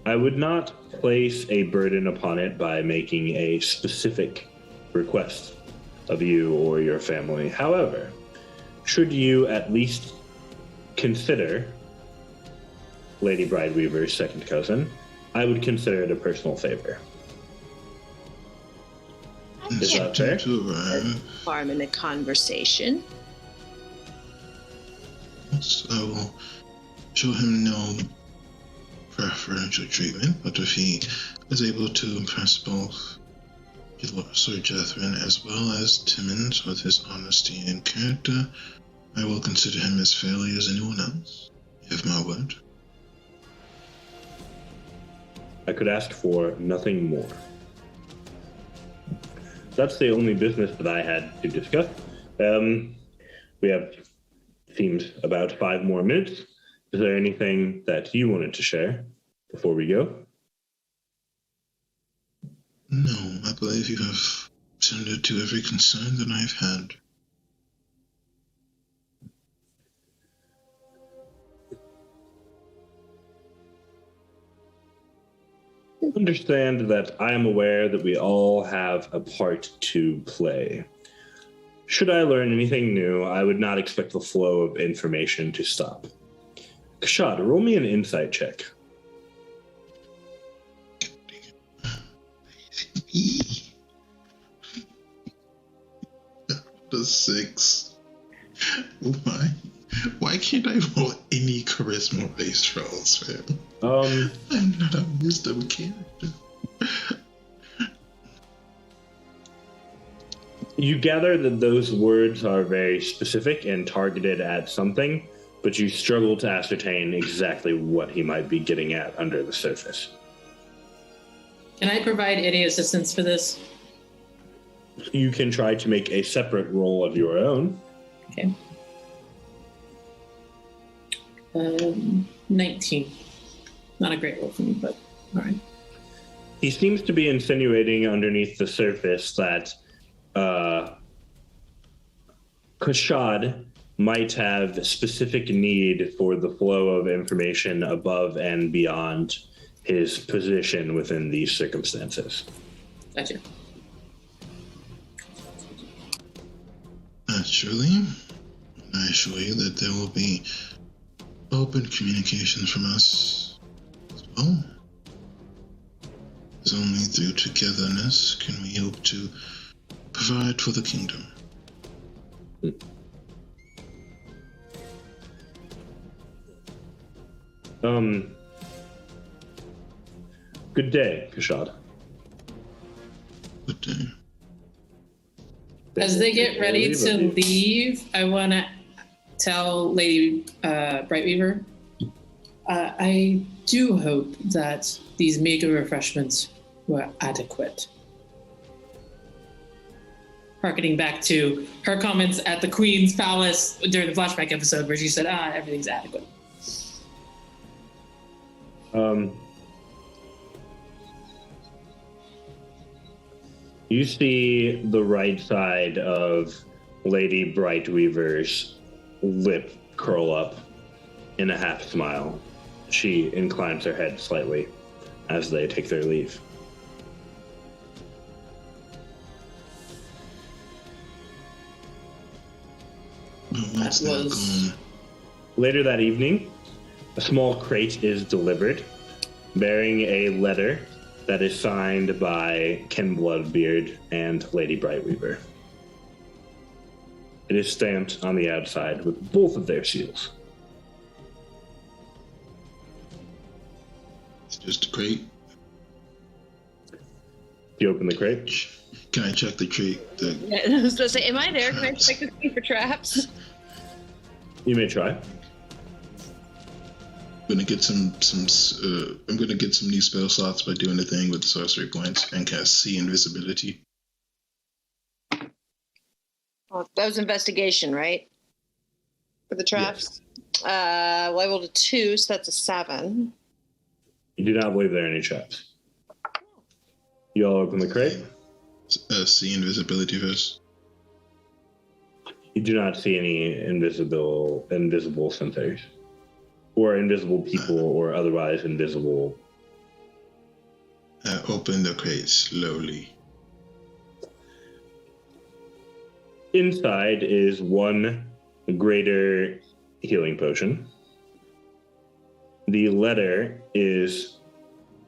B: I would not place a burden upon it by making a specific request of you or your family. However, should you at least consider Lady Brightweaver's second cousin, I would consider it a personal favor. Is that fair?
H: Harm in a conversation.
D: Yes, I will show him no preferential treatment, but if he is able to impress both Sir Jethrin as well as Timmons with his honesty and character, I will consider him as fairly as anyone else. You have my word.
B: I could ask for nothing more. That's the only business that I had to discuss. We have, seems, about 5 more minutes. Is there anything that you wanted to share before we go?
D: No, I believe you have tended to every concern that I've had.
B: Understand that I am aware that we all have a part to play. Should I learn anything new, I would not expect the flow of information to stop. Kashad, roll me an insight check.
D: The 6. Why can't I roll any charisma-based rolls, man? I'm not a wisdom character.
B: You gather that those words are very specific and targeted at something, but you struggle to ascertain exactly what he might be getting at under the surface.
F: Can I provide any assistance for this?
B: You can try to make a separate roll of your own.
F: Okay. 19. Not a great roll for me, but all right.
B: He seems to be insinuating underneath the surface that Kashad might have specific need for the flow of information above and beyond his position within these circumstances.
F: Gotcha.
D: Naturally, I assure you that there will be open communication from us as well. It's only through togetherness can we hope to provide for the kingdom.
B: Good day, Kashad.
D: Good day.
F: As they get ready to leave, I want to tell Lady Brightweaver, I do hope that these meager refreshments were adequate. Harkening back to her comments at the Queen's Palace during the flashback episode where she said, everything's adequate.
B: You see the right side of Lady Brightweaver's lip curl up in a half smile. She inclines her head slightly as they take their leave.
D: Once they're gone,
B: Later that evening, a small crate is delivered bearing a letter that is signed by Ken Bloodbeard and Lady Brightweaver. It is stamped on the outside with both of their seals.
D: it's just a crate.
B: You open the crate.
D: Can I check the crate?
H: Yeah, I was going to say, am I there? Can I check this thing for traps?
B: You may try.
D: I'm gonna get some new spell slots by doing the thing with the sorcery points and cast see invisibility.
H: Oh, that was investigation, right? For the traps? Yes. Well, I rolled a 2, so that's a 7.
B: You do not believe there are any traps. You all open the crate.
D: See invisibility first.
B: You do not see any invisible sentries. Or invisible people, or otherwise invisible.
D: I open the crate slowly.
B: Inside is one greater healing potion. The letter is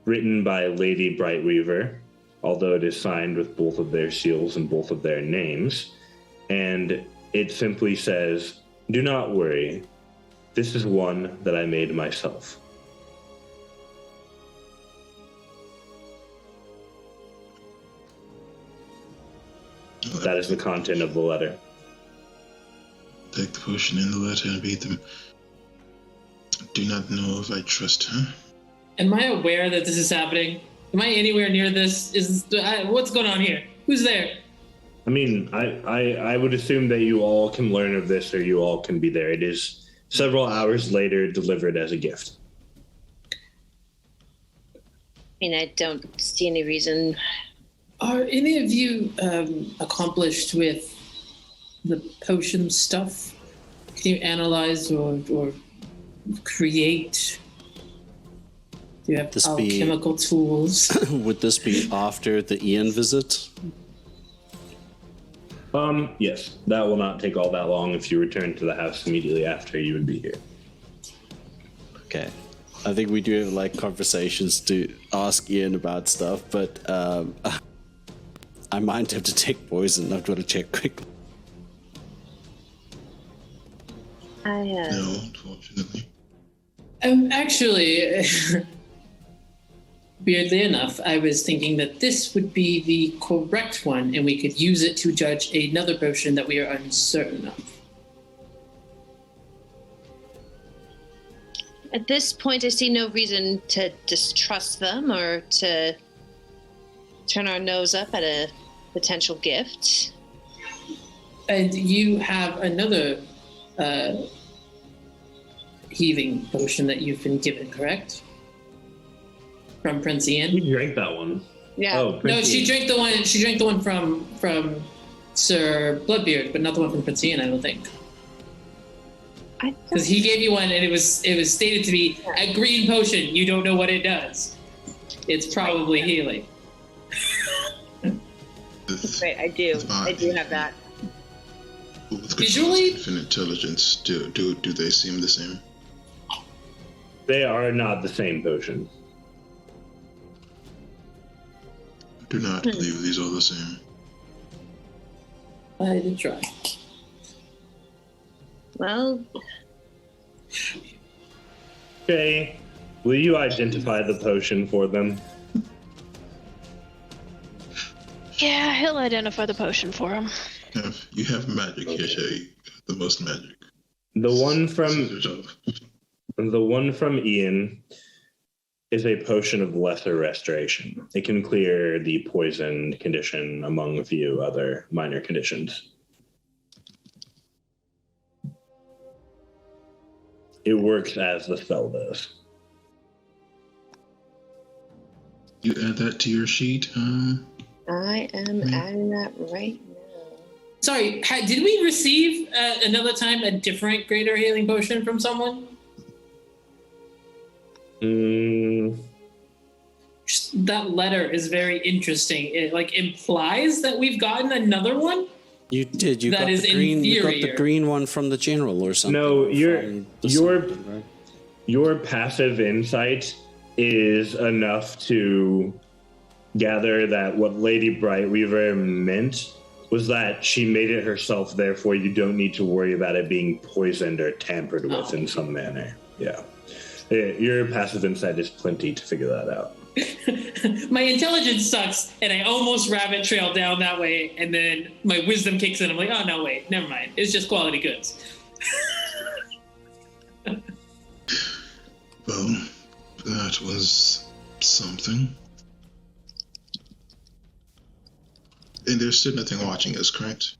B: written by Lady Brightweaver, although it is signed with both of their seals and both of their names. And it simply says, "Do not worry. This is one that I made myself." That is the content of the letter.
D: Take the potion in the letter and read them. Do not know if I trust her.
F: Am I aware that this is happening? Am I anywhere near this? What's going on here? Who's there?
B: I mean, I would assume that you all can learn of this, or you all can be there. It is several hours later, delivered as a gift.
H: I mean, I don't see any reason.
F: Are any of you accomplished with the potion stuff? Can you analyze or create? Do you have alchemical tools?
C: Would this be after the Ian visit?
B: Yes, that will not take all that long. If you return to the house immediately after, you would be here.
C: Okay. I think we do have like conversations to ask Ian about stuff, but I might have to take poison. I've got to check quickly.
D: No, unfortunately.
F: Actually, weirdly enough, I was thinking that this would be the correct one, and we could use it to judge another potion that we are uncertain of.
G: At this point, I see no reason to distrust them or to turn our nose up at a potential gift.
F: And you have another healing potion that you've been given, correct? From Prince
B: You
F: Ian?
B: drank that one.
H: Yeah.
B: Oh,
F: No,
B: Prince
F: she
B: Ian.
F: drank the one. She drank the one from Sir Bloodbeard, but not the one from Prince Ian, I don't think. Because he gave you one, and it was stated to be a green potion. You don't know what it does. It's probably healing.
H: Right, I do. I do have that.
D: With
F: Visually-
D: infinite intelligence, do they seem the same?
B: They are not the same potion.
D: I do not believe these are the same.
F: I did try.
H: Well,
B: Okay. Will you identify the potion for them?
E: Yeah, he'll identify the potion for him.
D: You have magic here, Shay. The most magic.
B: The one from
D: Scissors of-
B: the one from Ian is a potion of lesser restoration. It can clear the poisoned condition among a few other minor conditions. It works as the spell does.
D: You add that to your sheet.
H: I am adding that right now.
F: Sorry, did we receive another time a different greater healing potion from someone? Just, that letter is very interesting. It implies that we've gotten another one.
C: You did. You
F: That
C: got
F: is
C: the green. You got the
F: inferior.
C: green one from the general or something.
B: No,
C: from the something, right?
B: your passive insight is enough to gather that what Lady Brightweaver meant was that she made it herself, therefore you don't need to worry about it being poisoned or tampered with in some manner. Yeah. Your passive insight is plenty to figure that out.
F: My intelligence sucks, and I almost rabbit trail down that way, and then my wisdom kicks in. I'm like, oh no, wait, never mind. It's just quality goods.
D: Well, that was something. And there's still nothing watching us, correct?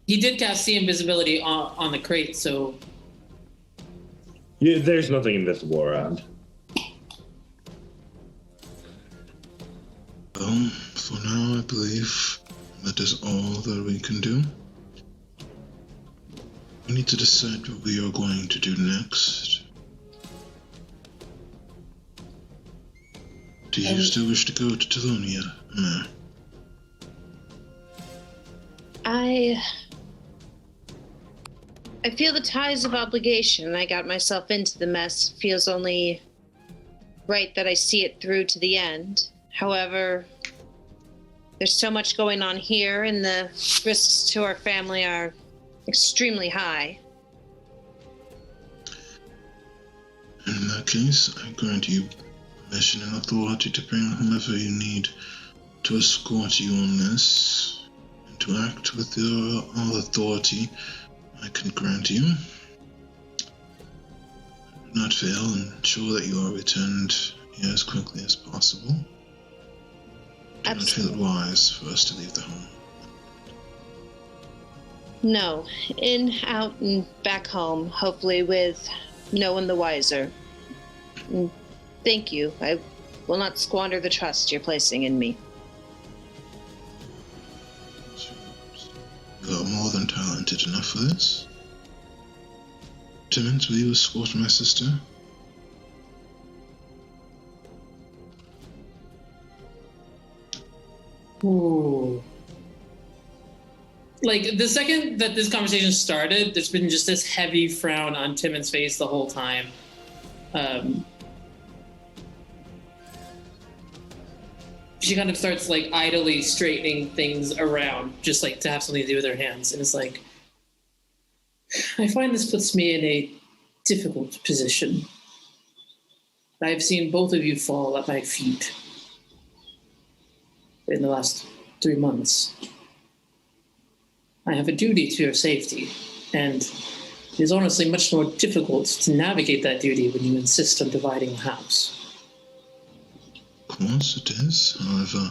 F: He did cast see invisibility on the crate, so
B: Yeah, there's nothing invisible around.
D: Well, for now, I believe that is all that we can do. We need to decide what we are going to do next. Do you still wish to go to Telonia? No.
H: I feel the ties of obligation. I got myself into the mess. Feels only right that I see it through to the end. However, there's so much going on here, and the risks to our family are extremely high.
D: In that case, I grant you permission and authority to bring whomever you need to escort you on this, and to act with all authority I can grant you. Do not fail and ensure that you are returned here as quickly as possible. Do not feel it wise for us to leave the home.
H: No, in, out, and back home, hopefully with no one the wiser. And thank you. I will not squander the trust you're placing in me.
D: You are more than talented enough for this. Timmons, will you escort my sister?
F: ooh. Like the second that this conversation started, there's been just this heavy frown on Timon's face the whole time. She kind of starts idly straightening things around, just to have something to do with her hands, and it's like, I find this puts me in a difficult position. I've seen both of you fall at my feet in the last 3 months. I have a duty to your safety, and it is honestly much more difficult to navigate that duty when you insist on dividing the house.
D: Of course it is. However,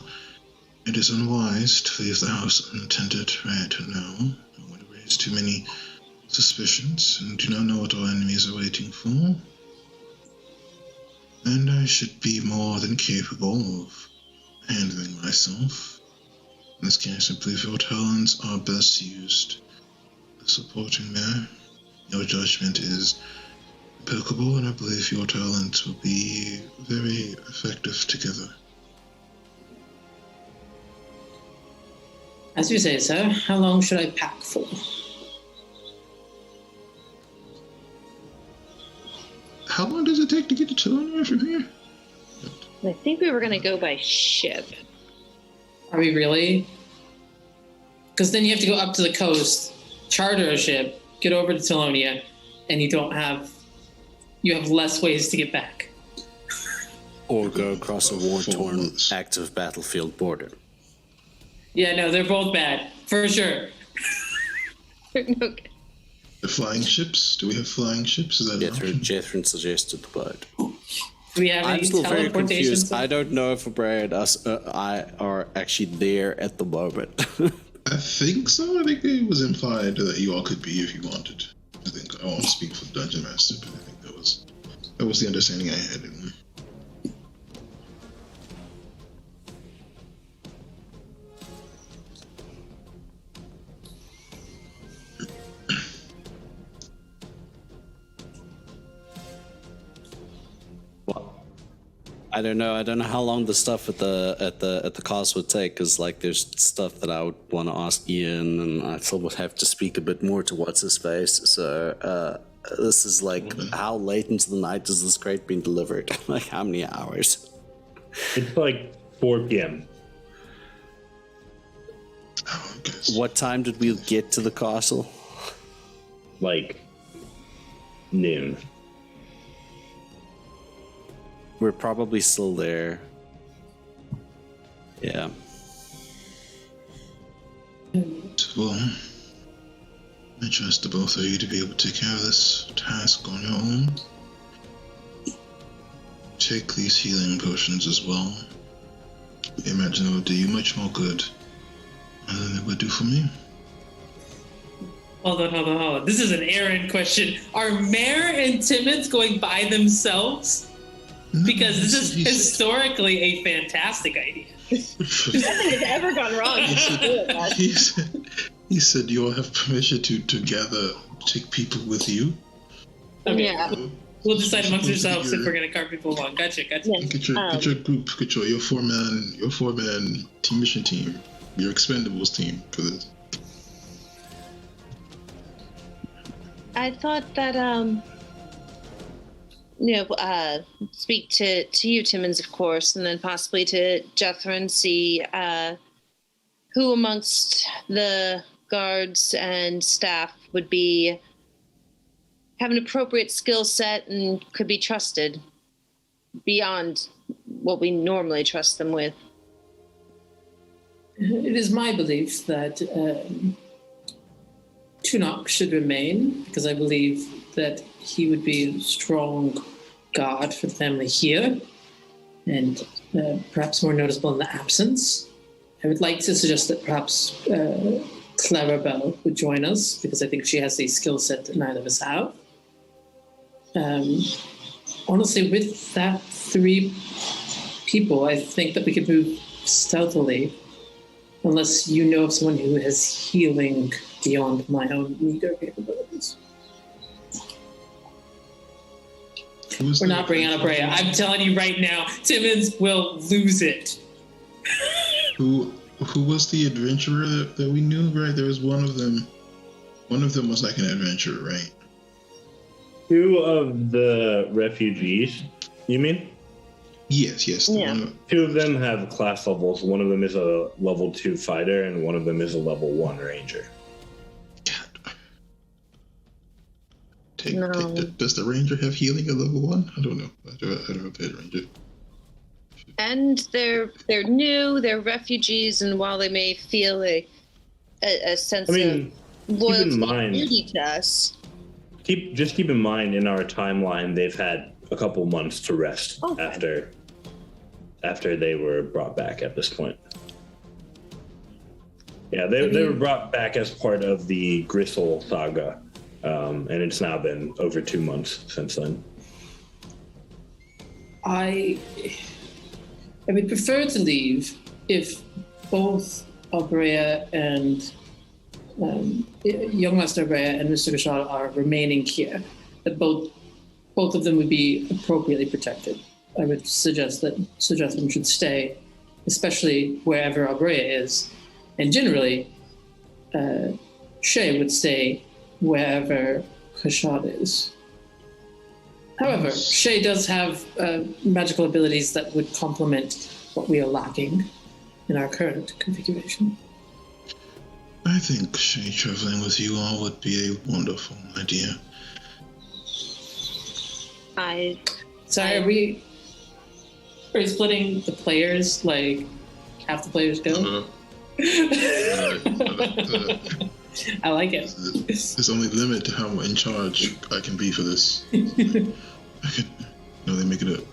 D: It is unwise to leave the house unattended right now. I would raise too many suspicions and do not know what our enemies are waiting for. And I should be more than capable of handling myself. In this case, I believe your talents are best used supporting me. Your judgment is impeccable, and I believe your talents will be very effective together.
F: As you say, sir, how long should I pack for?
D: How long does it take to get to Telonia from here?
H: I think we were going to go by ship.
F: Are we really? Because then you have to go up to the coast, charter a ship, get over to Telonia, and you have less ways to get back.
C: Or go across a war-torn, active battlefield border.
F: Yeah, no, they're both bad, for sure.
H: Okay.
D: The flying ships? Do we have flying ships? Is that an option?
C: Jethrin suggested the boat.
F: Do we have
C: I'm
F: any
C: still very
F: teleportation?
C: confused. I don't know if Bray and us I are actually there at the moment.
D: I think so. I think it was implied that you all could be if you wanted. I think I won't speak for the Dungeon Master, but I think that was the understanding I had.
C: I don't know. I don't know how long the stuff at the cast would take, because like there's stuff that I would want to ask Ian, and I still would have to speak a bit more to what's his face. So this is like, how late into the night has this crate been delivered? Like how many hours?
B: It's like 4 p.m.
D: Oh, okay.
C: What time did we get to the castle?
B: Like noon.
C: We're probably still there. Yeah.
D: Well, I trust the both of you to be able to take care of this task on your own. Take these healing potions as well. I imagine it will do you much more good than it would do for me.
F: Hold on. This is an Aaron question. Are Mare and Timmons going by themselves? Because this is historically a fantastic idea.
H: Nothing has ever gone wrong.
D: He said you all have permission to gather, take people with you.
F: Okay.
H: Yeah.
F: We'll decide amongst ourselves if we're going to cart people along. Gotcha.
H: Yeah.
D: Get your group, get your four-man team mission team, your expendables team for this.
H: I thought that speak to you, Timmons, of course, and then possibly to Jethrin, see who amongst the guards and staff would have an appropriate skill set and could be trusted beyond what we normally trust them with.
F: It is my belief that Tunok should remain, because I believe that he would be a strong guard for the family here, and perhaps more noticeable in the absence. I would like to suggest that perhaps Clarabelle would join us, because I think she has a skill set that neither of us have. Honestly, with that 3 people, I think that we could move stealthily, unless you know of someone who has healing beyond my own meager capabilities. We're not bringing on a Brea. I'm telling you right now, Timmons will lose it.
D: Who was the adventurer that we knew, right? There was one of them. One of them was like an adventurer, right?
B: 2 of the refugees, you mean?
D: Yes.
H: Yeah.
B: 2 of them have class levels. One of them is a level 2 fighter, and one of them is a level 1 ranger.
D: Does the ranger have healing at level 1? I don't know. I don't have a ranger.
H: And they're new, they're refugees, and while they may feel a sense of loyalty and duty to us.
B: Keep in mind, in our timeline, they've had a couple months to rest after they were brought back at this point. Yeah, they were brought back as part of the Gristle saga, and it's now been over 2 months since then.
F: I would prefer to leave if both Abrea and young Master Abrea and Mr. Gashad are remaining here. That both of them would be appropriately protected. I would suggest them should stay, especially wherever Abrea is. And generally, Shay would stay wherever Kashad is. However, Shay does have magical abilities that would complement what we are lacking in our current configuration.
D: I think Shay traveling with you all would be a wonderful idea.
F: Sorry, are we splitting the players? Like, half the players go? I like it.
D: There's only limit to how in charge I can be for this. They make it up.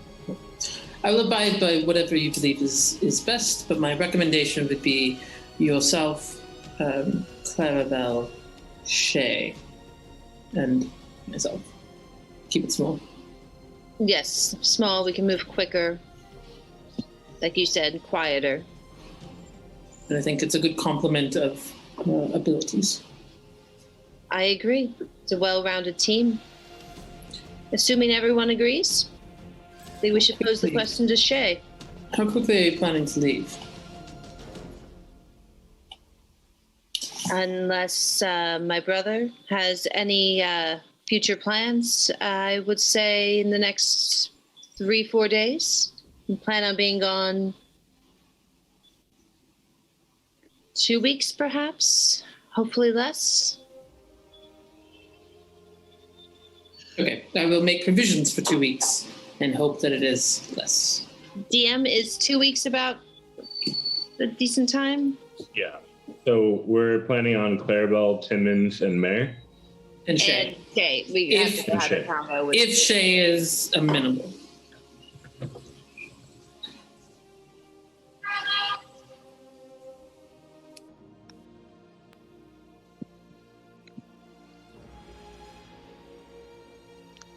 F: I will abide by whatever you believe is best, but my recommendation would be yourself, Clarabelle, Shay, and myself. Keep it small.
H: Yes, small, we can move quicker. Like you said, quieter.
F: And I think it's a good complement of abilities.
H: I agree. It's a well-rounded team. Assuming everyone agrees, I think we should pose the question to Shay.
F: How quickly are you planning to leave?
H: Unless my brother has any future plans, I would say in the next 3-4 days. We plan on being gone 2 weeks, perhaps. Hopefully less.
F: Okay, I will make provisions for 2 weeks and hope that it is less.
H: DM, is 2 weeks about a decent time?
B: Yeah. So we're planning on Clarabelle, Timmons, and Mare.
F: And Shay.
H: And Shay. We have to have a combo with
F: If Shay is amenable.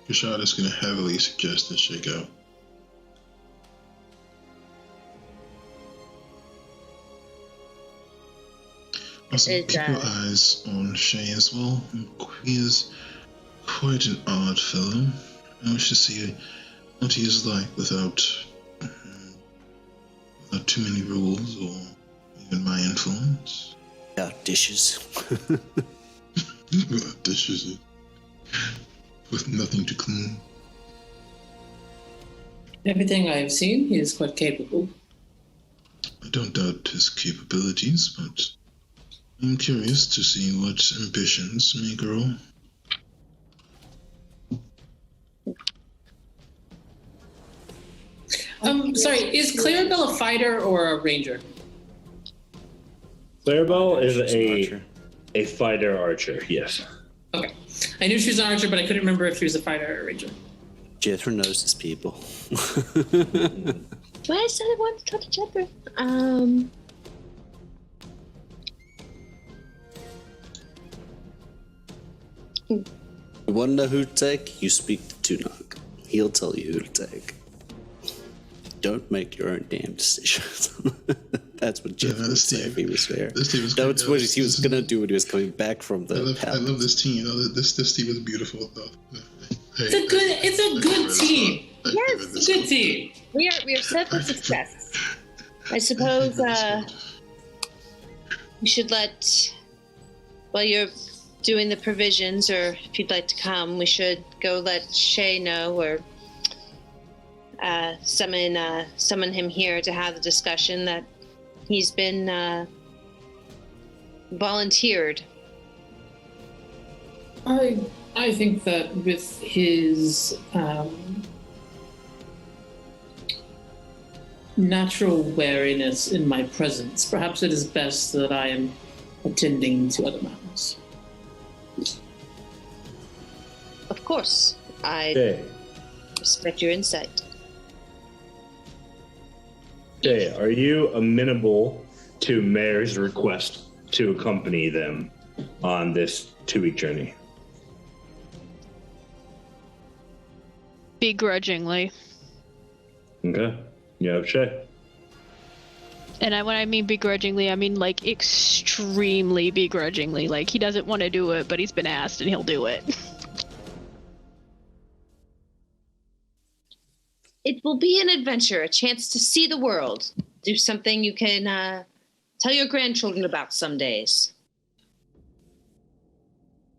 D: Kashad is going to heavily suggest that Shay go. Also, keep your eyes on Shay as well. He is quite an odd fellow. I wish to see what he is like without too many rules or even my influence.
C: Without dishes.
D: Without dishes. With nothing to clean.
F: Everything I have seen, he is quite capable.
D: I don't doubt his capabilities, but I'm curious to see what ambitions may grow.
F: Sorry, is Clarabelle a fighter or a ranger?
B: Clarabelle is
C: Archer.
B: a fighter archer, yes.
F: Okay. I knew she was an archer, but I couldn't remember if she was a fighter or a ranger.
C: Jethro knows his people.
H: Well, I said I wanted to talk to Jethro.
C: You want to know who to take? You speak to Tunok. He'll tell you who to take. Don't make your own damn decisions. That's what Jeff would say if he was there.
D: This team is
C: That's what he was going to do when he was coming back from the
D: I love this team. This team is beautiful, though.
F: It's a good team.
H: Yes,
F: It's a good team.
H: We are set for success. I suppose we should while you're doing the provisions, or if you'd like to come, we should go let Shay know, or summon him here to have the discussion that he's been volunteered.
F: I think that with his natural wariness in my presence, perhaps it is best that I am attending to other matters.
H: Of course, I
B: Jay,
H: respect your insight.
B: Jay, are you amenable to Mayor's request to accompany them on this 2-week journey.
E: Begrudgingly.
B: Okay. You have Shay.
E: And when I mean begrudgingly, I mean like extremely begrudgingly. Like he doesn't want to do it, but he's been asked and he'll do it.
H: It will be an adventure, a chance to see the world. Do something you can tell your grandchildren about some days.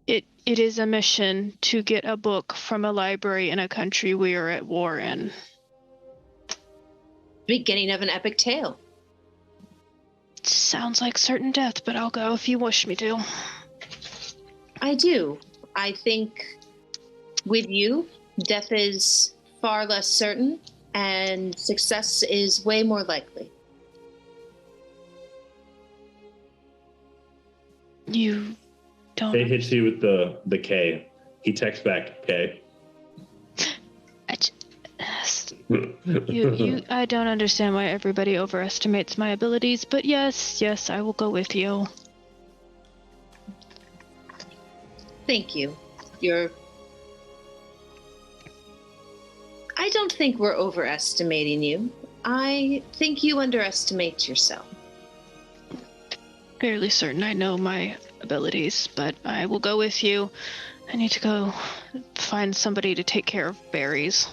E: It is a mission to get a book from a library in a country we are at war in.
H: Beginning of an epic tale.
E: Sounds like certain death, but I'll go if you wish me to.
H: I do. I think with you, death is far less certain, and success is way more likely.
E: You don't.
B: Shay hits you with the K. He texts back K.
E: I don't understand why everybody overestimates my abilities, but yes, I will go with you.
H: Thank you. I don't think we're overestimating you. I think you underestimate yourself.
E: Fairly certain I know my abilities, but I will go with you. I need to go find somebody to take care of berries.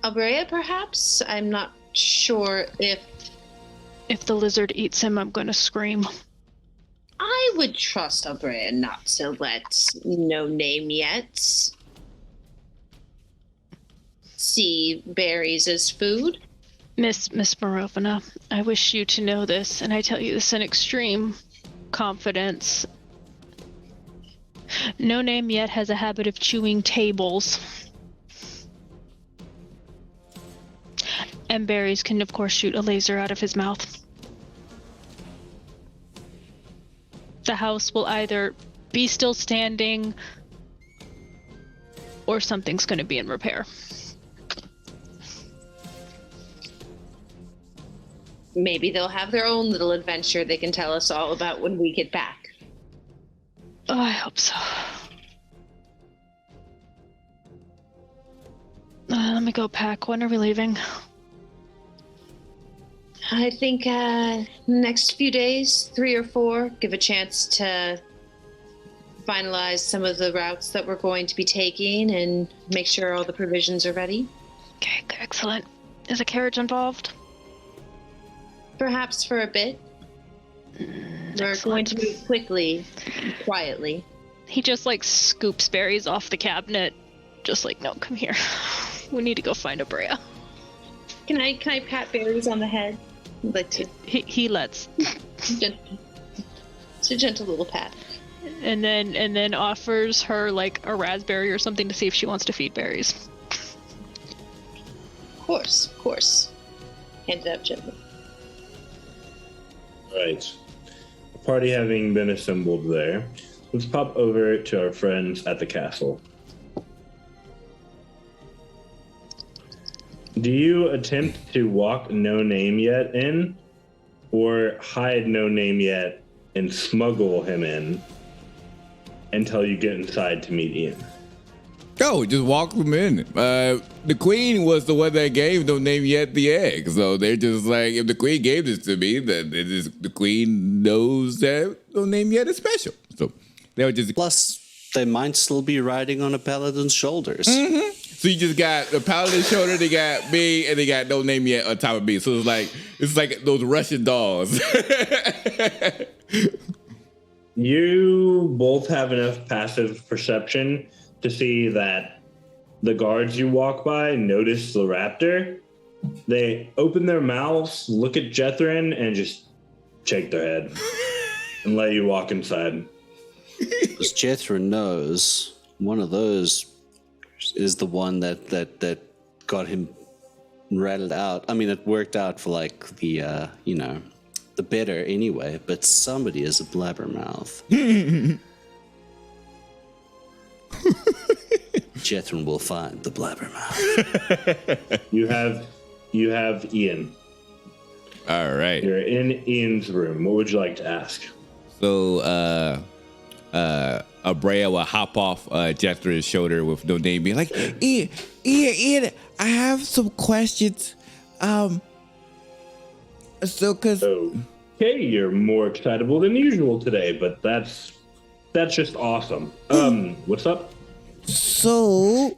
H: Abrea, perhaps? I'm not sure if...
E: If the lizard eats him, I'm going to scream.
H: I would trust Abrea not to let no name yet see berries as food.
E: Miss Morovina, I wish you to know this, and I tell you this in extreme confidence. No name yet has a habit of chewing tables. And berries can, of course, shoot a laser out of his mouth. The house will either be still standing or something's going to be in repair.
H: Maybe they'll have their own little adventure they can tell us all about when we get back.
E: Oh, I hope so. Let me go pack. When are we leaving?
H: I think next few days, 3 or 4, give a chance to finalize some of the routes that we're going to be taking and make sure all the provisions are ready.
E: Okay, excellent. Is a carriage involved?
H: Perhaps for a bit. We're going to move quickly, quietly.
E: He just like scoops berries off the cabinet. Just like, no, come here. We need to go find Abrea.
H: Can I pat berries on the head? Like to
E: he lets.
H: It's a gentle little pat.
E: And then offers her like a raspberry or something to see if she wants to feed berries.
H: Of course. Hand it up gently.
B: Right. The party having been assembled there, let's pop over to our friends at the castle. Do you attempt to walk No Name Yet in, or hide No Name Yet and smuggle him in until you get inside to meet Ian?
A: Oh, just walk them in. The queen was the one that gave No Name Yet the egg, so they're just like, if the queen gave this to me, then the queen knows that No Name Yet is special. So they were just.
C: Plus, they might still be riding on a paladin's shoulders.
A: Mm-hmm. So you just got the paladin's shoulder, they got me, and they got No Name Yet on top of me. So it's like those Russian dolls.
B: You both have enough passive perception to see that the guards you walk by notice the raptor. They open their mouths, look at Jethrin, and just shake their head and let you walk inside.
C: Because Jethrin knows one of those is the one that got him rattled out. I mean, it worked out for like the the better anyway. But somebody is a blabbermouth. Jethrin will find the blabbermouth.
B: You have Ian.
A: All right.
B: You're in Ian's room. What would you like to ask?
A: So, Abrea will hop off Jethro's shoulder with no name, being like, Ian, I have some questions.
B: Okay, you're more excitable than usual today, but that's just awesome. What's up?
A: So,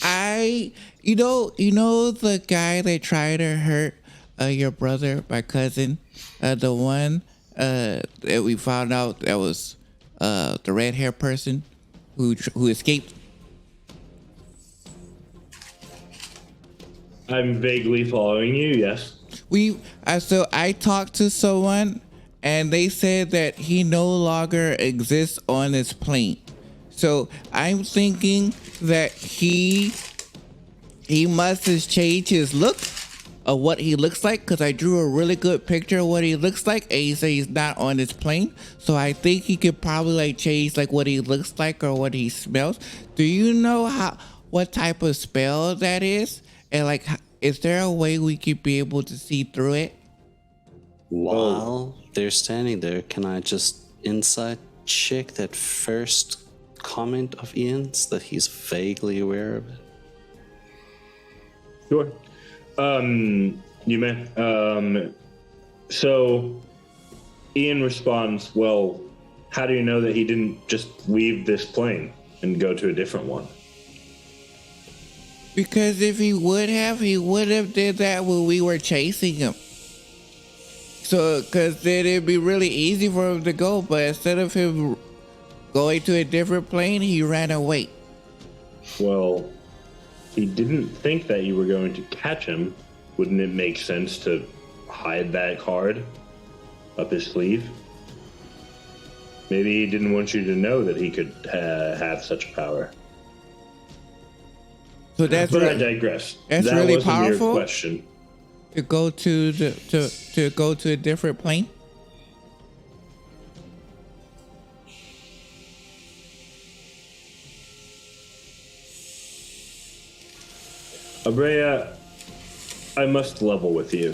A: you know the guy that tried to hurt your brother, my cousin, the one that we found out that was the red hair person who escaped.
B: I'm vaguely following you. Yes.
A: So I talked to someone, and they said that he no longer exists on this plane. So I'm thinking that he must have changed his look of what he looks like, because I drew a really good picture of what he looks like, and he said he's not on this plane. So I think he could probably like change like what he looks like or what he smells. Do you know what type of spell that is? And like, is there a way we could be able to see through it?
C: While they're standing there, can I just insight check that first comment of Ian's, that he's vaguely aware of it?
B: Sure. You may. So Ian responds, well, how do you know that he didn't just leave this plane and go to a different one?
A: Because if he would have did that when we were chasing him. So, because then it'd be really easy for him to go, but instead of him going to a different plane, he ran away.
B: Well, he didn't think that you were going to catch him. Wouldn't it make sense to hide that card up his sleeve? Maybe he didn't want you to know that he could have such power.
A: So that's
B: but I digress.
A: That's
B: that
A: really
B: wasn't
A: powerful.
B: Your question.
A: To go to to go to a different plane.
B: Abrea, I must level with you.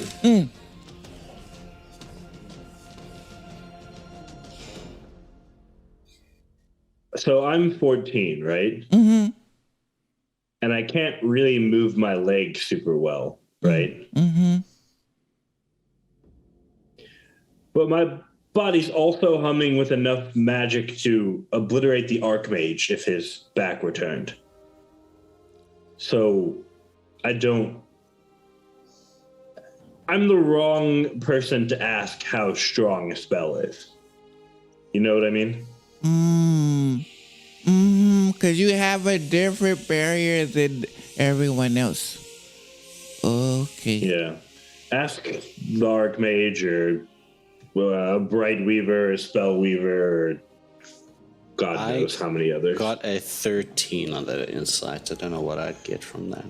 B: So I'm 14, right?
A: Mm-hmm.
B: And I can't really move my legs super well, right?
A: Mm-hmm.
B: But my body's also humming with enough magic to obliterate the Archmage if his back were turned. So I'm the wrong person to ask how strong a spell is. You know what I mean?
A: Because you have a different barrier than everyone else. Okay.
B: Yeah. Ask the Archmage or a Bright Weaver, a Spell Weaver, or God knows how many others.
C: Got a 13 on that insight. I don't know what I'd get from that.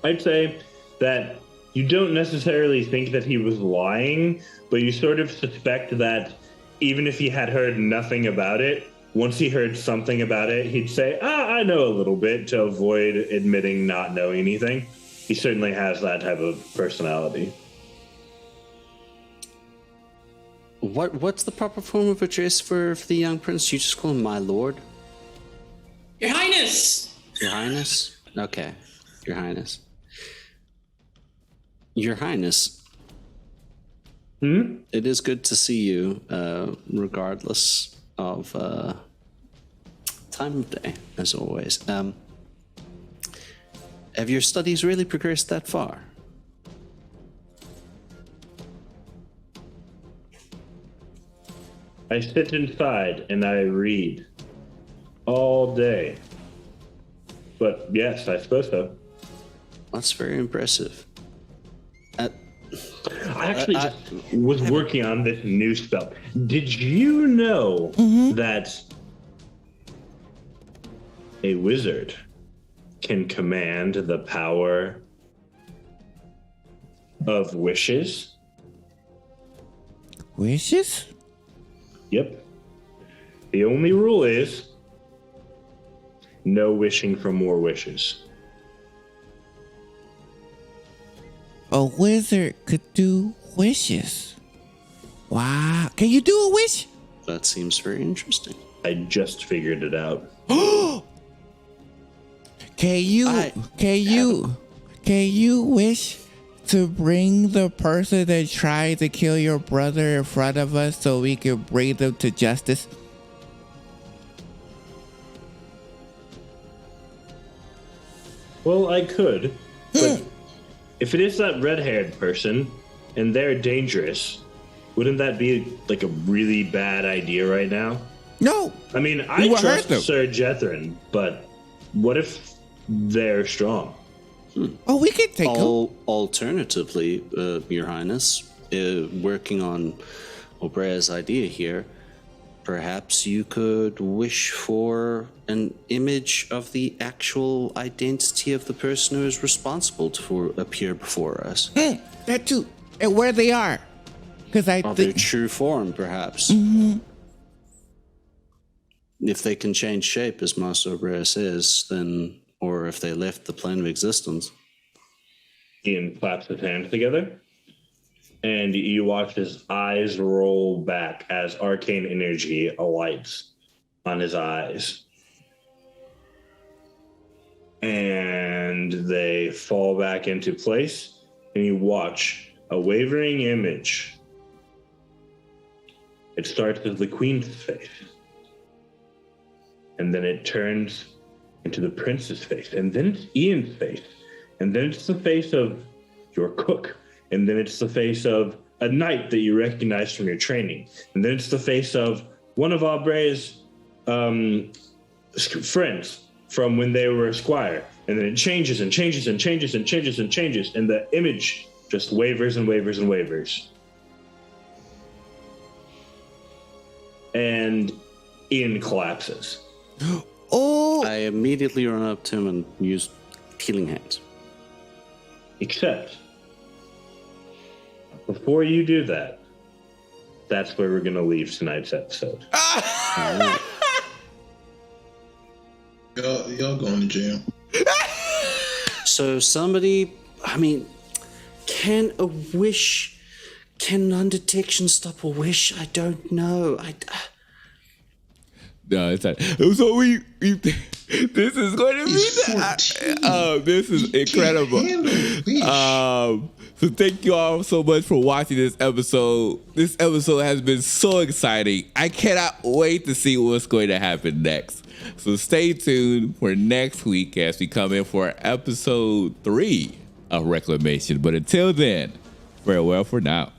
B: I'd say that you don't necessarily think that he was lying, but you sort of suspect that even if he had heard nothing about it, once he heard something about it, he'd say, I know a little bit, to avoid admitting not knowing anything. He certainly has that type of personality.
C: What's the proper form of address for the young prince? You just call him my lord?
F: Your Highness!
C: Your Highness? Okay. Your Highness. Your Highness. It is good to see you, regardless of time of day, as always. Have your studies really progressed that far?
B: I sit inside and I read all day. But yes, I suppose so.
C: That's very impressive.
B: I actually was working on this new spell. Did you know that a wizard can command the power of wishes?
A: Wishes?
B: Yep. The only rule is No wishing for more wishes.
A: A wizard could do wishes. Wow. Can you do a wish?
C: That seems very interesting.
B: I just figured it out.
A: Can you wish to bring the person that tried to kill your brother in front of us so we can bring them to justice?
B: Well, I could, but if it is that red-haired person and they're dangerous, wouldn't that be like a really bad idea right now?
A: No.
B: I mean,
A: We will
B: I
A: hurt
B: trust
A: them.
B: Sir Jethrin, but what if they're strong?
A: Oh, we can take them.
C: Alternatively, Your Highness, working on Obrea's idea here, perhaps you could wish for an image of the actual identity of the person who is responsible to appear before us.
A: That too. And where they are. Because I
C: Of their
A: think...
C: true form, perhaps. If they can change shape, as Master Obrea says, then, or if they left the plane of existence.
B: Ian claps his hands together, and you watch his eyes roll back as arcane energy alights on his eyes. And they fall back into place, and you watch a wavering image. It starts as the queen's face, and then it turns into the prince's face, and then it's Ian's face, and then it's the face of your cook, and then it's the face of a knight that you recognize from your training, and then it's the face of one of Aubre's friends from when they were a squire, and then it changes and changes and changes and changes and changes, and the image just wavers and wavers and wavers. And Ian collapses.
A: Oh!
C: I immediately run up to him and use healing hands.
B: Except, before you do that, that's where we're going to leave tonight's episode.
D: Y'all going to jail.
C: So somebody, I mean, can non-detection stop a wish? I don't know.
A: No, it's not. So we this is going to be this is incredible. So thank you all so much for watching this episode. This episode has been so exciting. I cannot wait to see what's going to happen next. So stay tuned for next week as we come in for episode 3 of Reclamation. But until then, farewell for now.